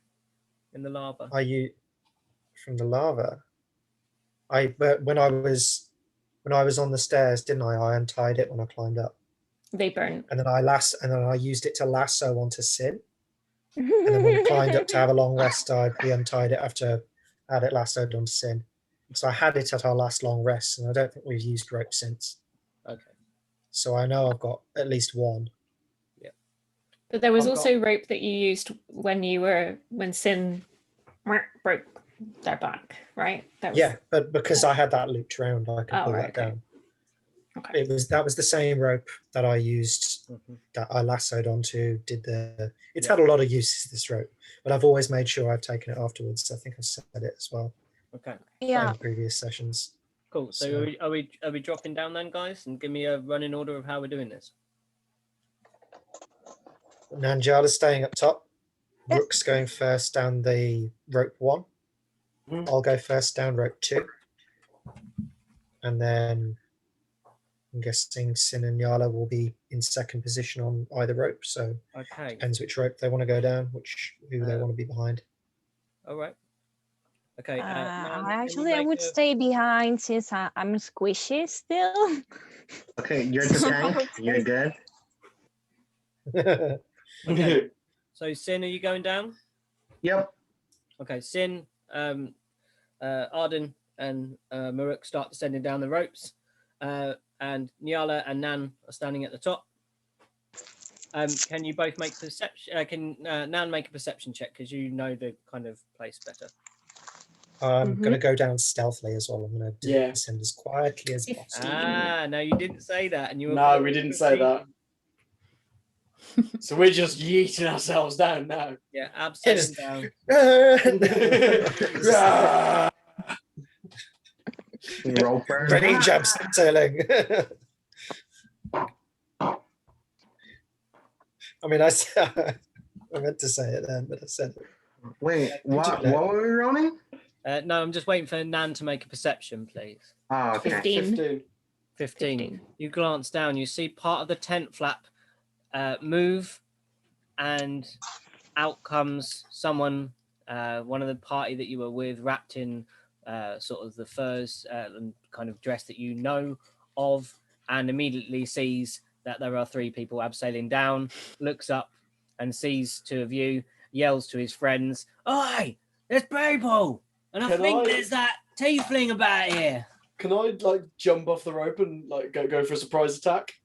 in the lava? From the lava. But when I was on the stairs, didn't I? I untied it when I climbed up, They burn. and then I used it to lasso onto Sin. And then when we climbed up to have a long rest, we untied it after I had it lassoed onto Sin. So I had it at our last long rest, and I don't think we've used rope since. Okay. So I know I've got at least 1. But there was I've also rope that you used when Sin broke their back, right? That was, Yeah, but because I had that looped around, I could Oh, pull right, that okay. down. Okay. That was the same rope that I used, that I lassoed onto. It's had a lot of uses, this rope, but I've always made sure I've taken it afterwards. I think I said it as well Okay. Yeah. in previous sessions. Cool. So are we dropping down then, guys? And give me a running order of how we're doing this. Nanjala's staying up top. Yes. Rook's going first down the rope 1. I'll go first down rope 2. And then I'm guessing Sin and Nyala will be in second position on either rope. So Okay. depends which rope they want to go down, who they want to be behind. All right. Okay. I would stay behind since I'm squishy still. Okay, you're the tank. You're good. Okay. So Sin, are you going down? Yep. Okay. Sin, Arden, and Maruk start descending down the ropes, and Nyala and Nan are standing at the top. Can you both make perception? Can Nan make a perception check because you know the kind of place better? I'm going to go down stealthily as well. I'm going to descend as quietly as possible. No, you didn't say that, and you were. No, we didn't say that. So we're just yeeting ourselves down now. Yeah, absolutely down. Roper. Range abseiling. I mean, I meant to say it then, but I said it. Wait, what were we rolling? No, I'm just waiting for Nan to make a perception, please. Oh, okay. 15. 15. You glance down, you see part of the tent flap move, and out comes someone, one of the party that you were with, wrapped in sort of the furs and kind of dress that you know of, and immediately sees that there are 3 people abseiling down, looks up and sees 2 of you, yells to his friends, "Oi, there's people! And I think there's that tiefling about here." Can I like jump off the rope and like go for a surprise attack?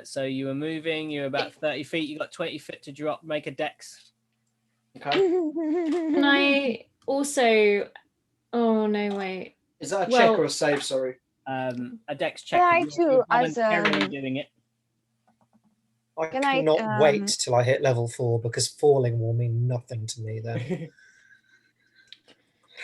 So you were moving, you were about 30 feet, you got 20 feet to drop, make a dex. Okay. Can I also... Oh, no, wait. Is that a check or a save? Sorry. A dex check. I You're too, as voluntarily doing it. I Can I, cannot wait till I hit level 4 because falling will mean nothing to me then.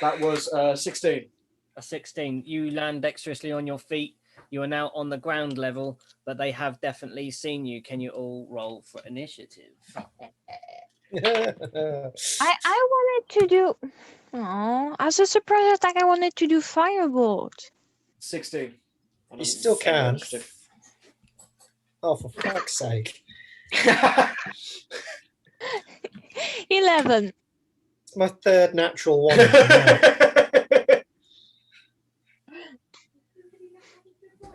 That was 16. A 16. You land dexterously on your feet. You are now on the ground level, but they have definitely seen you. Can you all roll for initiative? I wanted to do. Oh, as a surprise attack, I wanted to do firebolt. 16. You still can. Oh, for fuck's sake. 11. It's my 3rd natural one. Of the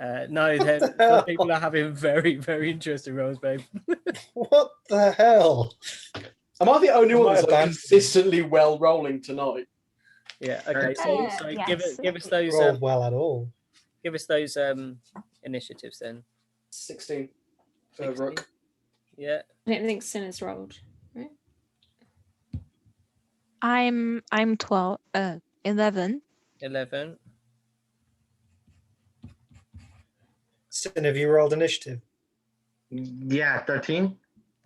night. No, the people are having very, very interesting rolls, babe. What the hell? Am I the only one that's Might have consistently well rolling tonight? Yeah. Okay. So Yes. give us those. Rolled well at all. Give us those initiatives then. 16 for 16. Rook. Yeah. I don't think Sin has rolled, right? I'm 12. 11. 11. Sin, have you rolled initiative? Yeah, 13.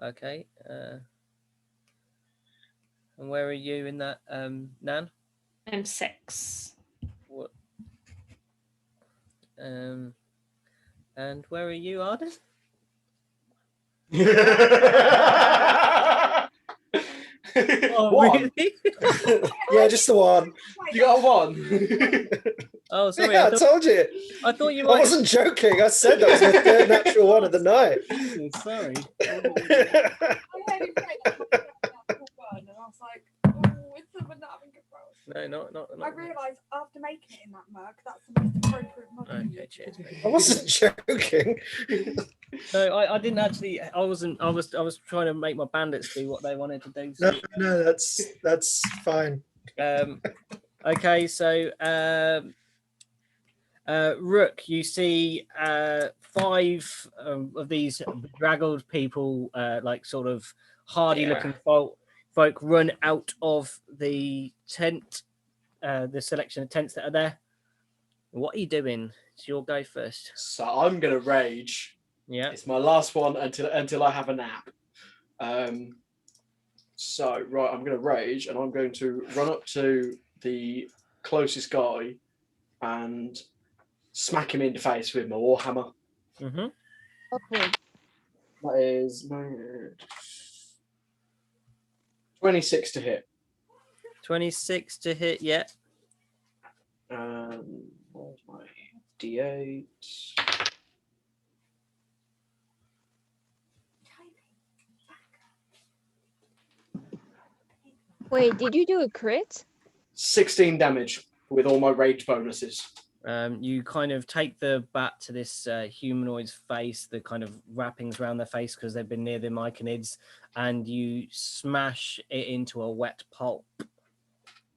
Okay. And where are you in that, Nan? I'm 6. What? And where are you, Arden? Oh, One. really? Yeah, just the one. You got a 1. Oh, sorry. Yeah, I told you. I thought you I might. wasn't joking. I said that was my 3rd natural one of the night. Jesus, sorry. I heard him say that and I was like, oh, it's someone not having good rolls. No, not. I realised after making it in that mug, that's the most appropriate mug. Okay, cheers. Mate. I wasn't joking. No, I didn't actually. I wasn't. I was trying to make my bandits do what they wanted to do. So. No, that's fine. Okay, so Rook, you see 5 of these bedraggled people, like sort of hardy-looking folk, run out of the tent, the selection of tents that are there. What are you doing? It's your go first. So I'm gonna rage. Yeah. It's my last one until I have a nap. So right, I'm gonna rage and I'm going to run up to the closest guy and smack him in the face with my warhammer. Mm-hmm. Okay. That is 26 to hit. 26 to hit. Yeah. Where's my D8? Wait, did you do a crit? 16 damage with all my rage bonuses. You kind of take the bat to this humanoid's face, the kind of wrappings around their face because they've been near the myconids, and you smash it into a wet pulp.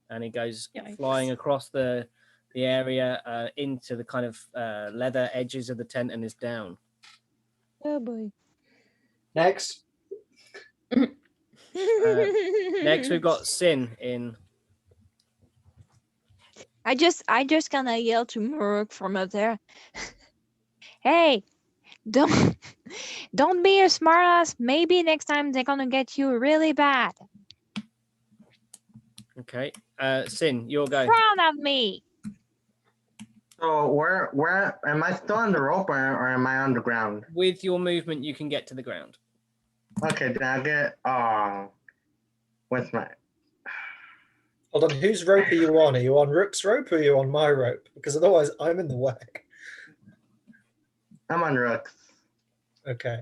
And it goes flying across the area into the kind of leather edges of the tent and is down. Oh boy. Next. Next, we've got Sin in. I just gonna yell to Muruk from up there. Hey, don't be a smartass. Maybe next time they're gonna get you really bad. Okay, Sin, your go. Frown at me. So where am I still on the rope or am I on the ground? With your movement, you can get to the ground. Okay, then I get what's my Hold on, whose rope are you on? Are you on Rook's rope or are you on my rope? Because otherwise I'm in the way. I'm on Rooks. Okay.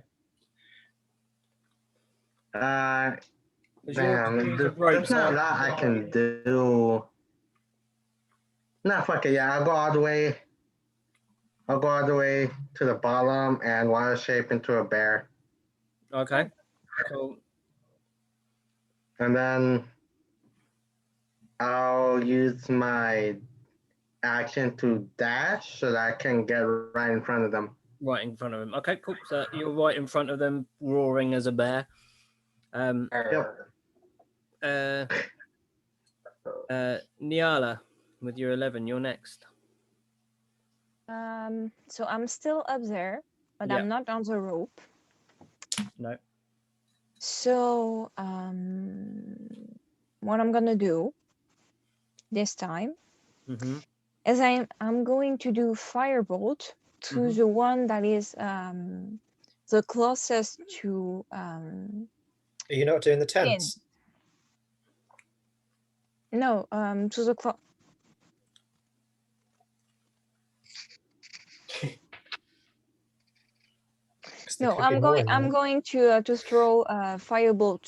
Because your Damn, series there's of ropes not a aren't- lot I can do. Nah, fuck it, yeah, I'll go all the way. I'll go all the way to the bottom and wild shape into a bear. Okay. Cool. And then I'll use my action to dash so that I can get right in front of them. Right in front of him. Okay, cool. So you're right in front of them, roaring as a bear. Yep. Nyala, with your 11, you're next. So I'm still up there, but Yeah. I'm not on the rope. No. So what I'm gonna do this time Mm-hmm. is I'm going to do firebolt to Mhm. the one that is the closest to Are you not doing the Finn. tents? No, to the No, I'm going to throw firebolt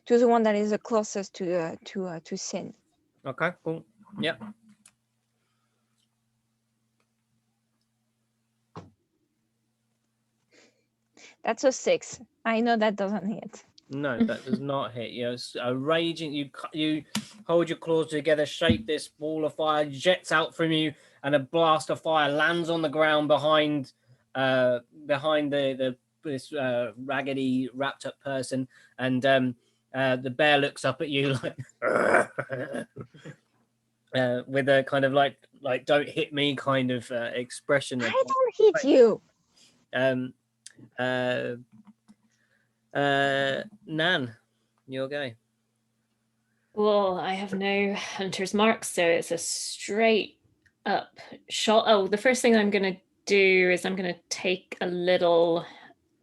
to the one that is the closest to Sin. Okay, cool. Yeah. That's a 6. I know that doesn't hit. No, that does not hit you. It's a raging. You hold your claws together, shape this ball of fire, jets out from you, and a blast of fire lands on the ground behind this raggedy wrapped up person, and the bear looks up at you like with a kind of like don't hit me kind of expression. I don't hit you. Nan, your go. Well, I have no hunter's mark, so it's a straight up shot. Oh, the first thing I'm going to do is I'm going to take a little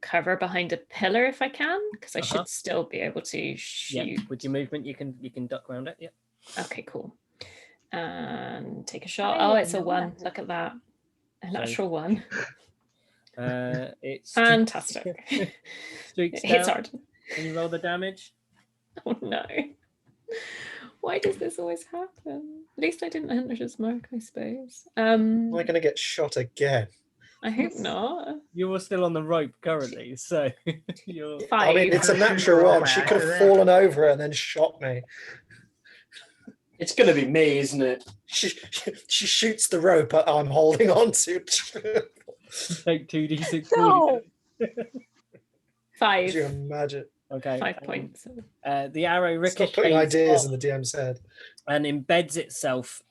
cover behind a pillar if I can, because I should still be able to shoot. Yeah, with your movement, you can duck around it. Yeah. Okay, cool. And take a shot. Oh, it's a 1. Look at that. A natural 1. It's fantastic. Streaks It hits down. hard. Can you roll the damage? Oh no. Why does this always happen? At least I didn't hunter's mark, I suppose. Am I going to get shot again? I hope not. You're still on the rope currently, so you're 5. I mean, it's a natural 1. She could have fallen over and then shot me. It's going to be me, isn't it? She shoots the rope I'm holding on to. Take 2d6. No. 5. Could you imagine? Okay. 5 points. The arrow Stop putting ricochets ideas off in the DM's head. and embeds itself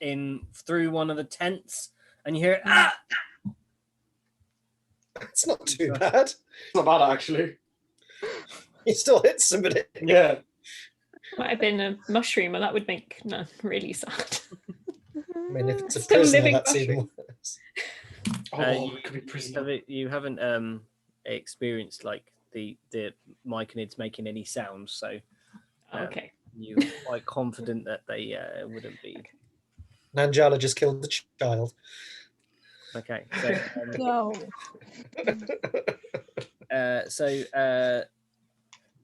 through one of the tents, and you hear ah. It's not too bad. It's not bad, actually. You still hit somebody. Yeah. Might have been a mushroom, and that would make Nan really sad. I mean, if it's a Still prisoner, living that's mushroom. even worse. It could be prisoner. You haven't experienced like the myconids making any sounds, so Okay. you're quite confident that they wouldn't be. Nanjala just killed the child. Okay, so No.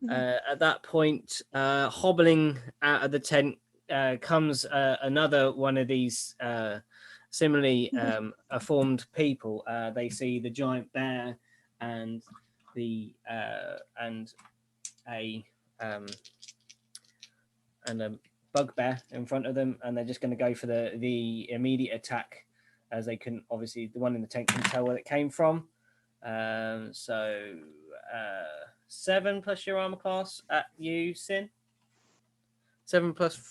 At that point, hobbling out of the tent comes another one of these similarly formed people. They see the giant bear and a bugbear in front of them, and they're just going to go for the immediate attack, as they couldn't, obviously the one in the tent couldn't tell where it came from. 7 plus your armor class at you, Sin. 7 plus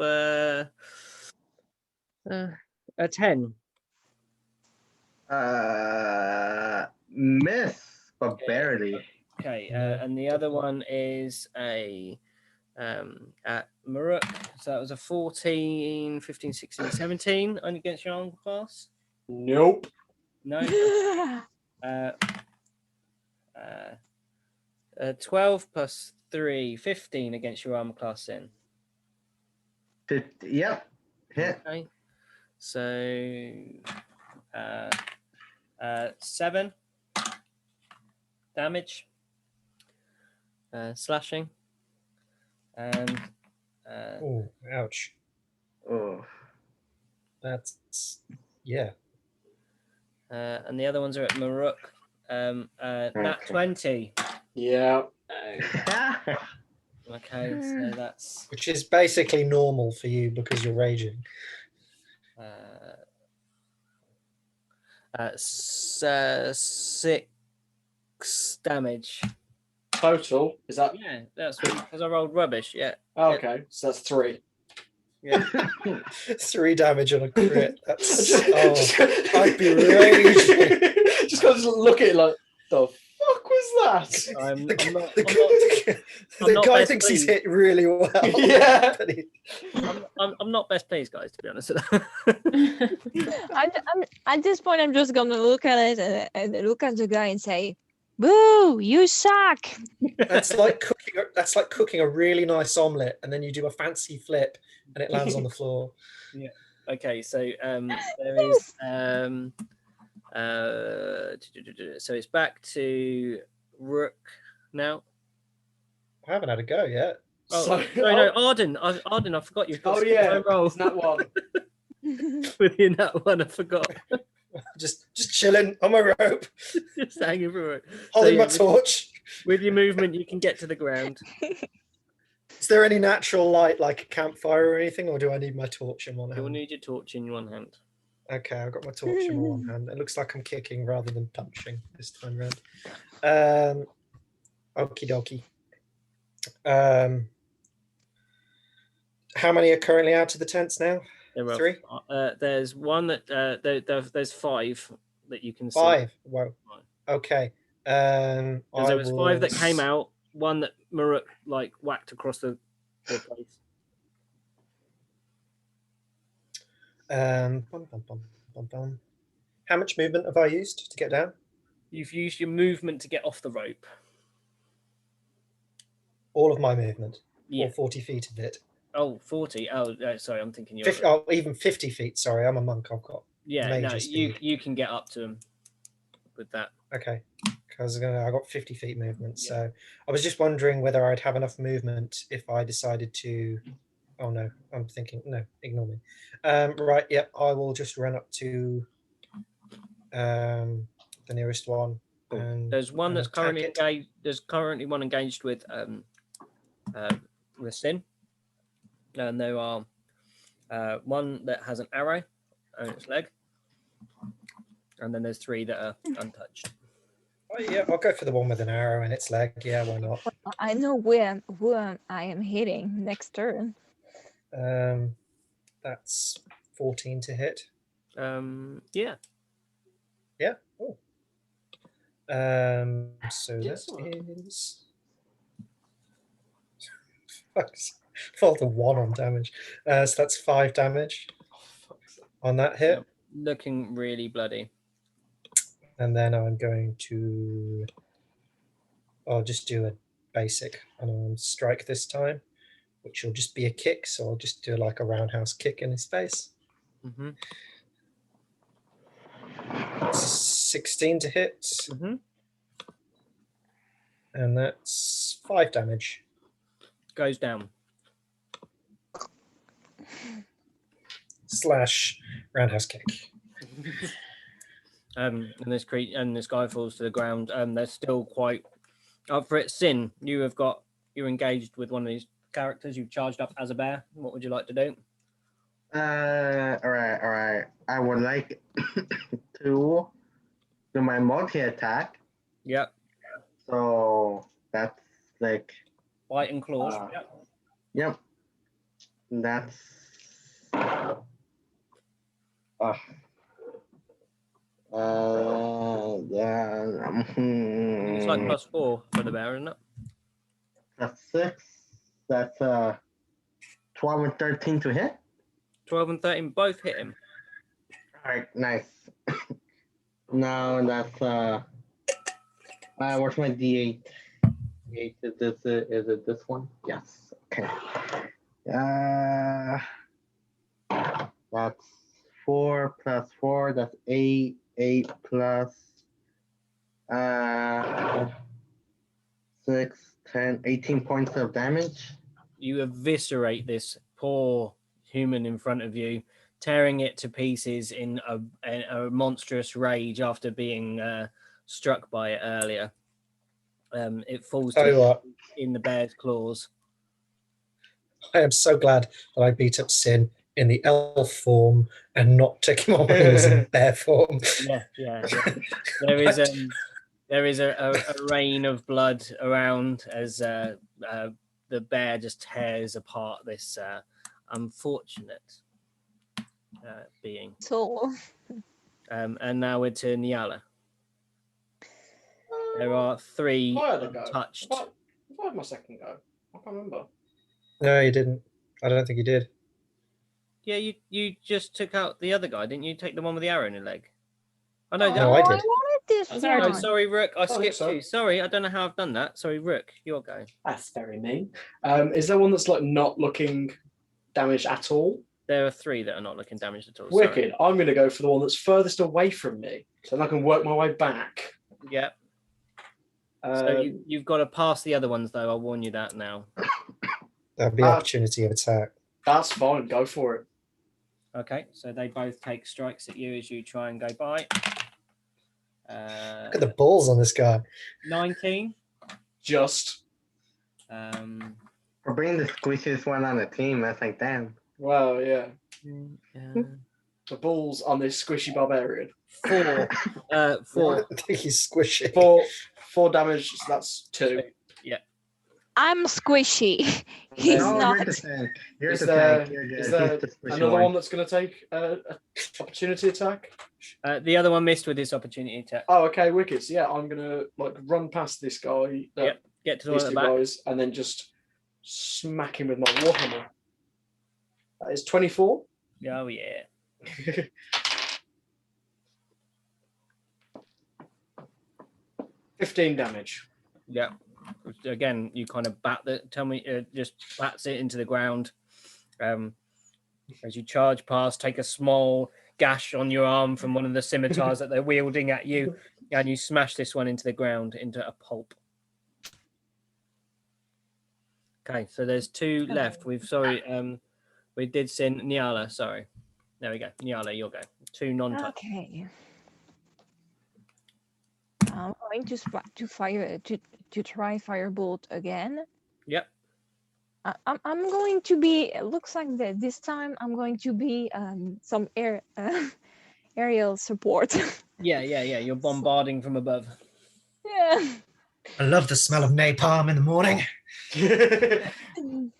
a 10. Miss, but barely. Okay, and the other one is a at Maruk. So that was a 14, 15, 16, 17 on against your armor class. Nope. No. 12 plus 3, 15 against your armor class Sin. Yep. Hit. Okay. So 7 damage, slashing, and Oh, ouch. Oh. That's yeah. and the other ones are at Maruk. Nat 20. Yeah. Okay, so that's Which is basically normal for you because you're raging. 6 damage. Total, is that? Yeah, that's because I rolled rubbish. Yeah. Oh, okay, so that's 3. Yeah. 3 damage on a crit. That's I'd be raging. Just gotta look at it like, the fuck was that? I'm The not guy best thinks he's pleased. hit really well. Yeah. But I'm not best pleased, guys. To be honest. I'm at this point. I'm just gonna look at it and look at the guy and say, "Boo! You suck." that's like cooking a really nice omelette, and then you do a fancy flip, and it lands on the floor. Yeah. Okay. So there is so it's back to Rook now. I haven't had a go yet. Oh So- no, Arden. Arden, I forgot you've got. Oh yeah, roll it's that one. with you in that one. I forgot. Just chilling on my rope, Just hanging from it. holding yeah, my torch. With your movement, you can get to the ground. Is there any natural light, like a campfire or anything, or do I need my torch in one You'll hand? need your torch in one hand. Okay, I've got my torch in one hand. It looks like I'm kicking rather than punching this time round. Okie dokie. How many are currently out of the tents now? There are, 3? There's one that there's 5 that you can see. 5. Whoa. Okay. There was 5 that came out. One that Maruk like whacked across the place. Bum, bum, bum, bum, bum. How much movement have I used to get down? You've used your movement to get off the rope. All of my movement. Yeah. Or 40 feet of it. Oh, 40. Oh, sorry, I'm thinking you're. 50, oh, even 50 feet. Sorry, I'm a monk. I've got Yeah, major no, speed. you can get up to him with that. Okay, because I got 50 feet movement. Yeah. So I was just wondering whether I'd have enough movement if I decided to. Oh no, I'm thinking no. Ignore me. Right, yeah, I will just run up to the nearest one. And, There's one that's attack currently it. engaged. There's currently one engaged with Sin, and there are one that has an arrow on its leg, and then there's 3 that are untouched. Oh, yeah, I'll go for the one with an arrow in its leg. Yeah, why not? I know who I am hitting next turn. That's 14 to hit. Yeah. Yeah. Oh. So Yes, that is. Fault of 1 on damage. So that's 5 damage on that hit. Yep. Looking really bloody. And then I'm going to. I'll just do a basic unarmed strike this time, which will just be a kick. So I'll just do like a roundhouse kick in his face. Mm-hmm. 16 to hit. Mm-hmm. And that's 5 damage. Goes down. / roundhouse kick. And this guy falls to the ground. They're still quite up for it. Sin, you're engaged with one of these characters. You've charged up as a bear. What would you like to do? All right. I would like to do my multi-attack. Yep. So that's like. Bite and claws. Yep. That's. Yeah. It's like +4 for the bear, isn't it? That's 6. That's 12 and 13 to hit. 12 and 13 both hit him. All right, nice. Now that's Where's my D8? D8 is it this one? Yes. Okay. That's 4 plus 4. That's 8. 8 plus 6, 10, 18 points of damage. You eviscerate this poor human in front of you, tearing it to pieces in a monstrous rage after being struck by it earlier. It falls Tell you to what, in the bear's claws. I am so glad that I beat up Sin in the elf form and not took him on when he was in bear form. Yeah. There is a rain of blood around as the bear just tears apart this unfortunate being. So And now we're to Nyala. There are 3 I had a go. untouched. If I had my second go, I can't remember. No, you didn't. I don't think you did. Yeah, you just took out the other guy, didn't you? Take the one with the arrow in the leg. Oh no, No, I did. wanted this That was our one. No, sorry, Rook. I think skipped so. you. Sorry, I don't know how I've done that. Sorry, Rook. Your go. That's very mean. Is there one that's like not looking damaged at all? There are 3 that are not looking damaged at all. Sorry. Wicked. I'm going to go for the one that's furthest away from me, so then I can work my way back. Yeah. So you've got to pass the other ones, though. I'll warn you that now. That'd be opportunity of attack. That's fine. Go for it. Okay, so they both take strikes at you as you try and go by. Look at the balls on this guy. 19. Just. For bringing the squishiest one on the team, that's like, damn. Well, yeah. The balls on this squishy barbarian. 4. 4. I think he's squishy. 4 damage. So that's 2. Yeah. I'm squishy. He's No, not. You're the tank. You're Is the there- tank. You're good. is there He's the squishy Another one that's going to take opportunity attack. The other one missed with this opportunity attack. Oh, okay, wicked. So yeah, I'm gonna like run past this guy. Yep. Get to the These one at two the back. guys, and then just smack him with my warhammer. That is 24. Oh yeah. 15 damage. Yeah. Again, you kind of just bats it into the ground. As you charge past, take a small gash on your arm from one of the scimitars that they're wielding at you, and you smash this one into the ground, into a pulp. Okay, so there's 2 left. We did send Nyala, sorry. There we go. Nyala, you'll go. 2 non-touch. Okay. I'm going to try firebolt again. Yep. I'm going to be. It looks like that this time I'm going to be some aerial support. Yeah. You're bombarding from above. Yeah. I love the smell of napalm in the morning.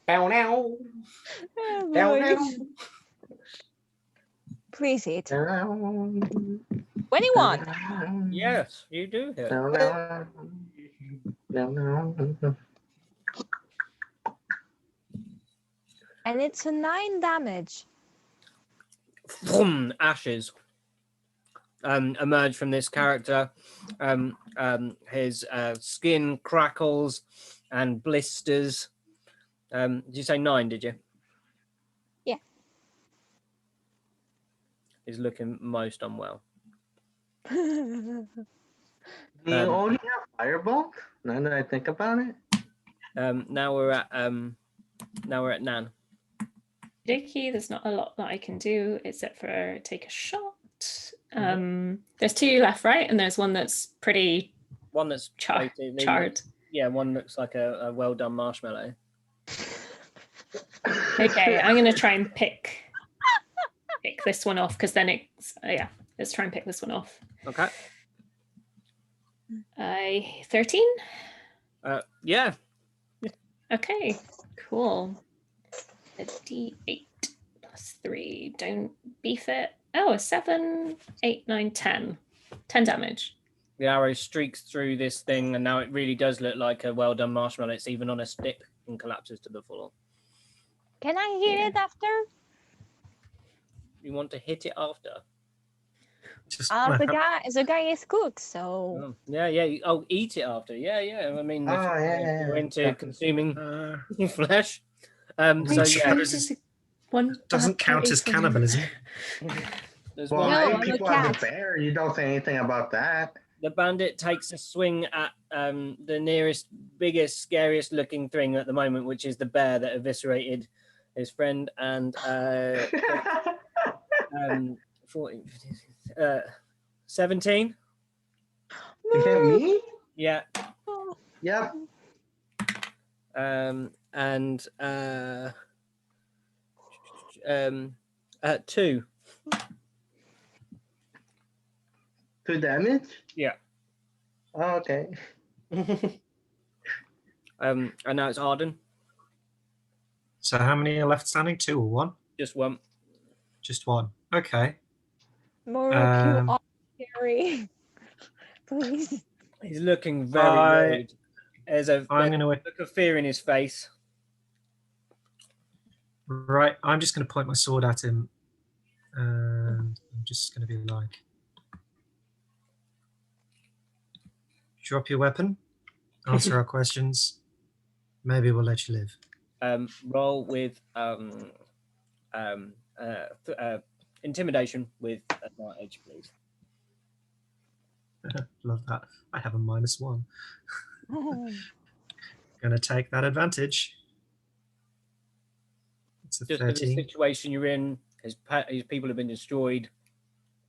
Bow now. Oh, Down boy. now. Please hit. 21. Yes, you do hit. And it's a 9 damage. Boom, ashes emerge from this character. His skin crackles and blisters. Did you say 9, did you? Yeah. He's looking most unwell. Do you only have firebolt? Now that I think about it. Now we're at Nan. Dicky, there's not a lot that I can do except for take a shot. There's 2 left, right? And there's one that's pretty One that's charred. Yeah, one looks like a well done marshmallow. Okay, I'm gonna try and pick this one off because then it's let's try and pick this one off. Okay. 13. Yeah. Okay, cool. A D8 plus 3. Don't beef it. Oh, a 7, 8, 9, 10. 10 damage. The arrow streaks through this thing, and now it really does look like a well done marshmallow. It's even on a stick and collapses to the floor. Can I hit it after? You want to hit it after? Just the guy is cooked, so Oh, yeah. Oh, eat it after. Yeah. I mean, Oh, if yeah. you're into Yeah. consuming uh, flesh. I So yeah, suppose it's one doesn't bad count party as for- cannibalism. there's Well, one. No, I I'm eat a people as a cat. bear. You don't say anything about that. The bandit takes a swing at the nearest, biggest, scariest looking thing at the moment, which is the bear that eviscerated his friend, and 14, 17. Again, me? Yeah. Yep. And 2. 2 damage? Yeah. Oh, okay. And now it's Arden. So how many are left standing? 2 or 1? Just one. Just 1. Okay. Morok, you are scary. Please. He's looking very worried. There's a I'm going to... look of fear in his face. Right, I'm just going to point my sword at him. And I'm just going to be like... Drop your weapon. Answer our questions. Maybe we'll let you live. Roll with intimidation with advantage, please. Love that. I have a -1. Gonna take that advantage. It's a Just for the 13. situation you're in, his people have been destroyed.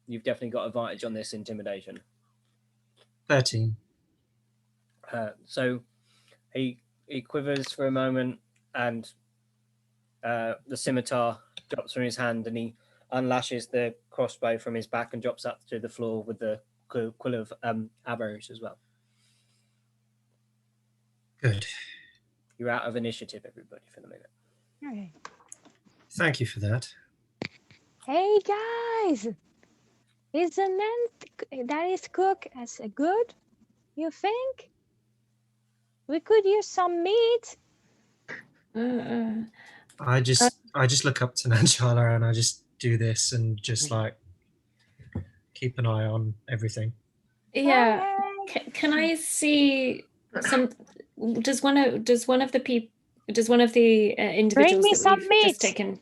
You've definitely got advantage on this intimidation. 13. So he quivers for a moment, and the scimitar drops from his hand, and he unlashes the crossbow from his back and drops that to the floor with the quill of arrows as well. Good. You're out of initiative, everybody, for the moment. Okay. Thank you for that. Hey guys, is the man that is cooked as a good? You think? We could use some meat. I just look up to Nyala and I just do this and just like keep an eye on everything. Yeah. Can I see some? Does one of the individuals me that some we've just meat.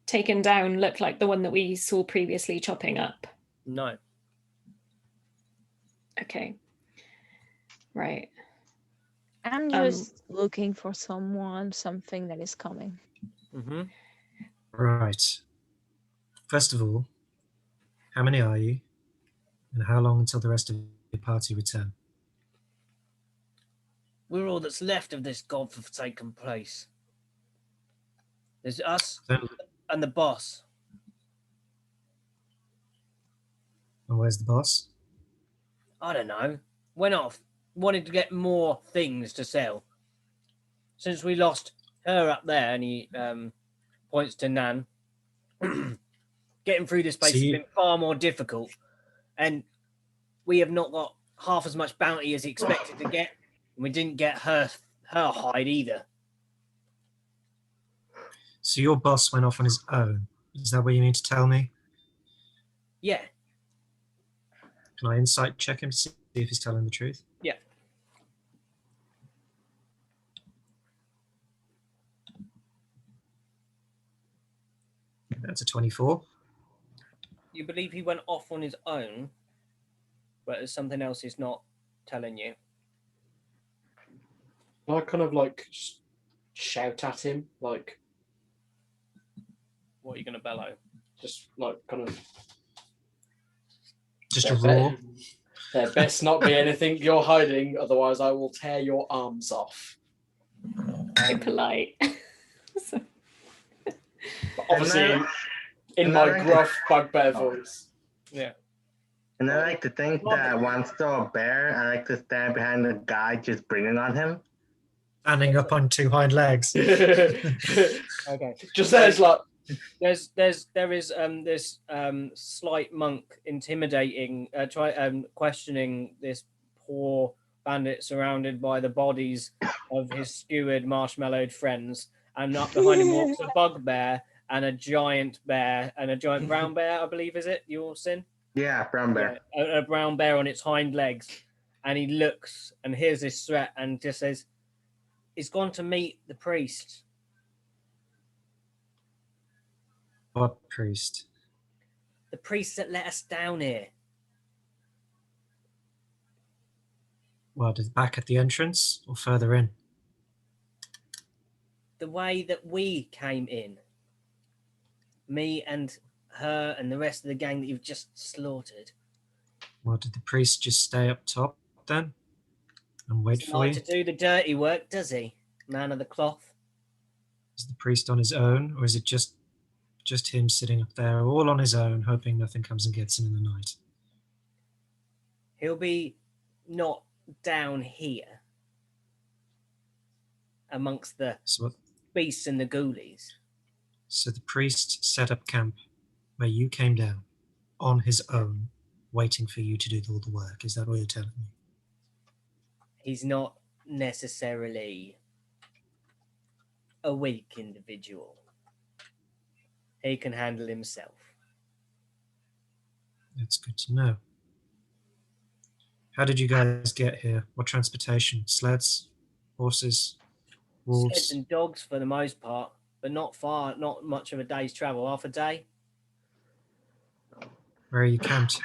taken down look like the one that we saw previously chopping up? No. Okay. Right. I'm just looking for something that is coming. Mm-hmm. Right. First of all, how many are you? And how long until the rest of your party return? We're all that's left of this godforsaken place. There's us and the boss. And where's the boss? I don't know. Went off. Wanted to get more things to sell. Since we lost her up there, and he points to Nan, getting through this place has been far more difficult. And we have not got half as much bounty as he expected to get. And we didn't get her hide either. So your boss went off on his own. Is that what you mean to tell me? Yeah. Can I insight check him to see if he's telling the truth? Yeah. That's a 24. You believe he went off on his own, but there's something else he's not telling you. I kind of like shout at him, like, what are you going to bellow? Just like kind of. Just a roar. There best not be anything you're hiding, otherwise I will tear your arms off. Very polite. But obviously, in my gruff bugbear voice. Yeah. And I like to think that when I'm still a bear, I like to stand behind the guy just breathing on him. Standing up on 2 hind legs. Okay. Just there's like. There is this slight monk intimidating, questioning this poor bandit surrounded by the bodies of his skewered, marshmallowed friends, and up behind him walks a bugbear and a giant bear and a giant brown bear, I believe, is it? Your sin? Yeah, brown bear. Yeah, a brown bear on its hind legs, and he looks and hears this threat and just says, "He's gone to meet the priest." What priest? The priest that let us down here. Well, back at the entrance or further in? The way that we came in. Me and her and the rest of the gang that you've just slaughtered. Well, did the priest just stay up top then and wait Doesn't for like you? to do the dirty work, does he? Man of the cloth. Is the priest on his own, or is it just him sitting up there all on his own, hoping nothing comes and gets him in the night? He'll be not down here amongst the beasts and the ghoulies. So the priest set up camp where you came down on his own, waiting for you to do all the work. Is that what you're telling me? He's not necessarily a weak individual. He can handle himself. That's good to know. How did you guys get here? What transportation? Sleds? Horses? Wolves? Sleds and dogs for the most part, but not far, not much of a day's travel. Half a day. Where are you camped?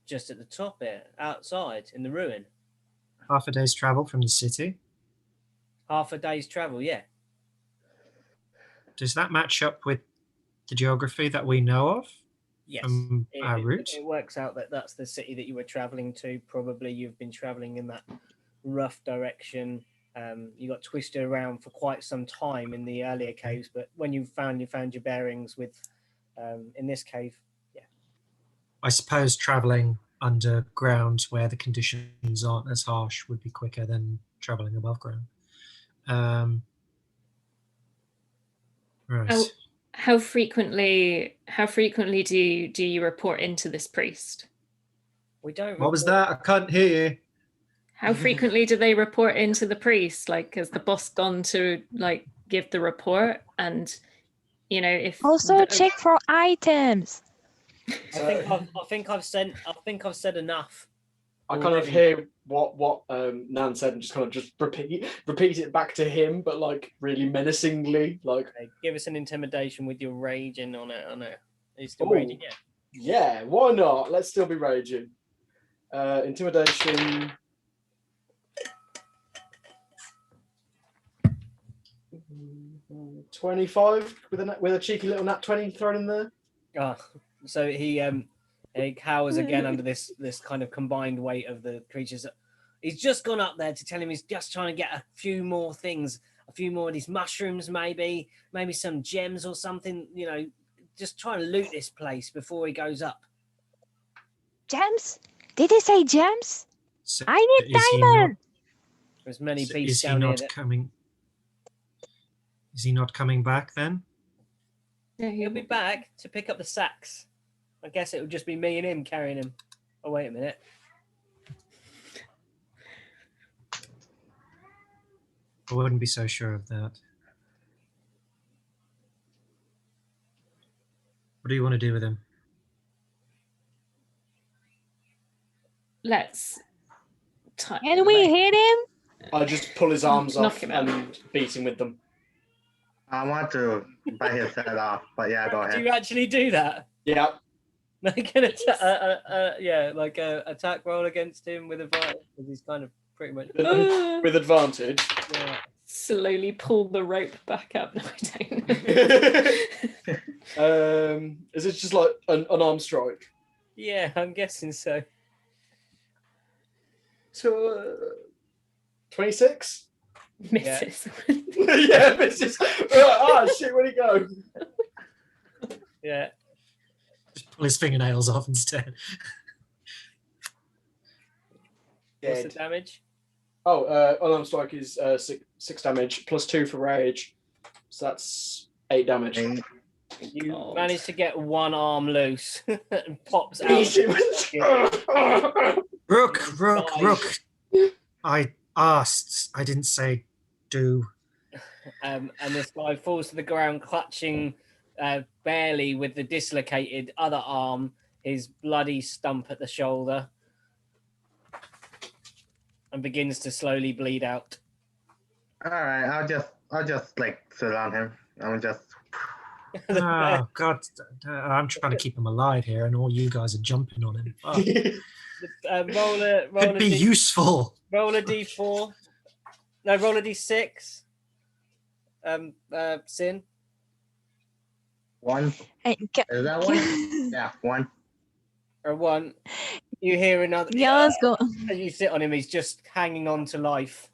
Just at the top here, outside in the ruin. Half a day's travel from the city? Half a day's travel, yeah. Does that match up with the geography that we know of? Yes. Our route? It works out that that's the city that you were traveling to. Probably you've been traveling in that rough direction. You got twisted around for quite some time in the earlier caves, but when you found your bearings with in this cave, yeah. I suppose travelling underground where the conditions aren't as harsh would be quicker than travelling above ground. Right. How frequently do you report into this priest? We don't. What was that? I can't hear you. How frequently do they report into the priest? Like, has the boss gone to like give the report? And if Also check for items. I think I've said enough. I kind of hear what Nan said and just kind of just repeat it back to him, but like really menacingly. Like, okay, give us an intimidation with your raging on it. Are you still raging? Yeah, why not? Let's still be raging. Intimidation. $25 with a cheeky little nat 20 thrown in there. So he cowers again under this kind of combined weight of the creatures. He's just gone up there to tell him he's just trying to get a few more things, a few more of these mushrooms, maybe some gems or something. Just trying to loot this place before he goes up. Gems? Did he say gems? So I need diamond. There's many So beasts is he down not here. coming? Is he not coming back then? Yeah, He'll be back to pick up the sacks. I guess it would just be me and him carrying him. Oh, wait a minute. I wouldn't be so sure of that. What do you want to do with him? Let's. Can we hit him? I just pull his arms Knock off him out. and beat him with them. I want to bite his head off, but yeah, go Do ahead. you actually do that? Yeah. Like an attack roll against him with advantage, because he's kind of pretty much. With advantage. Yeah. Slowly pull the rope back up. No, I don't. Is it just like an arm strike? Yeah, I'm guessing so. So, 26? Misses. Yeah, misses. Shit, where'd he go? Yeah. Just pull his fingernails off instead. What's the damage? Unarmed strike is 6 damage, plus 2 for rage. So that's 8 damage. You managed to get one arm loose and pops out. Rook. I asked. I didn't say do. And this guy falls to the ground, clutching barely with the dislocated other arm. his bloody stump at the shoulder and begins to slowly bleed out. All right, I'll just like sit on him. I'm just. Oh God, I'm trying to keep him alive here, and all you guys are jumping on him. Fuck. Roll Could be useful. Roll a d4. No, roll a d6. Sin. 1. And Is that 1? Yeah, 1. Or 1. You hear another. Yeah, let's go. And you sit on him. He's just hanging on to life.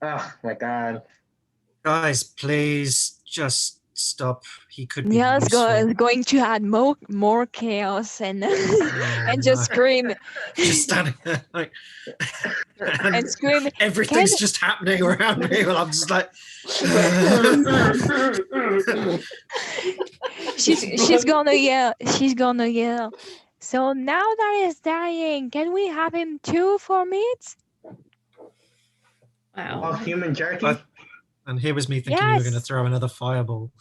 Oh my God. Guys, please just stop. He could be Yeah, let's go. useful. Going to add more chaos and and just scream Just standing there like and scream. Everything's just happening around me, and I'm just like. she's gonna yell. She's gonna yell. So now that he's dying, can we have him too for meat? Oh, Wow. human jerky. And here was me thinking you were going to Yes. throw another fireball.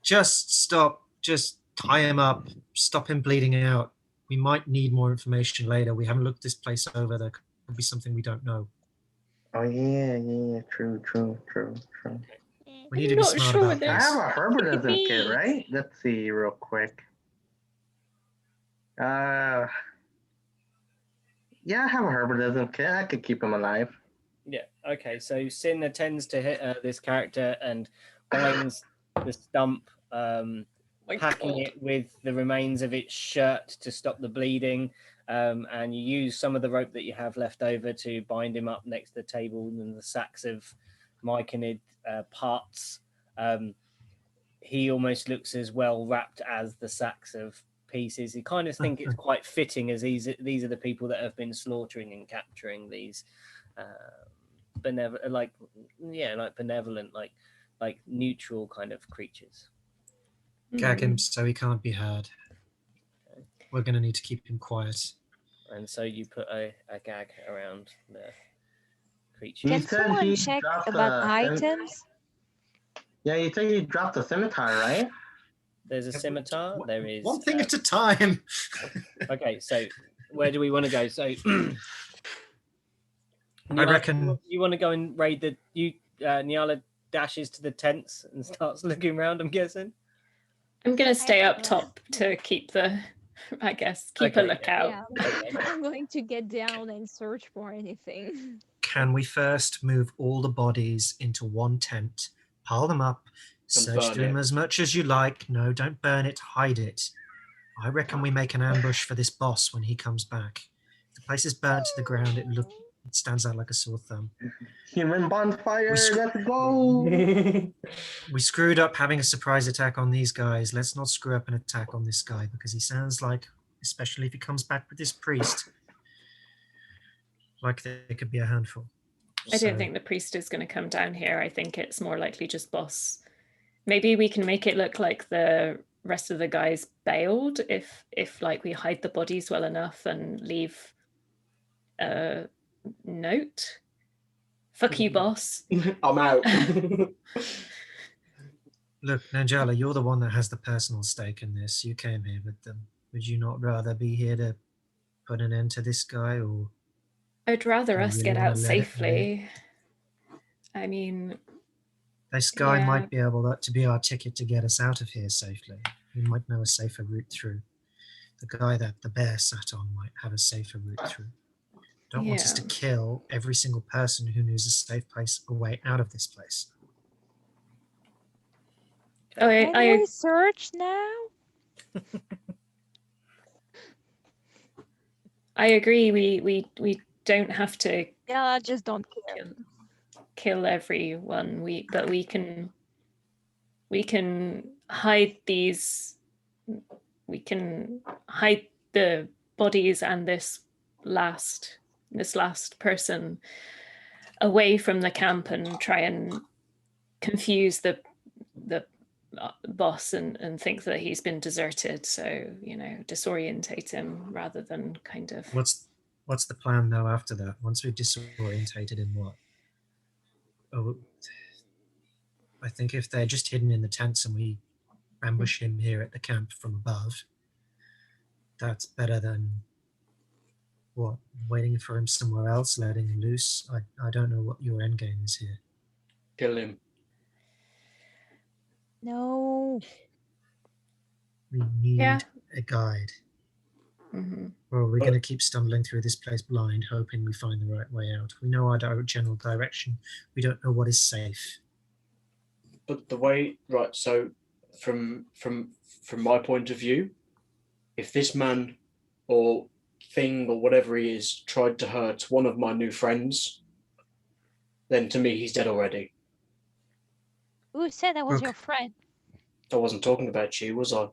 Just stop. Just tie him up. Stop him bleeding out. We might need more information later. We haven't looked this place over. There could be something we don't know. Oh yeah, true. We need to I'm be not smart sure about I there's- this. have a herbalism Maybe. kit, right? Let's see real quick. Yeah, I have a herbalism kit. I could keep him alive. Yeah. Okay. So Sin attends to hit this character and binds the stump, My packing God. it with the remains of its shirt to stop the bleeding. And you use some of the rope that you have left over to bind him up next to the table and the sacks of myconid parts. He almost looks as well wrapped as the sacks of pieces. You kind of think it's quite fitting, as these are the people that have been slaughtering and capturing these benevolent, like neutral kind of creatures. Gag him so he can't be heard. We're going to need to keep him quiet. And so you put a gag around the creature. You Can said someone he check dropped about the items? Yeah, you said you dropped the scimitar, right? There's a scimitar. There is One thing at a time. Okay, so where do we want to go? So I reckon- you want to go and raid the Nyala dashes to the tents and starts looking around, I'm guessing. I'm gonna stay up Yeah. top to keep a Okay, lookout. Yeah, I'm going to get down and search for anything. Can we first move all the bodies into one tent, pile them up, search burn through them it. as much as you like? No, don't burn it, hide it. I reckon we make an ambush for this boss when he comes back. If the place is burnt to the ground, it stands out like a sore thumb. Human bonfire, We sc- let's go! We screwed up having a surprise attack on these guys. Let's not screw up an attack on this guy, because he sounds like, especially if he comes back with this priest, like they could be a handful. I don't So- think the priest is going to come down here. I think it's more likely just boss. Maybe we can make it look like the rest of the guys bailed if like we hide the bodies well enough and leave a note. Fuck you, boss. I'm out. Look, Nyala, you're the one that has the personal stake in this. You came here with them. Would you not rather be here to put an end to this guy, or I'd rather Do you us really get wanna out let it safely. I mean, this guy Yeah. might be able to be our ticket to get us out of here safely? He might know a safer route through. The guy that the bear sat on might have a safer route through. Don't want us to Yeah. kill every single person who knows a safe place, a way out of this place. oh, Can we search now? I agree. We don't have to Yeah, just don't care. kill everyone. But we can hide these. We can hide the bodies and this last person away from the camp and try and confuse the boss and think that he's been deserted. So, disorientate him rather than kind of. What's the plan though after that? Once we've disorientated him, what? Oh, I think if they're just hidden in the tents and we ambush him here at the camp from above, that's better than what? Waiting for him somewhere else, letting him loose. I don't know what your end game is here. Kill him. No. We need Yeah. a guide. Hmm. Or are we going to keep stumbling through this place blind, hoping we find the right way out? We know our general direction. We don't know what is safe. But the way, right? So, from my point of view, if this man or thing or whatever he is tried to hurt one of my new friends, then to me he's dead already. Who said that was Okay. your friend? I wasn't talking about you, was I?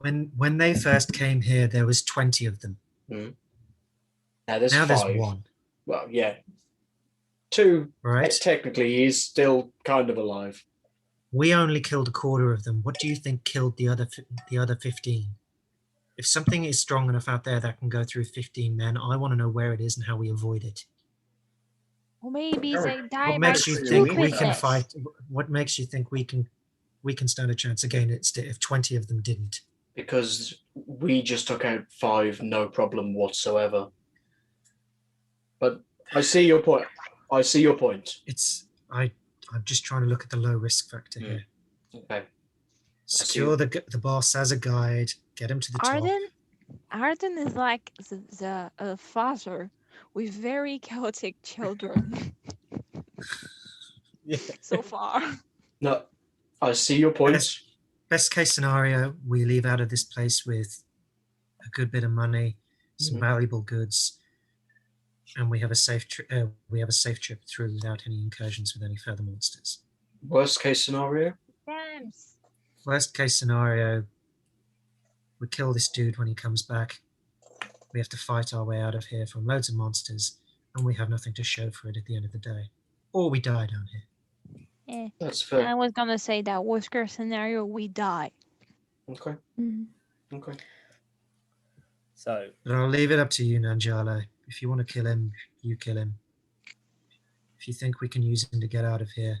When they first came here, there was 20 of them. Now there's Now 5. there's 1, Well, yeah. 2. right? Technically, he's still kind of alive. We only killed a quarter of them. What do you think killed the other 15? If something is strong enough out there that can go through 15 men, I want to know where it is and how we avoid it. Or maybe they die What by makes you think we can stupidness. fight? What makes you think we can stand a chance against it if 20 of them didn't? Because we just took out 5, no problem whatsoever. But I see your point. I'm just trying to look at the low risk factor here. Okay. Secure the boss as a guide. Get him to the top. Arden is like the father with very chaotic children. Yeah. So far. No, I see your point. Best case scenario, we leave out of this place with a good bit of money, some valuable goods, and we have a safe trip through without any incursions with any further monsters. Worst case scenario? Dams. Worst case scenario, we kill this dude when he comes back. We have to fight our way out of here from loads of monsters, and we have nothing to show for it at the end of the day. Or we die down here. Yeah. That's fair. I was gonna say that worst case scenario, we die. Okay. Mm. Okay. So, But I'll leave it up to you, Nyala. If you want to kill him, you kill him. If you think we can use him to get out of here,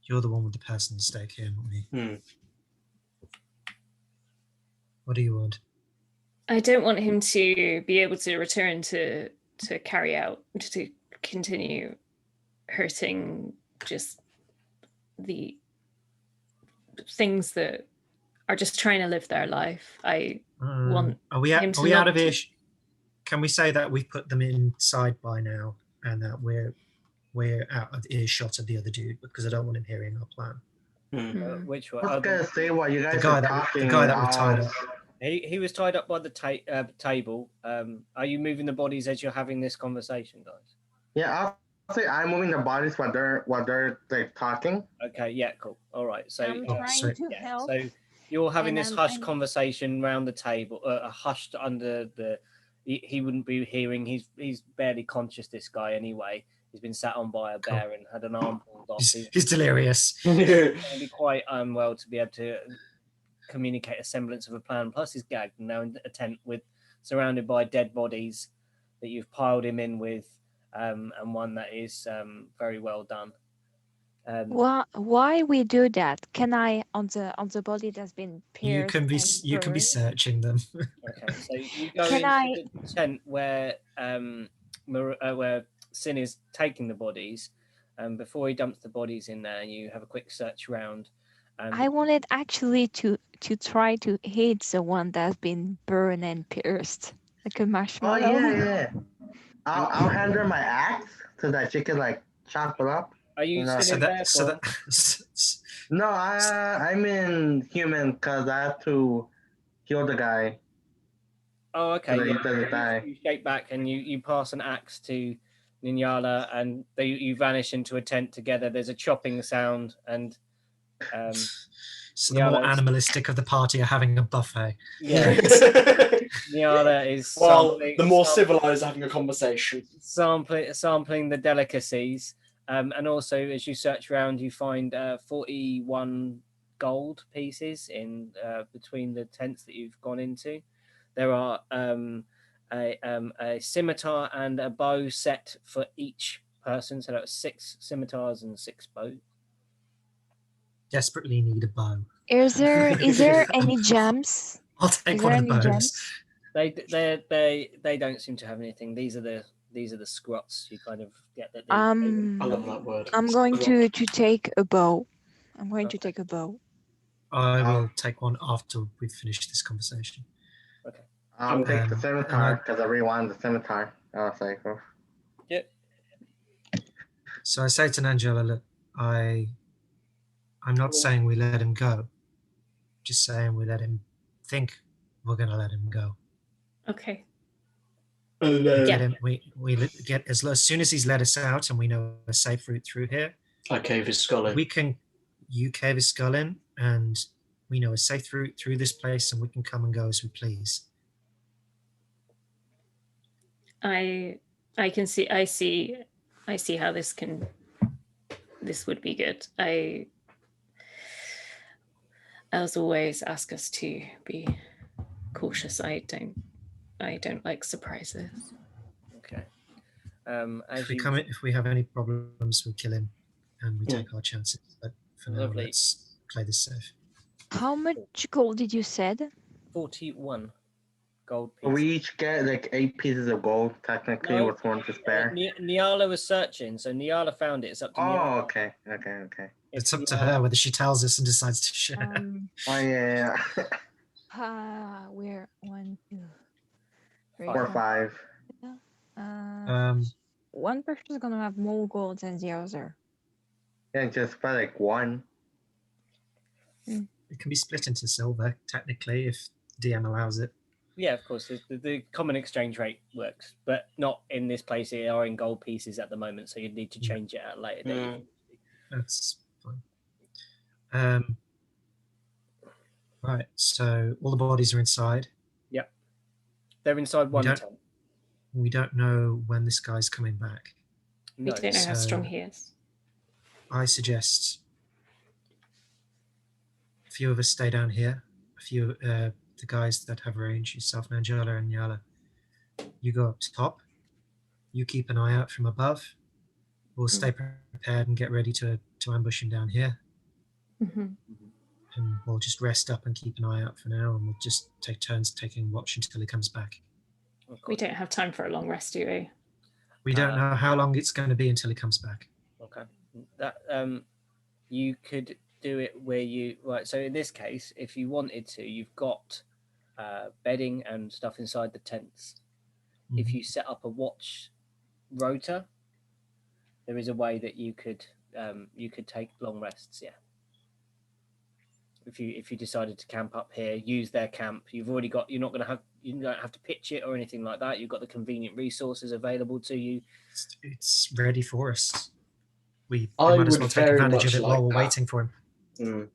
you're the one with the personal stake here, not me. What do you want? I don't want him to be able to return to carry out, to continue hurting just the things that are just trying to live their life. I want Are we him to out not of ear? Can we say that we've put them inside by now and that we're out of earshot of the other dude, because I don't want him hearing our plan. which one? I was gonna say while you guys The guy are that talking. was tied up. He was tied up by the table. Are you moving the bodies as you're having this conversation, guys? Yeah, I'll say I'm moving the bodies while they're like talking. Okay, yeah, cool. All right. So I'm trying to help. So you're having and this I'm- hushed and- conversation around the table, hushed under the. He wouldn't be hearing. He's barely conscious. This guy anyway. He's been sat on by a bear and had an arm pulled off. He's delirious. He's going to be quite unwell to be able to communicate a semblance of a plan. Plus, he's gagged and now in a tent surrounded by dead bodies that you've piled him in with, and one that is very well done. Why we do that? Can I on the body that's been pierced? You can be searching them. Okay, so you go Can into the tent where Sin is taking the bodies, and before he dumps the bodies in there, you have a quick search around. I wanted actually to try to hit the one that's been burned and pierced, like a marshmallow. Oh yeah. I'll hand her my axe so that she can like chop it up. Are you No. still in there? No, I'm in human because I have to kill the guy. Oh, okay. So he doesn't die. You shake back and you pass an axe to Nyala, and you vanish into a tent together. There's a chopping sound, and so the more animalistic of the party are having a buffet. yeah. Nyala is the more civilized having a conversation. Sampling the delicacies. And also, as you search around, you find 41 gold pieces in between the tents that you've gone into. There are a scimitar and a bow set for each person, so that's 6 scimitars and 6 bows. Desperately need a bow. Is there any gems? I'll take Is one there of the any bows. They don't seem to have anything. These are the scrots. You kind of get that. I love that word. I'm going to take a bow. I'm going to Okay. take a bow. I will take one after we've finished this conversation. I'll take the and scimitar because I really wanted the scimitar. I was like, oh. Yep. So I say to Angela, look, I'm not saying we let him go. Just saying we let him think we're going to let him go. Okay. Get him, we get as soon as he's let us out and we know a safe route through here. I cave his skull in. You cave his skull in, and we know a safe route through this place, and we can come and go as we please. I see how this would be good. As always, ask us to be cautious. I don't like surprises. Okay. If we have any problems, we kill him, and we take our chances. But for now, Lovely. let's play this safe. How much gold did you said? 41 gold We pieces. each get like 8 pieces of gold, technically, No, with one to spare. Nyala was searching, so Nyala found it. It's up to Nyala. Oh, okay. It's up to her whether she tells us and decides to share. Oh, yeah. Where 1, 2, 3, 4, 5. one person is gonna have more gold than the other. Yeah, just by like 1. It can be split into silver, technically, if DM allows it. Yeah, of course. The common exchange rate works, but not in this place. They are in gold pieces at the moment, so you'd need to change it at a later date. That's fine. Right, so all the bodies are inside. Yep. They're inside one tent. We don't know when this guy's coming back. We don't know how strong he is. I suggest a few of us stay down here. A few the guys that have range, yourself, Angela and Nyala. You go up top. You keep an eye out from above. We'll stay prepared and get ready to ambush him down here. And we'll just rest up and keep an eye out for now, and we'll just take turns taking watch until he comes back. We don't have time for a long rest, do we? We don't know how long it's going to be until he comes back. Okay. That you could do it where you so in this case, if you wanted to, you've got bedding and stuff inside the tents. If you set up a watch rota, there is a way that you could take long rests. Yeah. If you decided to camp up here, use their camp. You don't have to pitch it or anything like that. You've got the convenient resources available to you. It's ready for us. We might as well take advantage of it while we're waiting for him.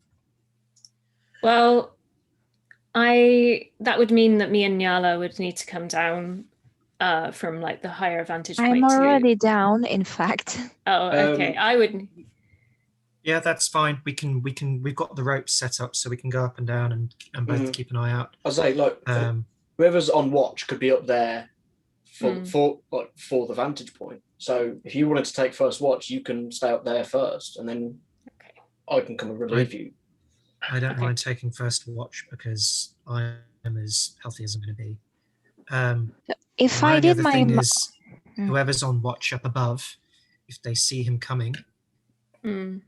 Well, that would mean that me and Nyala would need to come down from like the higher vantage point. I'm already down, in fact. Oh, okay. I would. Yeah, that's fine. We've got the ropes set up so we can go up and down and both keep an eye out. I was like, whoever's on watch could be up there for the vantage point. So if you wanted to take first watch, you can stay up there first, and then I can come and relieve you. I don't mind taking first watch because I am as healthy as I'm going to be. If I did my whoever's on watch up above, if they see him coming,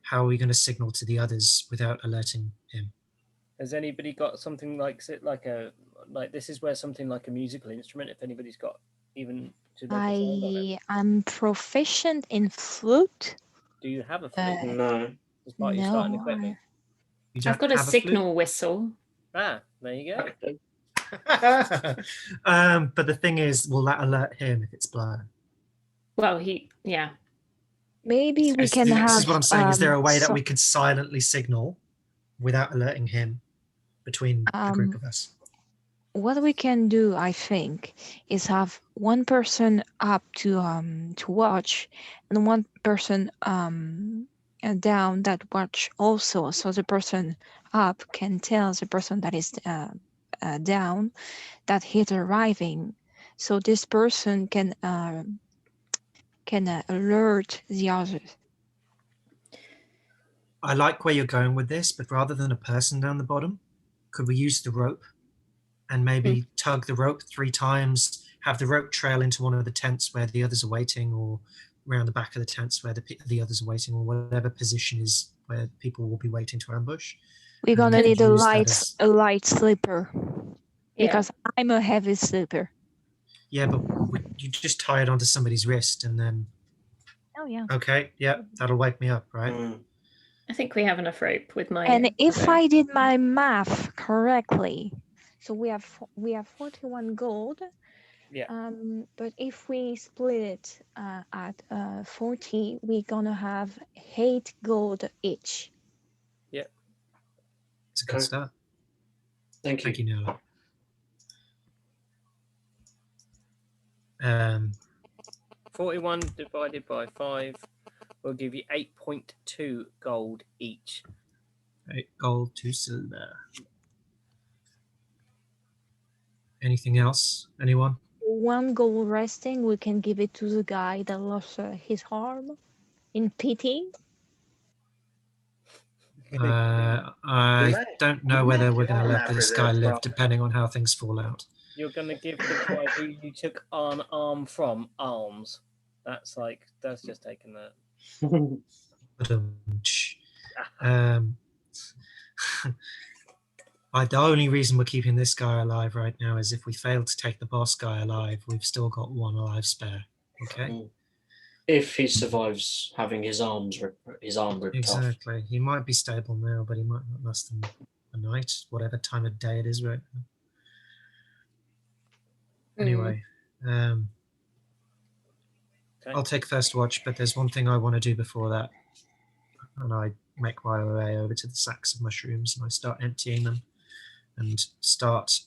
how are we going to signal to the others without alerting him? Has anybody got something like this is where something like a musical instrument, if anybody's got even to make a sound on it? I'm proficient in flute. Do you have a flute? No. As part of your starting equipment? I've got a signal whistle. Ah, there you go. But the thing is, will that alert him if it's blown? Well, maybe we can have. This is what I'm saying. Is there a way that we could silently signal without alerting him between the group of us? What we can do, I think, is have one person up to watch, and one person down that watch also. So the person up can tell the person that is down that he's arriving. So this person can alert the others. I like where you're going with this, but rather than a person down the bottom, could we use the rope and maybe tug the rope 3 times, have the rope trail into one of the tents where the others are waiting, or around the back of the tents where the others are waiting, or whatever position is where people will be waiting to ambush. We're gonna And need a use that as- light sleeper Yeah. because I'm a heavy sleeper. Yeah, but you just tie it onto somebody's wrist and then, Oh yeah. okay, yeah, that'll wake me up, right? I think we have enough rope with my. And if other- I did my math correctly, so we have 41 gold. Yeah. But if we split it at 40, we're gonna have 8 gold each. It's a good Okay. start. Thank you. Thank you, Nyala. 41 divided by 5 will give you 8.2 gold each. 8 gold, 2 silver. Anything else? Anyone? 1 gold resting, we can give it to the guy that lost his arm in pity. I don't know whether we're going to let this guy live, well. depending on how things fall out. You're going to give the guy who you took an arm from alms. That's just taking that. The only reason we're keeping this guy alive right now is if we fail to take the boss guy alive, we've still got 1 alive spare. Okay. If he survives having his arm ripped off. Exactly. He might be stable now, but he might not last than a night, whatever time of day it is right now. Anyway, Okay. I'll take first watch, but there's one thing I want to do before that. And I make my way over to the sacks of mushrooms and I start emptying them and start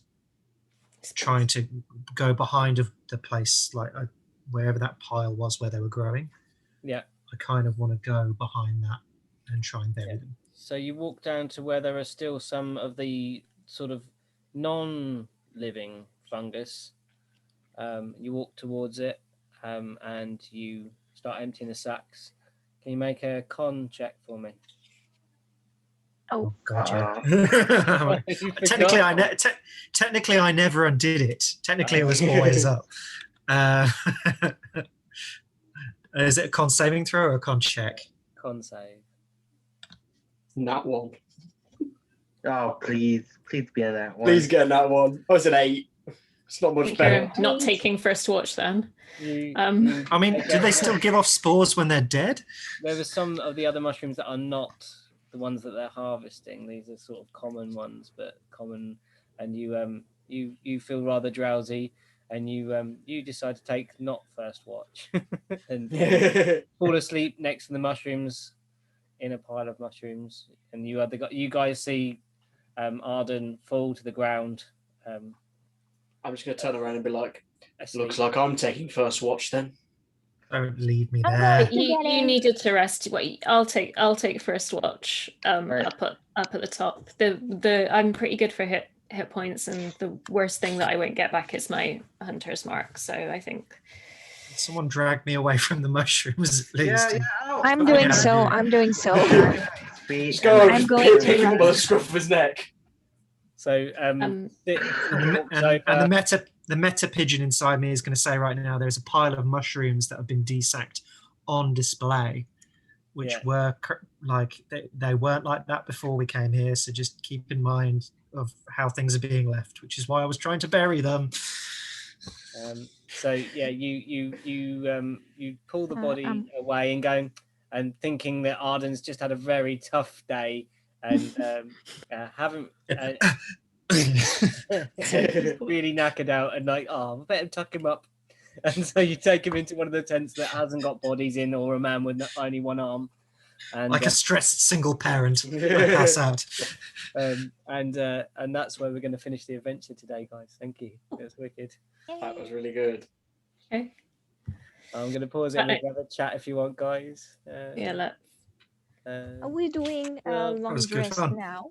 trying to go behind of the place, like wherever that pile was where they were growing. Yeah. I kind of want to go behind that and try and bury them. So you walk down to where there are still some of the sort of non-living fungus. You walk towards it and you start emptying the sacks. Can you make a con check for me? Oh, God, yeah. Technically, I never undid it. Technically, it was always up. Is it a con saving throw or a con check? Con save. That one. Oh, please be in that one. Please get that one. Oh, it's an 8. It's not much better. You're not taking first watch then. I mean, do they still give off spores when they're dead? There are some of the other mushrooms that are not the ones that they're harvesting. These are sort of common ones, but common. And you feel rather drowsy, and you decide to take not first watch and fall asleep next to the mushrooms in a pile of mushrooms. And you guys see Arden fall to the ground. I'm just going to turn around and be like, asleep. looks like I'm taking first watch then. Don't leave me I'm there. going to You get him. needed to rest. Wait, I'll take first watch. Right. Up at the top. The I'm pretty good for hit points, and the worst thing that I won't get back is my hunter's mark. So I think Someone dragged me away from the mushrooms at least. Yeah, yeah. I'm doing Yeah. so. I'm doing so. Just go I'm over going to pick him run. by the scruff of his neck. So And the meta pigeon inside me is going to say right now there's a pile of mushrooms that have been desacked on display, which Yeah. were they weren't like that before we came here. So just keep in mind of how things are being left, which is why I was trying to bury them. So yeah, you pull the body away and going and thinking that Arden's just had a very tough day and haven't really knackered out and like, oh, I better tuck him up. And so you take him into one of the tents that hasn't got bodies in, or a man with only one arm. And Like a stressed single parent. I pass out. and that's where we're going to finish the adventure today, guys. Thank you. It was wicked. That was really good. okay. I'm going to pause it and we can have a chat if you want, guys. Yeah, let's. Are we doing Well, long was good rest fun. now?